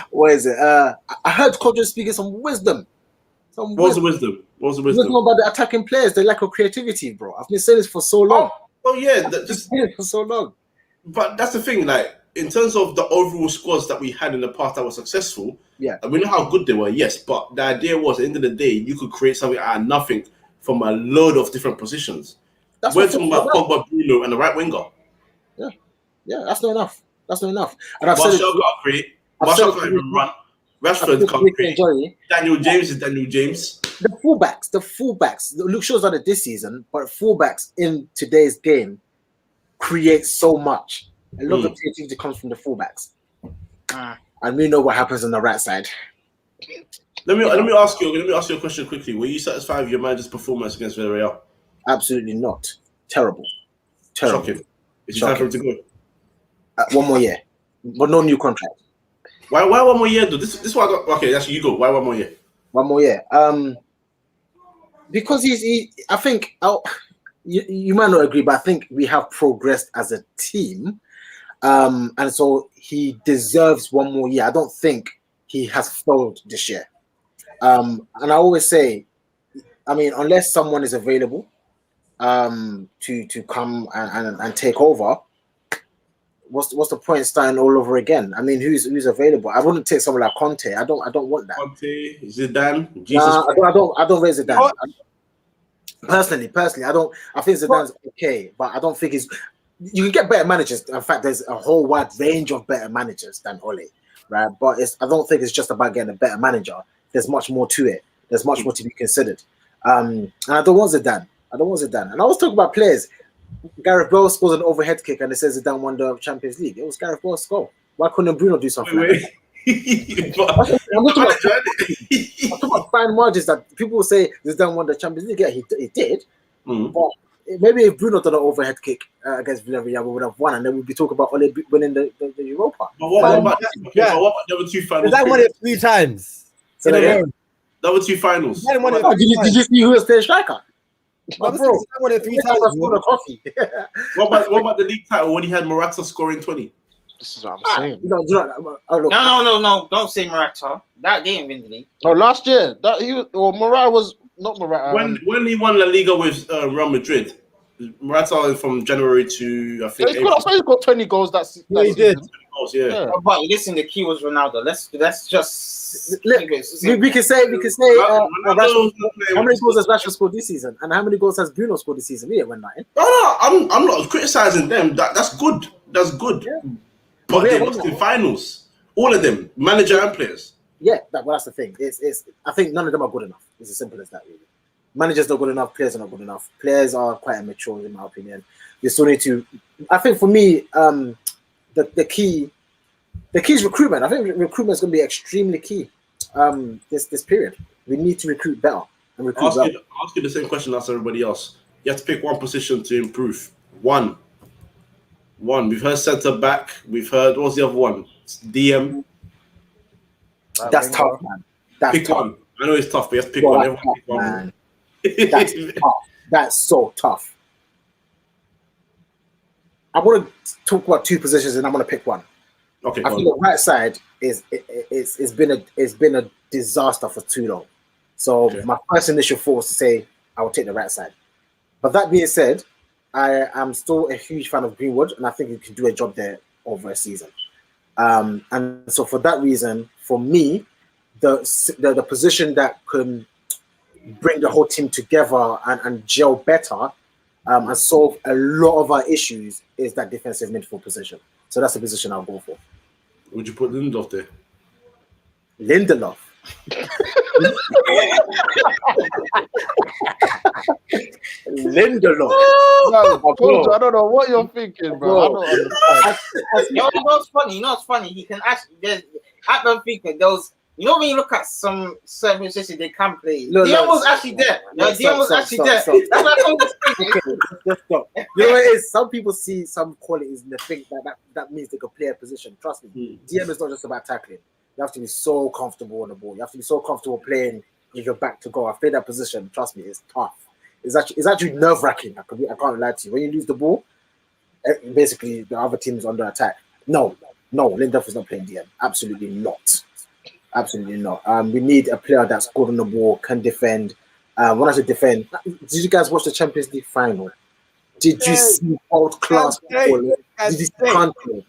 what is it? I heard Coach speaking some wisdom. What's the wisdom? Wisdom about the attacking players, the lack of creativity, bro. I've been saying this for so long. Oh yeah, just for so long. But that's the thing, like, in terms of the overall squads that we had in the past that were successful, and we know how good they were, yes, but the idea was, at the end of the day, you could create something out of nothing from a load of different positions. We're talking about Pogba, Bruno, and the right winger. Yeah, that's not enough. And I've Martial can't create. Martial can't even run. Rashford can't create. Daniel James is Daniel James. The fullbacks. Luke Shaw's done it this season, but fullbacks in today's game create so much. A lot of creativity comes from the fullbacks. And we know what happens on the right side. Let me ask you a question quickly. Were you satisfied with your manager's performance against Villarreal? Absolutely not. Terrible. Shocking. Is it time for him to go? 1 more year, but no new contract. Why 1 more year, though? This one I got. Okay, actually, you go. Why 1 more year? 1 more year. Because I think you might not agree, but I think we have progressed as a team, and so he deserves 1 more year. I don't think he has failed this year. And I always say, I mean, unless someone is available, to come and take over. What's the point starting all over again? I mean, who's available? I wouldn't take someone like Conte. I don't want that. Conte, Zidane, I don't rate Zidane. Personally, I think Zidane's okay, but I don't think he's. You can get better managers. In fact, there's a whole wide range of better managers than Ole, right? But I don't think it's just about getting a better manager. There's much more to it. There's much more to be considered. And I don't want Zidane. And I was talking about players. Gareth Bale scores an overhead kick and it says Zidane won the Champions League. It was Gareth Bale's goal. Why couldn't Bruno do something like that? I'm talking about fine margins that people will say Zidane won the Champions League. Yeah, he did. But maybe if Bruno done an overhead kick against Villarreal, we would have won, and then we'd be talking about Ole winning the Europa. But what about the other 2 finals? Zidane won it 3 times. The other 2 finals. Did you see who was playing striker? Bro, Zidane won it 3 times. What about the league title when he had Morata scoring 20? This is what I'm saying. No, look, No. Don't say Morata. That they ain't win the league. No, last year Morata was not Morata. When he won La Liga with Real Madrid, Morata from January to I think he's got 20 goals. That he season. did. goals, yeah. But listen, the key was Ronaldo. Let's just We can say Ronaldo, how many goals has Rashford scored this season, and how many goals has Bruno scored this season? We ain't won nothing. No, I'm not criticizing them. That's good. That's good. Yeah. But But they yeah, lost in finals. All of them, manager and players. Yeah, that's the thing. It's I think none of them are good enough. It's as simple as that, really. Managers not good enough, players are not good enough. Players are quite immature, in my opinion. You still need to. I think for me, the key is recruitment. I think recruitment is going to be extremely key. This period, we need to recruit better and recruit I'll well. ask you the same question as everybody else. You have to pick one position to improve. One. We've heard centre back. We've heard what's the other one? It's DM. That's tough, man. That's Pick tough. one. I know it's tough, but you have to pick Bro, one. that's Everyone tough, pick one. man. That's tough. That's so tough. I'm gonna talk about two positions, and I'm gonna pick one. Okay, I go think on. the right side it's been a disaster for too long. So Okay. my first initial thought was to say I will take the right side. But that being said, I am still a huge fan of Greenwood, and I think he can do a job there over a season. And so for that reason, for me, the position that can bring the whole team together and gel better and solve a lot of our issues is that defensive midfield position. So that's the position I'll go for. Would you put Lindelof there? Lindelof. Lindelof. I don't know what you're thinking, bro. I don't understand. You know what's funny? He can actually. At Benfica, there was. You know when you look at some certain positions they can play. DM was actually there. DM was actually there. That's what I told you. Just stop. You know what it is? Some people see some qualities and they think that means they can play a position. Trust me, DM is not just about tackling. You have to be so comfortable on the ball. You have to be so comfortable playing with your back to goal. I've played that position. Trust me, it's tough. It's actually nerve-wracking. I can't lie to you. When you lose the ball, basically the other team is under attack. No, Lindelof is not playing DM. Absolutely not. Absolutely not. We need a player that's good on the ball, can defend. When I say defend, did you guys watch the Champions League final? Did you see world-class football? Did you see Kante?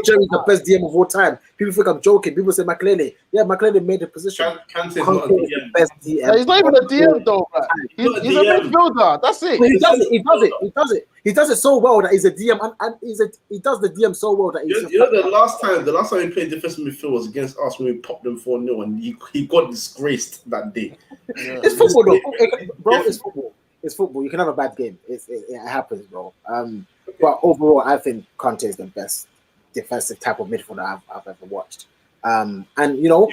Jerry's the best DM of all time. People think I'm joking. People say McLean. Yeah, McLean made the position. Kante's not a Kante is the DM. best DM. He's not even a DM though, man. He's a midfielder. That's it. He does it. He does it so well that he's a DM, and he does the DM so well that he's. You know the last time he played defensive midfield was against us when we popped them 4-0 and he got disgraced that day. It's football, though, bro. It's football. It's football. You can have a bad game. It happens, bro. But overall, I think Kante is the best defensive type of midfielder I've ever watched. And you know,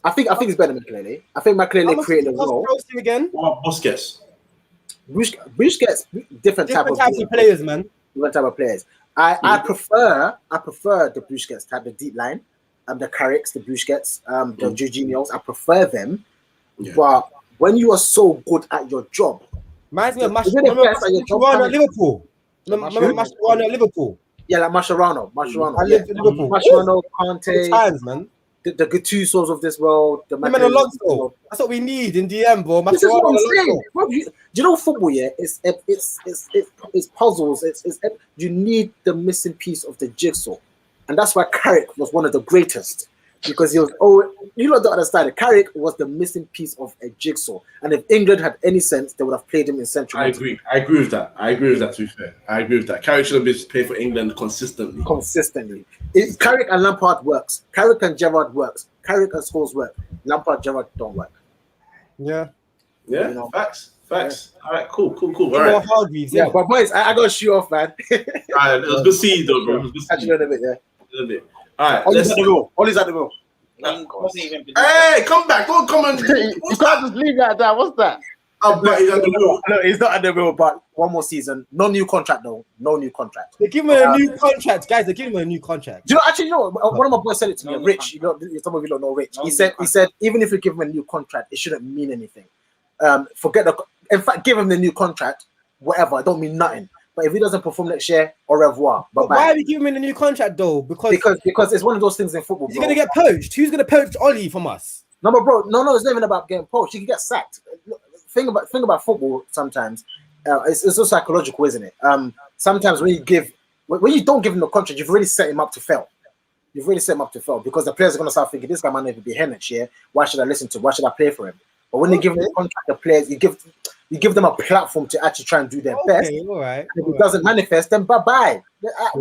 I think it's better than McLean. I think McLean created a role. Again? Busquets. Busquets, different type of players, man. Different type of players. I prefer the Busquets type, the deep line, the Carricks, the Busquets, the Jorginhos. I prefer them. Yeah. But when you are so good at your job, reminds me of Mascherano at Liverpool. Mascherano at Liverpool. Yeah, like Mascherano. I lived in Liverpool. Mascherano, Kante, times, man. The Gattusos of this world. The Alonso. That's what we need in DM, bro. This is what I'm saying. Bro, you know, football, yeah, it's puzzles. You need the missing piece of the jigsaw, and that's why Carrick was one of the greatest. Because he was, you don't understand. Carrick was the missing piece of a jigsaw, and if England had any sense, they would have played him in central. I agree with that. To be fair, I agree with that. Carrick should have been playing for England consistently. Carrick and Lampard works. Carrick and Gerrard works. Carrick and Scholes work. Lampard, Gerrard don't work. Yeah. You know? Facts. Yeah. All right, cool. All right. But boys, I got to shoot off, man. All right, it was good to see you, though, bro. Catch you in a bit, yeah. A little bit. All right, Ollie's at the wheel. Hey, come back! Don't come and. You can't just leave that there. What's that? He's at the wheel. No, he's not at the wheel, but one more season. No new contract, though. No new contract. They give him a new contract, guys. They give him a new contract. Do you know? One of my boys said it to me. Rich, some of you don't know Rich. He said, even if you give him a new contract, it shouldn't mean anything. In fact, give him the new contract. Whatever, it don't mean nothing. But if he doesn't perform next year, au revoir. But why are we giving him a new contract though? Because it's one of those things in football. He's gonna get poached. Who's gonna poach Oli from us? No, but bro, no, it's not even about getting poached. You can get sacked. Think about football. Sometimes it's also psychological, isn't it? Sometimes when you don't give him the contract, you've already set him up to fail. You've really set him up to fail because the players are going to start thinking, this guy might never be here next year. Why should I listen to him? Why should I play for him? But when you give him the contract, the players, you give them a platform to actually try and do their best. All right. If it doesn't manifest, then bye-bye.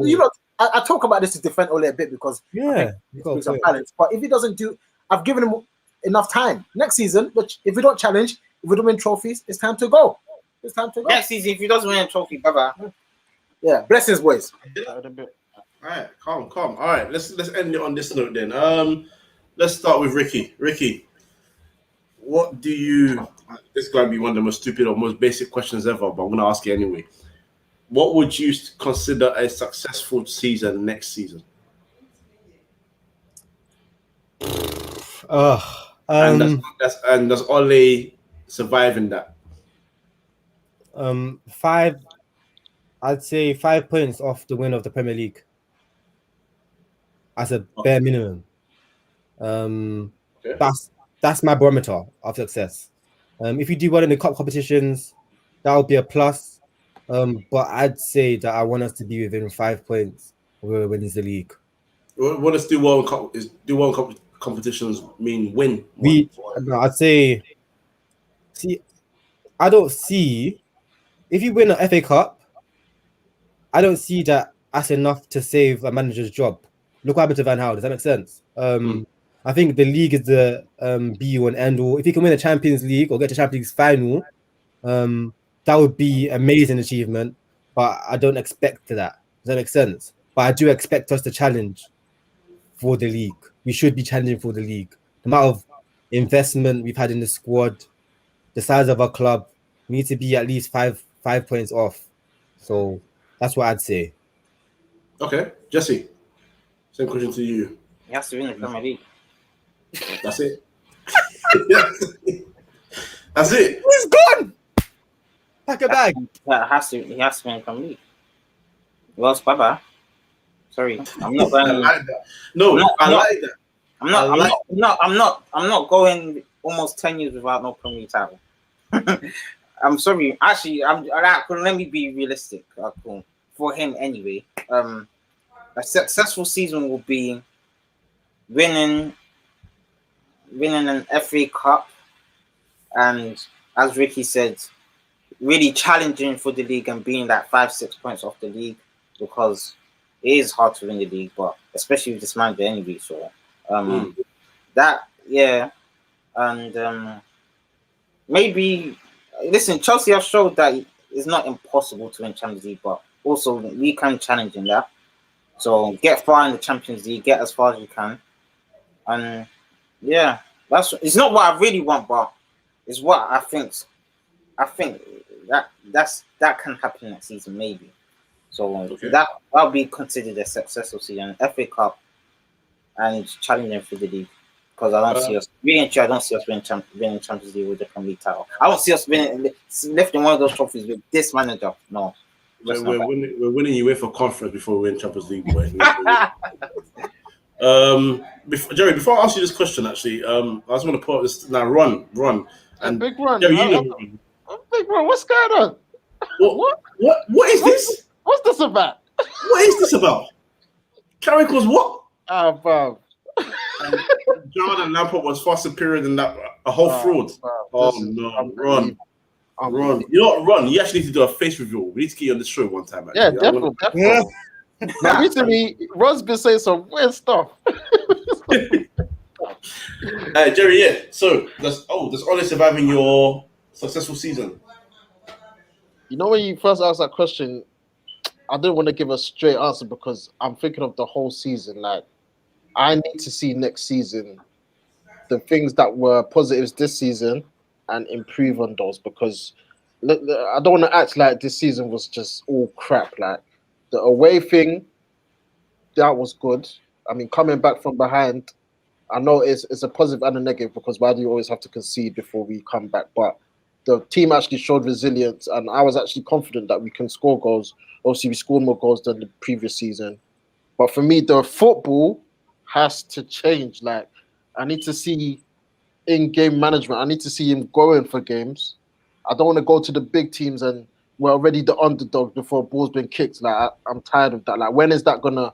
You know, I talk about this to defend Ole a bit because I think some balance. But if he doesn't do, I've given him enough time. Next season, which if we don't challenge, if we don't win trophies, it's time to go. It's time to go. Next season, if he doesn't win a trophy, bye-bye. Yeah, blessings, boys. All right, calm. All right, let's end it on this note then. Let's start with Ricky. Ricky, what do you? This is going to be one of the most stupid or most basic questions ever, but I'm going to ask you anyway. What would you consider a successful season next season? And does Ole survive in that? I'd say 5 points off the win of the Premier League. As a bare minimum. That's my barometer of success. If you do well in the cup competitions, that would be a plus. But I'd say that I want us to be within 5 points of winning the league. What does do well in competitions mean? Win? I'd say. I don't see if you win an FA Cup. I don't see that as enough to save a manager's job. Look what happened to Van Gaal. Does that make sense? I think the league is the be-all and end-all. If you can win the Champions League or get to Champions League final, that would be an amazing achievement. But I don't expect that. Does that make sense? But I do expect us to challenge for the league. We should be challenging for the league. The amount of investment we've had in the squad, the size of our club, we need to be at least five points off. So that's what I'd say. Okay, Jesse. Same question to you. He has to win the Premier League. That's it. That's it. He's gone. Pack a bag. He has to win the Premier League. Well, bye-bye. Sorry, I'm not going. I like that. No, I like that. I'm not going almost 10 years without no Premier League title. I'm sorry. Actually, let me be realistic. For him anyway. A successful season will be winning an FA Cup, and as Ricky said, really challenging for the league and being that 5-6 points off the league, because it is hard to win the league, but especially with this manager anyway. So and maybe listen, Chelsea have showed that it's not impossible to win Champions League, but also we can challenge in that. So get far in the Champions League, get as far as you can, and it's not what I really want, but it's what I think. I think that can happen next season, maybe. So that'll be considered a successful season, FA Cup, and challenging for the league. Because I don't see us winning Champions League with the Premier League title. I don't see us lifting one of those trophies with this manager. No. We're winning UEFA conference before we win Champions League, boy. Jerry, before I ask you this question, actually, I just want to put this now. Run, and big run. Jerry, Big run. What's going on? What is this? What's this about? What is this about? Carrick was what? Bro. Jordan Lampard was far superior than that. A whole fraud. No, Ron. You know what, Ron? You actually need to do a face reveal. We need to get you on the show one time. Actually. Yeah, definitely. Now, recently, Ron's been saying some weird stuff. Jerry, so does Ole survive in your successful season? You know, when you first asked that question, I didn't want to give a straight answer because I'm thinking of the whole season. Like, I need to see next season the things that were positives this season and improve on those, because I don't want to act like this season was just all crap. Like, the away thing, that was good. I mean, coming back from behind, I know it's a positive and a negative, because why do you always have to concede before we come back? But the team actually showed resilience, and I was actually confident that we can score goals. Obviously, we scored more goals than the previous season. But for me, the football has to change. Like, I need to see in-game management. I need to see him going for games. I don't want to go to the big teams and we're already the underdog before ball's been kicked. Like, I'm tired of that. Like, when is that gonna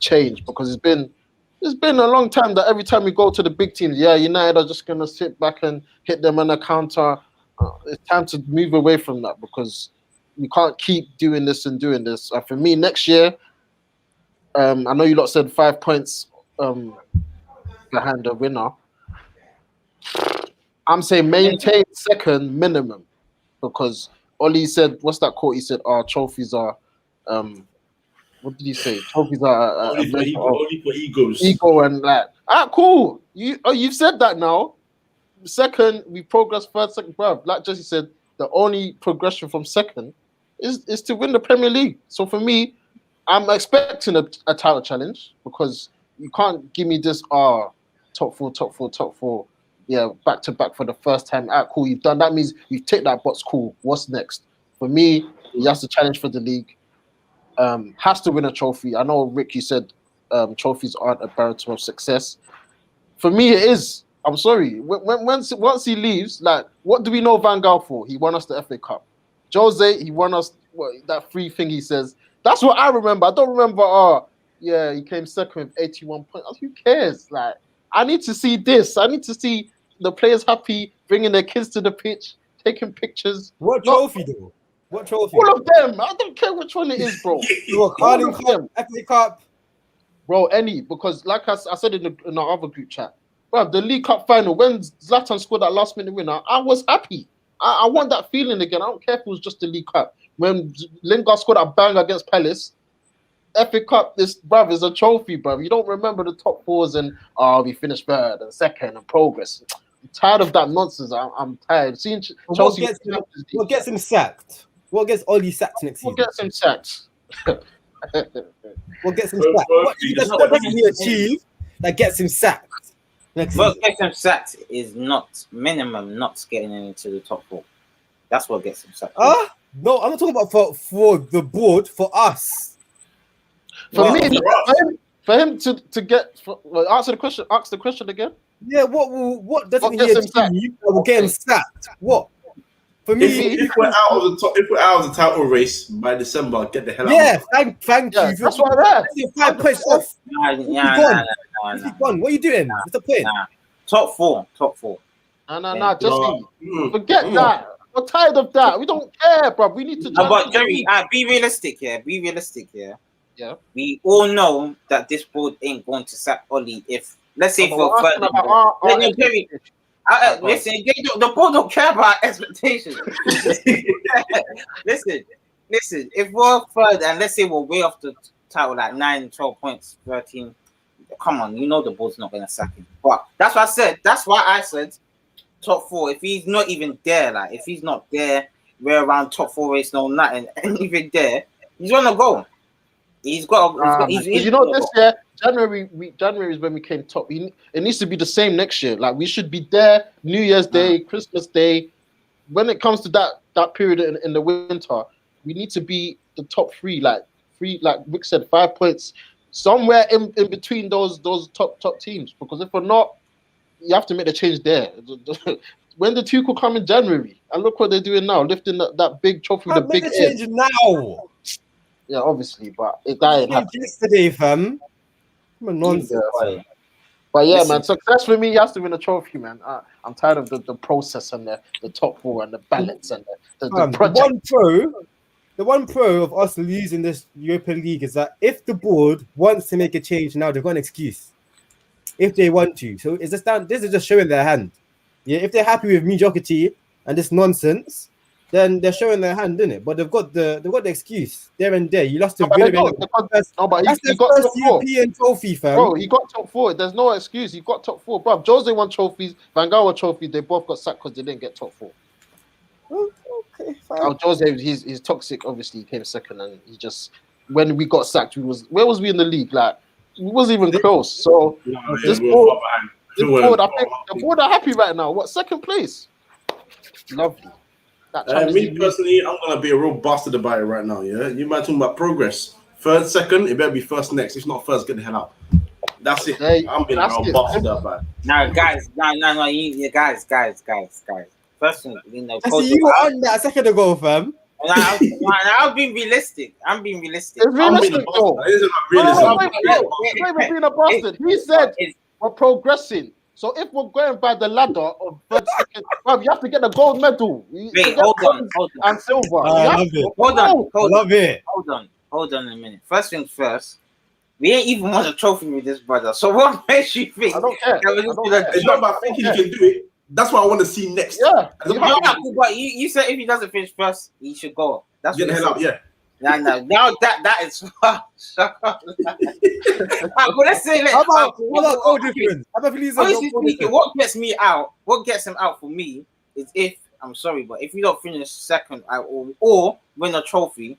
change? Because it's been a long time that every time we go to the big teams, yeah, United are just gonna sit back and hit them on a counter. It's time to move away from that because we can't keep doing this and doing this. For me, next year, I know you lot said 5 points behind the winner. I'm saying maintain second minimum because Oli said, what's that quote? He said, "Our trophies are, what did he say? Trophies are Only for egos. ego and like, cool. You've said that now. Second, we progress third, second, bro. Like Jesse said, the only progression from second is to win the Premier League. So for me, I'm expecting a title challenge because you can't give me this top four. Yeah, back to back for the first time. Cool, you've done that means you take that box. Cool. What's next? For me, he has to challenge for the league. Has to win a trophy. I know Rick, you said trophies aren't a barometer of success. For me, it is. I'm sorry. Once he leaves, like, what do we know Van Gaal for? He won us the FA Cup. Jose, he won us that free thing. He says that's what I remember. I don't remember. Yeah, he came second with 81 points. Who cares? Like, I need to see this. I need to see the players happy, bringing their kids to the pitch, taking pictures. What trophy though? What trophy? All of them. I don't care which one it is, bro. Carling Cup, FA Cup, bro. Any, because like I said in our other group chat, bro, the League Cup final when Zlatan scored that last minute winner, I was happy. I want that feeling again. I don't care if it was just the League Cup. When Lingard scored that bang against Palace, FA Cup, this bruv is a trophy, bruv. You don't remember the top fours and we finished third and second and progress. I'm tired of that nonsense. I'm tired. Seeing Chelsea. What gets him sacked? What gets Oli sacked next season? What gets him sacked? What gets him sacked? What does he achieve that gets him sacked? What gets him sacked is not getting into the top four. That's what gets him sacked. No, I'm not talking about for the board, for us. For him to get answer the question. Ask the question again. Yeah, what doesn't he achieve that will get him sacked? What? For me, if we're out of the title race by December, get the hell out. Yeah, thank you. That's what I read. 5 points off. Nah. What are you doing? What's the point? Top four. Nah. Just forget that. We're tired of that. We don't care, bro. We need to. But Jerry, be realistic here. Yeah. We all know that this board ain't going to sack Oli if, let's say, for further. Jerry, listen, the board don't care about expectations. listen. If we're third and let's say we're way off the title, like 9, 12 points, 13. Come on, you know the board's not going to sack him. But that's what I said. That's why I said top four. If he's not even there, like if he's not there, we're around top four race, no nothing, and even there, he's gonna go. He's got. He's this year, January is when we came top. It needs to be the same next year. Like we should be there New Year's Day, Christmas Day. When it comes to that period in the winter, we need to be the top three. Like Rick said, 5 points somewhere in between those top teams. Because if we're not, you have to make the change there. When the Tuchel come in January, and look what they're doing now, lifting that big trophy with the big change now. Yeah, obviously, but it didn't happen yesterday, fam. Nonsense. But yeah, man, success for me has to win a trophy, man. I'm tired of the process and the top four and the balance and the project. The one pro of us losing this Europa League is that if the board wants to make a change now, they've got an excuse. If they want to, so this is just showing their hand. Yeah, if they're happy with mediocrity and this nonsense, then they're showing their hand, isn't it? But they've got the excuse there and there. You lost to Villa. That's the first European trophy, fam. Bro, he got top four. There's no excuse. He got top four, bro. Jose won trophies. Van Gaal won trophies. They both got sacked because they didn't get top four. Okay, fine. Jose, he's toxic. Obviously, he came second, and he just when we got sacked, where was we in the league? Like we wasn't even close. So this board, I think the board are happy right now. What, second place? Lovely. That Champions Me League. personally, I'm gonna be a real bastard about it right now. Yeah, you might talking about progress. Third, second, it better be first next. If not first, get the hell out. That's it. There- I'm being a that's real it. bastard about it. Now, guys, no, guys. First thing, I see you were on that a second ago, fam. I'm being realistic. I'm being realistic. It's I'm being a realistic, though. bastard. It isn't about No, realism. no, I'm wait, being a wait, bastard. wait, we're being a bastard. He said we're progressing. So if we're going by the ladder of third, second, well, you have to get the gold medal. Wait, To get hold on, bronze hold on. and silver. I You have love to- it. Hold on, I love it. hold on a minute. First things first, we ain't even won a trophy with this brother. So what makes you think? I don't care. that we're just I don't gonna care. It's not about thinking he can do it. That's what I want to see next. Yeah. It's You not have about But you said if he doesn't finish first, he should go. That's get what the you hell out. said. Yeah. Now that is shut up. But let's say How about goal difference? How about please honestly goal speaking, difference? what gets him out for me is if I'm sorry, but if you don't finish second or win a trophy,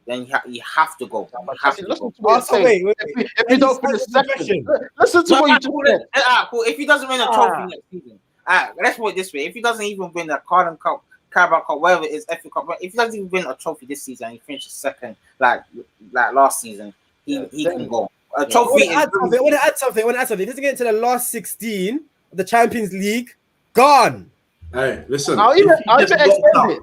then you have to go. You have to Listen go. to what you're saying. Wait. If you don't finish second, listen to what you just said. Cool. If he doesn't win a trophy next season, let's put it this way: if he doesn't even win the Carling Cup, Carabao Cup, whatever it is, FA Cup, if he doesn't even win a trophy this season and he finishes second, like last season, he can go. A trophy I want to add something. It doesn't get into the last 16 of the Champions League. Gone. Hey, listen. I'll even if he gets extend knocked out- it.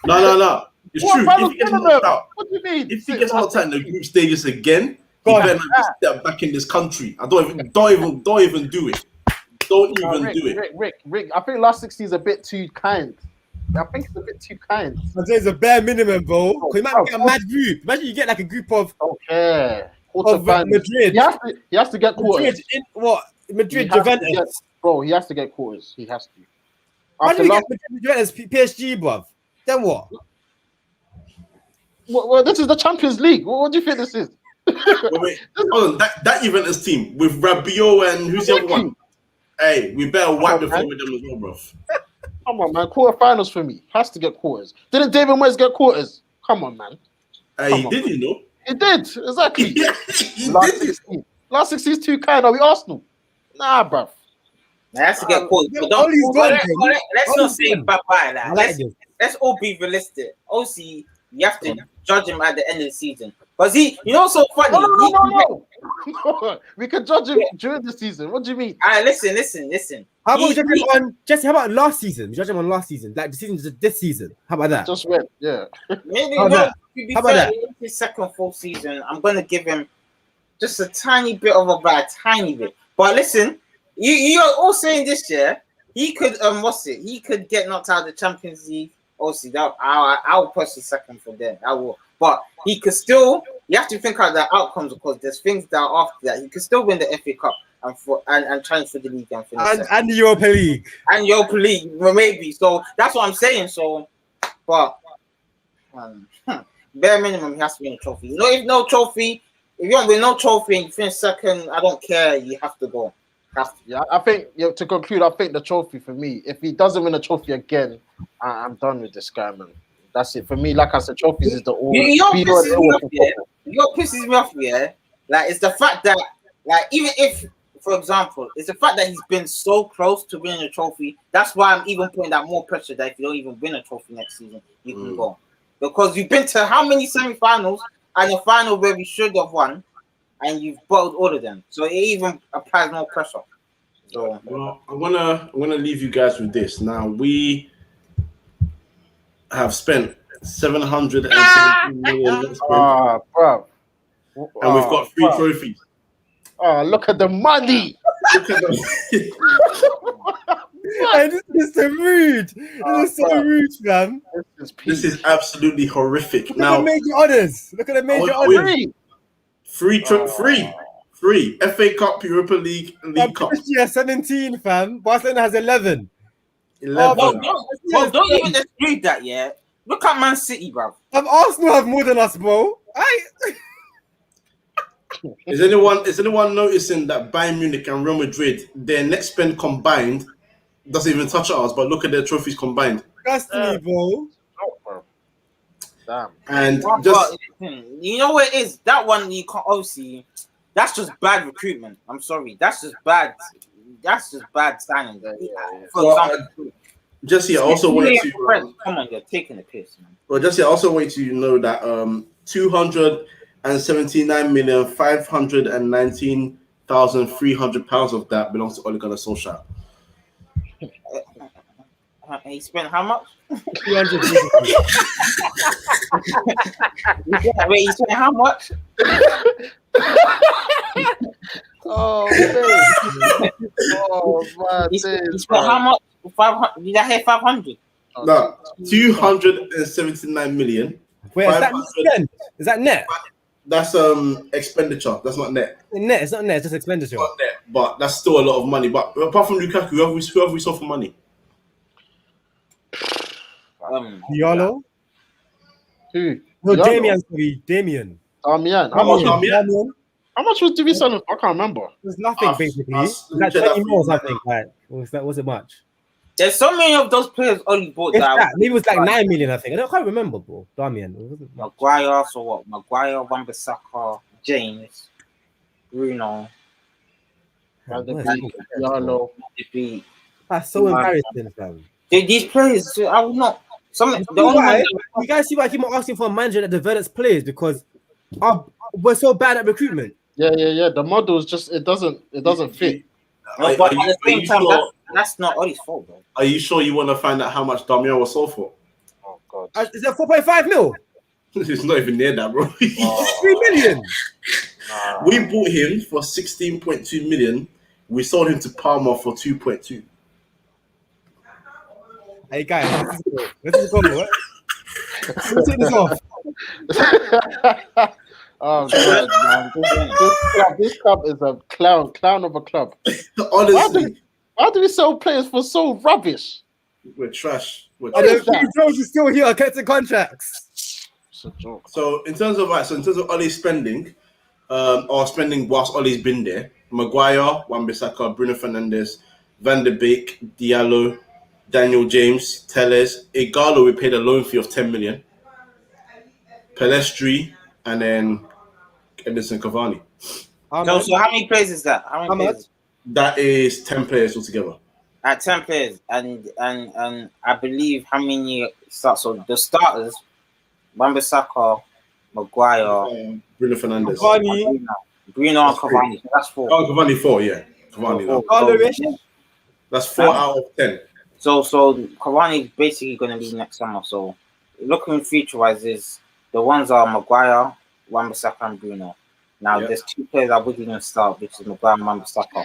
No. It's What true. about If he gets the knocked out, What do you mean? if he gets knocked out in the group stages again, Go he on. better not just step back in this country. I don't even do it. Don't even do it. Rick, I think last 16 is a bit too kind. I think it's a bit too kind. I'm saying it's a bare minimum, bro. Because you might get a mad group. Imagine you get like a group of Okay. Madrid. He has to get quarters. Madrid, He has to Juventus. get- Bro, he has to get quarters. He has to. Imagine After you last, get Madrid, Juventus, PSG, bruv. Then what? well, this is the Champions League. What do you think this is? Wait. Hold on. That Juventus team with Rabiot and who's the other one? Hey, we better wipe the floor with them as well, bro. Come on, man. Quarterfinals for me. Has to get quarters. Didn't David Moyes get quarters? Come on, man. Hey, he did, you know? He did. Exactly. Yeah, he Last did it. 16. Last 16 is too kind. Are we Arsenal? Nah, bruv. That's to get caught. But Ollie's gone, let's not Ollie's say gone. bye bye. I like this. Let's all be realistic. Obviously, you have to judge him at the end of the season. Because what's so funny? No. We can judge him during the season. What do you mean? All right, listen. How about we judge him on Jesse? How about last season? We judge him on last season, like the season this season. How about that? Just went, yeah. Maybe How about to be How about fair, that? in his second full season, I'm gonna give him just a tiny bit of a bad, tiny bit. But listen, you're all saying this year, he could he could get knocked out of the Champions League. Obviously, that I will push the second for them. I will, but he could still. You have to think out the outcomes because there's things that are after that. He could still win the FA Cup and challenge for the league and finish And the Europa League. and Europa League, maybe. So that's what I'm saying. So, but bare minimum, he has to win a trophy. If no trophy, if you don't win no trophy and you finish second, I don't care. You have to go. Yeah, I think to conclude, I think the trophy for me, if he doesn't win a trophy again, I'm done with this guy, man. That's it for me. Like I said, trophies is the all. You know what pisses me off, yeah? Like it's the fact that, like, even if, for example, it's the fact that he's been so close to winning a trophy. That's why I'm even putting that more pressure that if you don't even win a trophy next season, you can go. Because you've been to how many semi-finals and a final where we should have won, and you've bottled all of them. So it even applies more pressure. So well, I wanna leave you guys with this. Now we have spent 770 million, bro. and we've got 3 trophies. Oh, look at the money. Look at them. Hey, this is so rude. This is so rude, fam. This is absolutely horrific. Look Now, at the major honors. Look at the major I win. honors. Free FA Cup, Europa League, League Cup. PSG has 17, fam. Barcelona has 11. 11. don't even dispute that, yeah. Look at Man City, bro. Arsenal have more than us, bro. Is anyone noticing that Bayern Munich and Real Madrid, their next spend combined doesn't even touch us, but look at their trophies combined. Disgusting, bro. Damn. And But, just you know what it is? That one you can't obviously. That's just bad recruitment. I'm sorry. That's just bad. That's just bad signing. For example, Jesse, I also want to. Come on, you're taking the piss, man. Well, Jesse, I also want you to know that 279,519,300 pounds of that belongs to Ole Gunnar Solskjaer. He spent how much? 300. Wait, he spent how much? Oh man! Oh my He days, spent how much? 500. Did I hear 500? No, 279 million. Wait, is that spend? Is that net? That's expenditure. That's not net. Net. It's not net. It's just expenditure. Not net, but that's still a lot of money. But apart from Lukaku, who have we sold for money? Diallo? Who? No, Diallo? Damien. Sorry, Damien. Damian. How much was Divi selling? I can't remember. It was nothing basically. It was like check 20 that more or for you. something. Like, was it much? There's so many of those players only bought If that. that, maybe it was like 9 million, I think. I can't remember, bro. Damian. It wasn't much. Maguire, so what? Maguire, Wan-Bissaka, James, Bruno. Diallo. That's so embarrassing, fam. These players, I would not. You guys see why I keep on asking for a manager that develops players because we're so bad at recruitment. Yeah. The model is just it doesn't fit. But at the same time, that's not Ollie's fault, bro. Are you sure you want to find out how much Damian was sold for? Oh god. Is that 4.5 mil? It's not even near that, bro. 3 million. We bought him for 16.2 million. We sold him to Palmer for 2.2. Hey guys, let's go. What? Let's take this off. Oh god, man. This club is a clown of a club. Honestly, why do we sell players for so rubbish? we're trash. And then Jones is still here, getting contracts. It's a joke. So in terms of Ollie's spending, or spending whilst Ollie's been there, Maguire, Wan-Bissaka, Bruno Fernandes, Van de Beek, Diallo, Daniel James, Telles, Igalo, we paid a loan fee of 10 million. Pelestri, and then Edinson Cavani. So how many players is that? How many players? That is 10 players altogether. At 10 players, and I believe how many starts? So the starters: Wan-Bissaka, Maguire, Bruno Fernandes, Bruno, and Cavani. So that's 4. Oh, Cavani 4, yeah. Cavani. That's 4 out of 10. So Cavani is basically going to be next summer. So looking future-wise, is the ones are Maguire, Wan-Bissaka, and Bruno. Now there's 2 players I wouldn't even start, which is Maguire and Wan-Bissaka.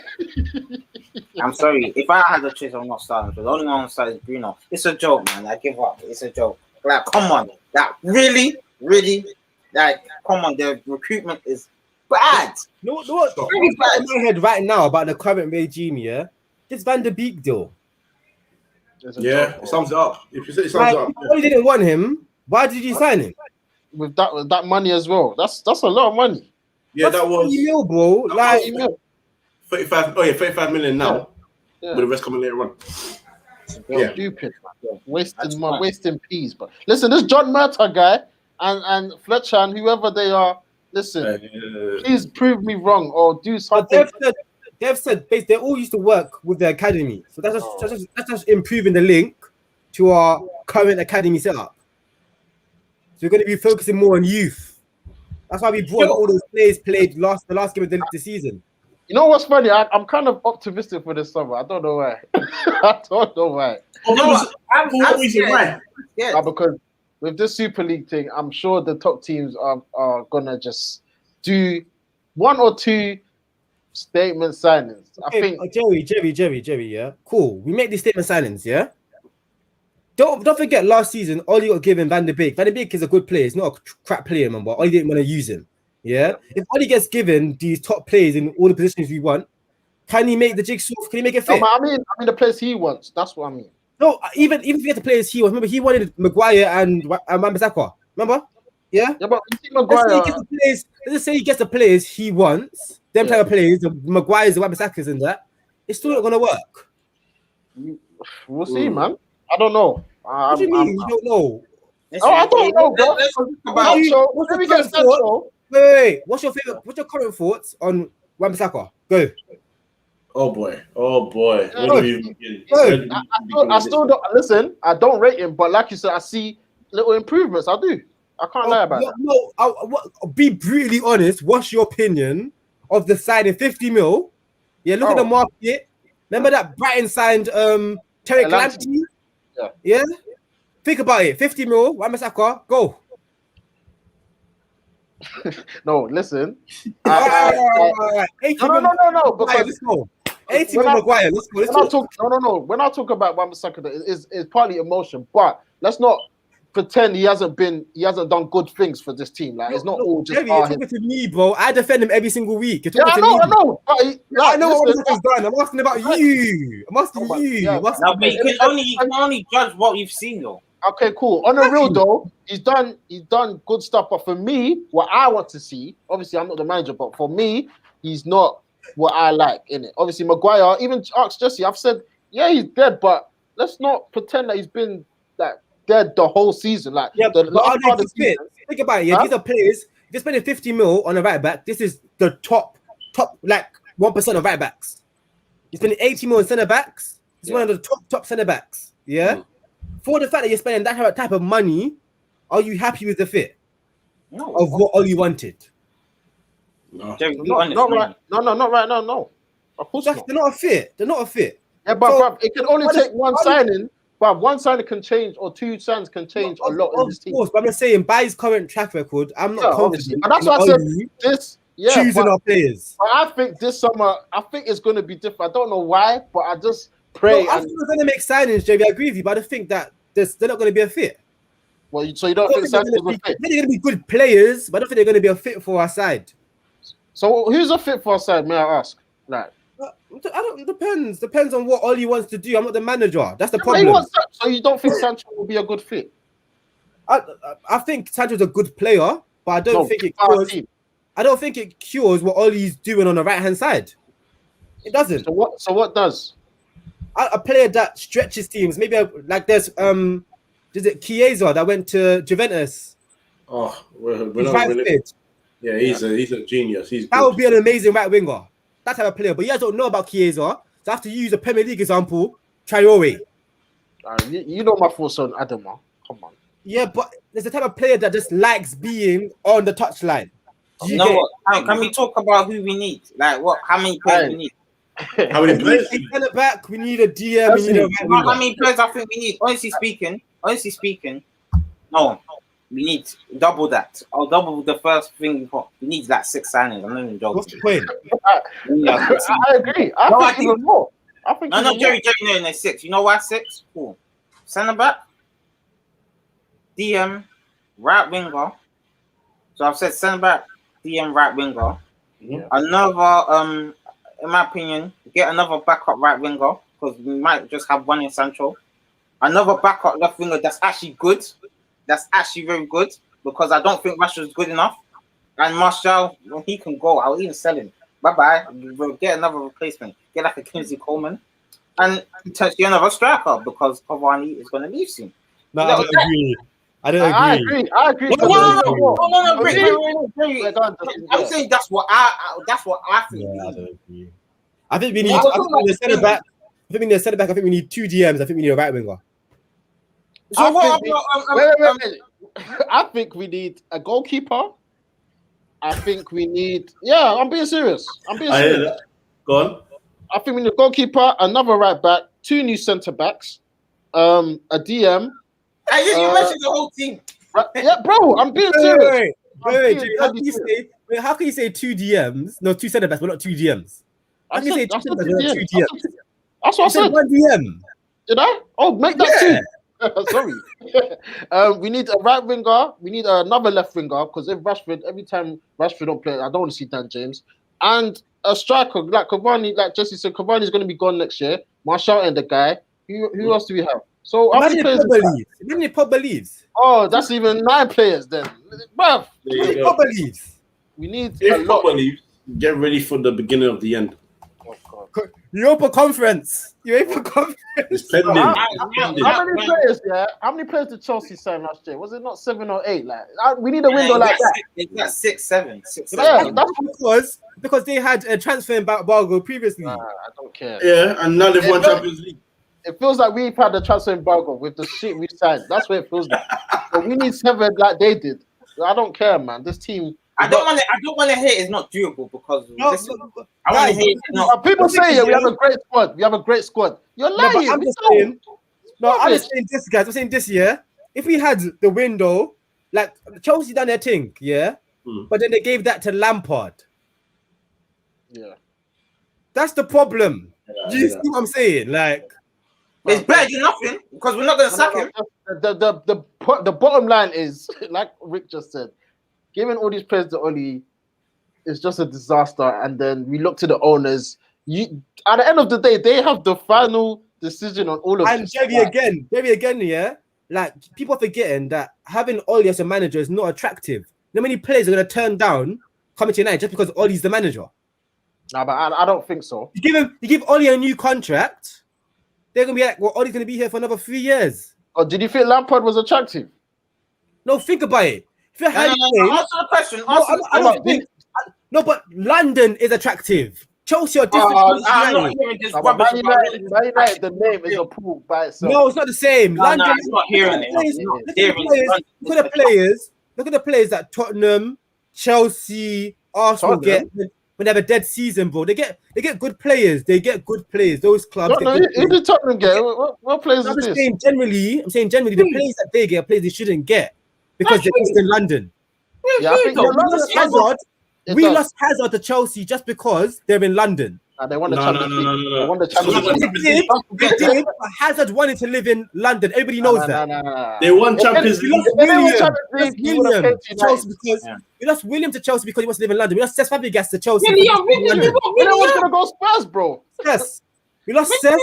I'm sorry, if I had a choice, I'm not starting. But the only one I'm starting is Bruno. It's a joke, man. I give up. It's a joke. Like, come on. Like, really, like, come on. The recruitment is bad. No, what? Really bad. In my head right now about the current regime, yeah. This Van de Beek deal. Yeah, it sums it up. If you say it sums it up, if you didn't want him, why did you sign him? With that money as well. That's a lot of money. Yeah, that was 30 mil, bro. Like 35. Oh yeah, 35 million now. With the rest coming later on. Stupid, man. Wasting peas. But listen, this John Murta guy and Fletcher and whoever they are, listen, please prove me wrong or do something. They've said they all used to work with the academy, so that's just improving the link to our current academy setup. So we're going to be focusing more on youth. That's why we brought all those players played the last game of the season. You know what's funny? I'm kind of optimistic for this summer. I don't know why. Because with this Super League thing, I'm sure the top teams are gonna just do 1 or 2 statement signings. Okay, I think Jerry, yeah, cool. We make these statement signings, yeah. Don't forget last season, Ollie got given Van de Beek. Van de Beek is a good player. He's not a crap player, man, but Ollie didn't want to use him. Yeah. If Ollie gets given these top players in all the positions we want, can he make the jigsaw? Can he make it fit? No, I mean the players he wants. That's what I mean. No, even if you get the players he wants, remember he wanted Maguire and Wan-Bissaka. Remember? Yeah. Yeah, but Maguire. Let's just say he gets the players he wants. Them type of players, the Maguires, the Wan-Bissakas, and that. It's still not gonna work. We'll see, man. I don't know. What do you mean? You don't know? I don't know, bro. Wait. What's your favorite? What's your current thoughts on Wan-Bissaka? Go. Oh boy. Where do we begin? Hey, I still don't listen. I don't rate him, but like you said, I see little improvements. I do. I can't lie about that. No, be brutally honest. What's your opinion of the signing 50 mil? Yeah, look at the market. Remember that Brighton signed Tarek Lamptey. Lamptey? Yeah. Think about it. 50 mil, Wan-Bissaka, go. No, listen. 80 mil. No. Because Let's go. 80 mil Maguire. Let's go. When I talk about Wan-Bissaka, it's partly emotion, but let's not pretend he hasn't done good things for this team. Like it's not all just. Jerry, you're talking to me, bro. I defend him every single week. Yeah, I know. I know what Wan-Bissaka's done. I'm asking about you. I'm asking you. No, but you can only judge what you've seen, though. Okay, cool. On the real though, he's done good stuff. But for me, what I want to see, obviously I'm not the manager, but for me, he's not what I like in it. Obviously, Maguire, even asked Jesse, I've said, yeah, he's dead, but let's not pretend that he's been like dead the whole season. Like the last part of the season. Think about it. Yeah, these are players. If you're spending 50 mil on a right back, this is the top like 1% of right backs. You're spending 80 mil on centre backs. He's one of the top centre backs. Yeah. For the fact that you're spending that type of money, are you happy with the fit? No. Of what all you wanted? No. Not right. Not right now. No. Of course not. They're not a fit. Yeah, but it can only take one signing. But one signing can change, or two signings can change a lot in this team. Of course, but I'm just saying, by his current track record, I'm not confident. And that's why I said choosing our players. But I think this summer, it's going to be different. I don't know why, but I just pray. I think we're going to make signings, JV. I agree with you, but I think that they're not going to be a fit. Well, so you don't think Sanchez will fit? I think they're going to be good players, but I don't think they're going to be a fit for our side. So who's a fit for our side, may I ask? Like, Depends on what Oli wants to do. I'm not the manager. That's the problem. So you don't think Sancho will be a good fit? I think Sancho's a good player, but I don't think it cures. I don't think it cures what Oli's doing on the right hand side. It doesn't. So what does? A player that stretches teams. Maybe like there's is it Chiesa that went to Juventus? Oh, yeah, he's a genius. That would be an amazing right winger. That type of player, but you guys don't know about Chiesa, so I have to use a Premier League example. Traore. You know my thoughts on Adama. Come on. Yeah, but there's a type of player that just likes being on the touchline. Can we talk about who we need? Like what? How many players we need? How many players? We need a back. We need a DM. We need a right winger. How many players I think we need? Honestly speaking, no. We need double that. I'll double the first thing. We need like 6 signings. I'm not even joking. What's the point? I agree. I think even more. Jerry, no, 6. You know why 6? Cool. Centre back, DM, right winger. So I've said centre back, DM, right winger. Yeah. Another, in my opinion, get another backup right winger because we might just have one in Sancho. Another backup left winger that's actually good. That's actually very good because I don't think Rashford's good enough. And Martial, when he can go, I'll even sell him. Bye-bye. We'll get another replacement. Get like a Kingsley Coleman. And potentially another striker because Cavani is going to leave soon. No, I don't agree. I agree. No, I'm saying that's what I think. Yeah, I don't agree. I think we need a centre back. I think we need 2 DMs. I think we need a right winger. So wait. I think we need a goalkeeper. I think we need. Yeah, I'm being serious. Go on. I think we need a goalkeeper, another right back, 2 new centre backs, a DM. You mentioned the whole team. Yeah, bro, I'm being serious. Wait, how can you say 2 DMs? No, 2 centre backs, but not 2 DMs. How can you say 2 centre backs, but not 2 DMs? That's what I said. 1 DM. Did I? Oh, make that 2. Sorry. We need a right winger. We need another left winger because every time Rashford don't play, I don't want to see Dan James. And a striker like Cavani, like Jesse said, Cavani is going to be gone next year. Martial and the guy. Who else do we have? So Imagine if Pogba leaves. Oh, that's even 9 players then. Bruv, Pogba leaves. we need If a lot. Pogba leaves, get ready for the beginning of the end. Europa Conference. It's pending. How many players? Yeah, how many players did Chelsea sign last year? Was it not 7 or 8? Like, we need a window like that. It's got 6, 7. Yeah, that's because they had a transfer embargo previously. I don't care. Yeah, and now they've won Champions League. It feels like we've had the transfer embargo with the shit we signed. That's what it feels like. But we need 7 like they did. I don't care, man. This team. I don't want to hear it's not durable because I want to hear it's not. People say we have a great squad. We have a great squad. You're lying. I'm just saying this, guys. I'm saying this year, if we had the window, like Chelsea done their thing, yeah, but then they gave that to Lampard. Yeah, that's the problem. You see what I'm saying? Like, it's better than nothing because we're not going to sack him. The bottom line is, like Rick just said, giving all these players to Oli is just a disaster. And then we look to the owners. At the end of the day, they have the final decision on all of and this. Jerry again, yeah. Like, people are forgetting that having Oli as a manager is not attractive. How many players are going to turn down coming to United just because Oli's the manager? No, but I don't think so. You give Oli a new contract, they're going to be like, well, Oli's going to be here for another 3 years. Or did you think Lampard was attractive? No, think about it. If you're answer the question. No, but London is attractive. Chelsea are different. The name is a pool by itself. No, it's not the same. London. I'm not hearing it. Look at the players that Tottenham, Chelsea, Arsenal get when they have a dead season, bro. They get good players. They get good players. Those clubs. Who did Tottenham get? What players is this? I'm saying generally, the players that they get are players they shouldn't get because they're just in London. Yeah, I think we lost Hazard to Chelsea just because they're in London. They won the Champions League. They won the Champions League. They did, but Hazard wanted to live in London. Everybody knows that. They won Champions League. We lost William to Chelsea because he wants to live in London. We lost Cesc Fabregas to Chelsea. William was going to go Spurs, bro. Yes. We lost Cesc.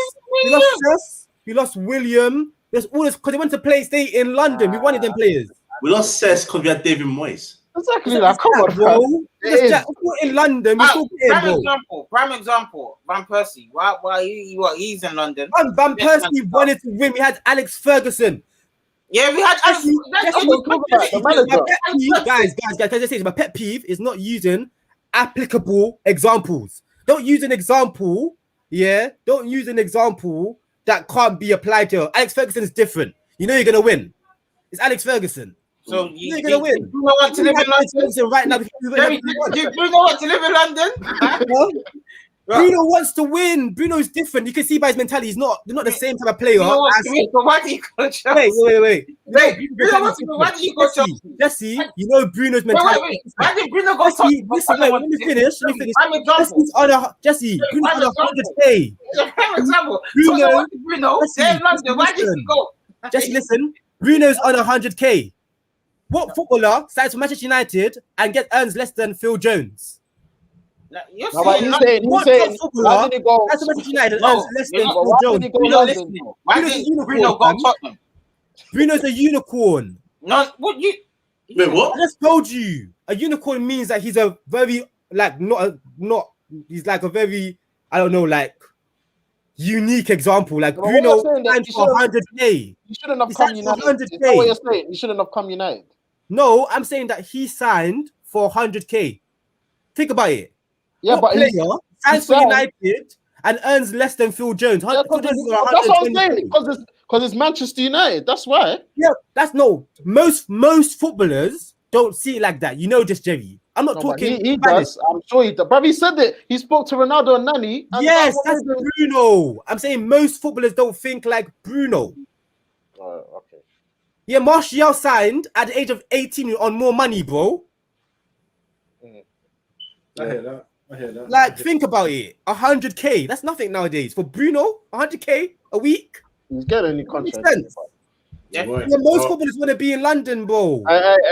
We lost William. There's all this because they went to stay in London. We wanted them players. We lost Cesc because we had David Moyes. Exactly, like, come on, bro. In London, prime example, Van Persie. Why he's in London? And Van Persie wanted to win. We had Alex Ferguson. Yeah, we had Alex. Guys, can I just say my pet peeve is not using applicable examples. Don't use an example. Yeah, don't use an example that can't be applied to. Alex Ferguson is different. You know you're gonna win. It's Alex Ferguson. So you're gonna win. Bruno want to live in London right now. Do Bruno want to live in London? Bruno wants to win. Bruno's different. You can see by his mentality. They're not the same type of player. So why do you go Chelsea? Wait. Why do you go Chelsea? Jesse, you know Bruno's mentality. Why did Bruno go Chelsea? Listen, let me finish. Jesse, Bruno's on 100K. Bruno, why did he go? Jesse, listen. Bruno's on 100K. What footballer signs for Manchester United and earns less than Phil Jones? He's saying, why did he go? That's Manchester United earns less than Phil Jones. Why did Bruno go Tottenham? Bruno's a unicorn. No, what you? Wait, what? I just told you. A unicorn means that he's a very he's like a very unique example. Like Bruno signed for 100K. He shouldn't have come United. Is that what you're saying? He shouldn't have come United. No, I'm saying that he signed for 100K. Think about it. Yeah, but player signs for United and earns less than Phil Jones. Yeah, that's what I'm saying. Because it's Manchester United. That's why. Yeah, most footballers don't see it like that. You know this, Jerry. I'm not talking. He does. I'm sure he does. But he said that he spoke to Ronaldo and Nani. Yes, that's Bruno. I'm saying most footballers don't think like Bruno. Okay. Yeah, Martial signed at the age of 18 on more money, bro. I hear that. Like, think about it. 100K. That's nothing nowadays. For Bruno, 100K a week. He's getting any contract. Yeah, most footballers want to be in London, bro.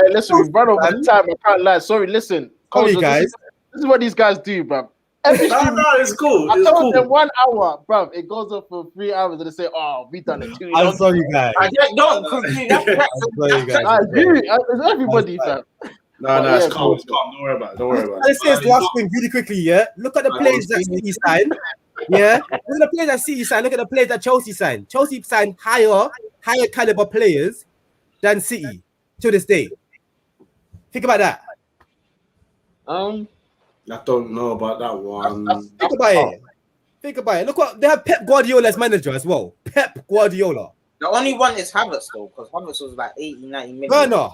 Listen, we've run over the time. I can't lie. Sorry, listen. Sorry, guys. This is what these guys do, bro. No, it's cool. I told them 1 hour, bro. It goes up for 3 hours, and they say, "Oh, we done it too." I'm sorry, guys. Don't. It's everybody, fam. No, it's calm. It's calm. Don't worry about it. Don't worry about it. Let's say this last thing really quickly, yeah? Look at the players that City signed. Yeah? Look at the players that City signed. Look at the players that Chelsea signed. Chelsea signed higher caliber players than City to this day. Think about that. I don't know about that one. Think about it. Look what they have Pep Guardiola as manager as well. Pep Guardiola. The only one is Havertz though, because Havertz was like 80, 90 million. Werner.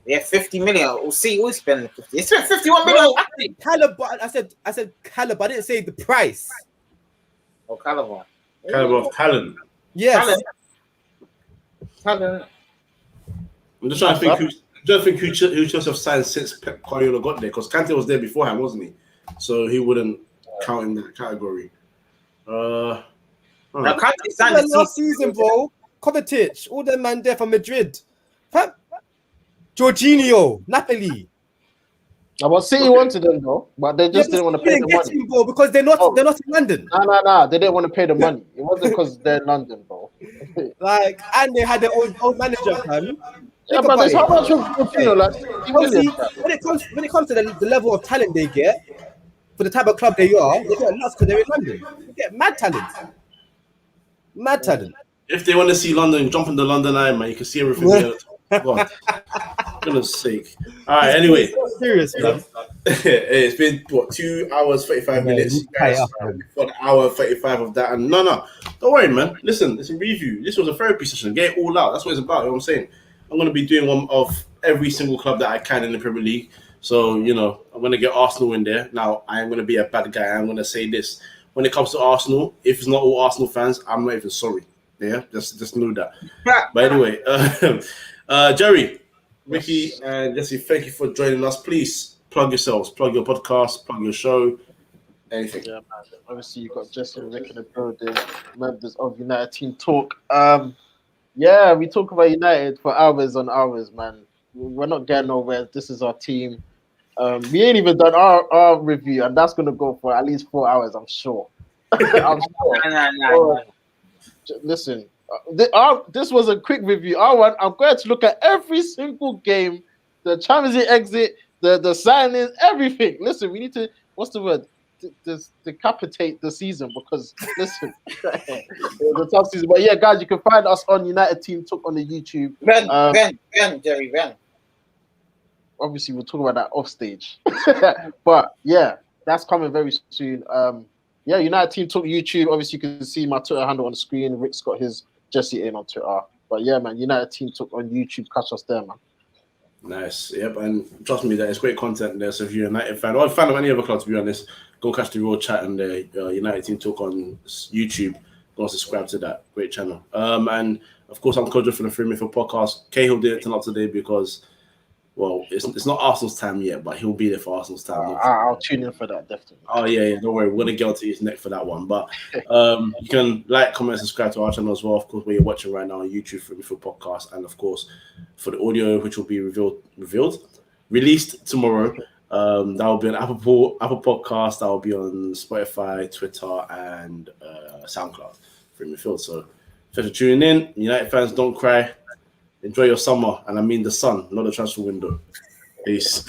Yeah, 50 million. We'll see. We'll spend 50. It's 51 million. Caliber. I said caliber. I didn't say the price. Oh, caliber. Caliber of talent. Yes. Talent. I'm just trying to think who Chelsea have signed since Pep Guardiola got there, because Kante was there beforehand, wasn't he? So he wouldn't count in that category. Now, Kante signed last season, bro. Kovacic, all them man there from Madrid. Jorginho, Napoli. But City wanted them though, but they just didn't want to pay the money. Him, bro, because they're not in London. No, they didn't want to pay the money. It wasn't because they're in London, bro. And they had their own manager, man. Yeah, but there's how much of like when it comes to the level of talent they get for the type of club they are, they get lots because they're in London. They get mad talent. Mad talent. If they want to see London, jump in the London Eye, man. You can see everything there. God, goodness sake. All right, anyway. Serious, man. It's been, 2 hours, 35 minutes. Guys, for the hour 35 of that. And no, don't worry, man. Listen, it's a review. This was a therapy session. Get it all out. That's what it's about. You know what I'm saying? I'm going to be doing one of every single club that I can in the Premier League. So, I'm going to get Arsenal in there. Now, I am going to be a bad guy. I'm going to say this. When it comes to Arsenal, if it's not all Arsenal fans, I'm not even sorry. Yeah, just know that. But anyway, Jerry, Ricky, and Jesse, thank you for joining us. Please plug yourselves, plug your podcast, plug your show, anything. Yeah, man. Obviously, you've got Jesse and Rick in the building, members of United Team Talk. Yeah, we talk about United for hours on hours, man. We're not getting nowhere. This is our team. We ain't even done our review, and that's going to go for at least 4 hours, I'm sure. I'm sure. No. Listen, this was a quick review. I'm going to look at every single game, the Champions League exit, the signings, everything. Listen, we need to, what's the word? Decapitate the season, because listen, the tough season. But yeah, guys, you can find us on United Team Talk on the YouTube. Jerry. Obviously, we'll talk about that off stage. But yeah, that's coming very soon. Yeah, United Team Talk YouTube. Obviously, you can see my Twitter handle on the screen. Rick's got his Jesse in on Twitter. But yeah, man, United Team Talk on YouTube. Catch us there, man. Nice. Yep. And trust me, that it's great content there. So if you're a United fan or a fan of any other club, to be honest, go catch the Raw Chat and the United Team Talk on YouTube. Go subscribe to that great channel. And of course, I'm Kojo from the 3inMidfield podcast. Cahill didn't turn up today because, well, it's not Arsenal's time yet, but he'll be there for Arsenal's time. I'll tune in for that, definitely. Oh, yeah, don't worry. We're going to get onto his neck for that one. But you can like, comment, subscribe to our channel as well, of course, where you're watching right now on YouTube for the podcast. And, of course, for the audio, which will be released tomorrow, that will be on Apple Podcast. That will be on Spotify, Twitter, and SoundCloud for 3inMidfield. So, thanks for tuning in. United fans, don't cry. Enjoy your summer, and I mean the sun, not the transfer window. Peace.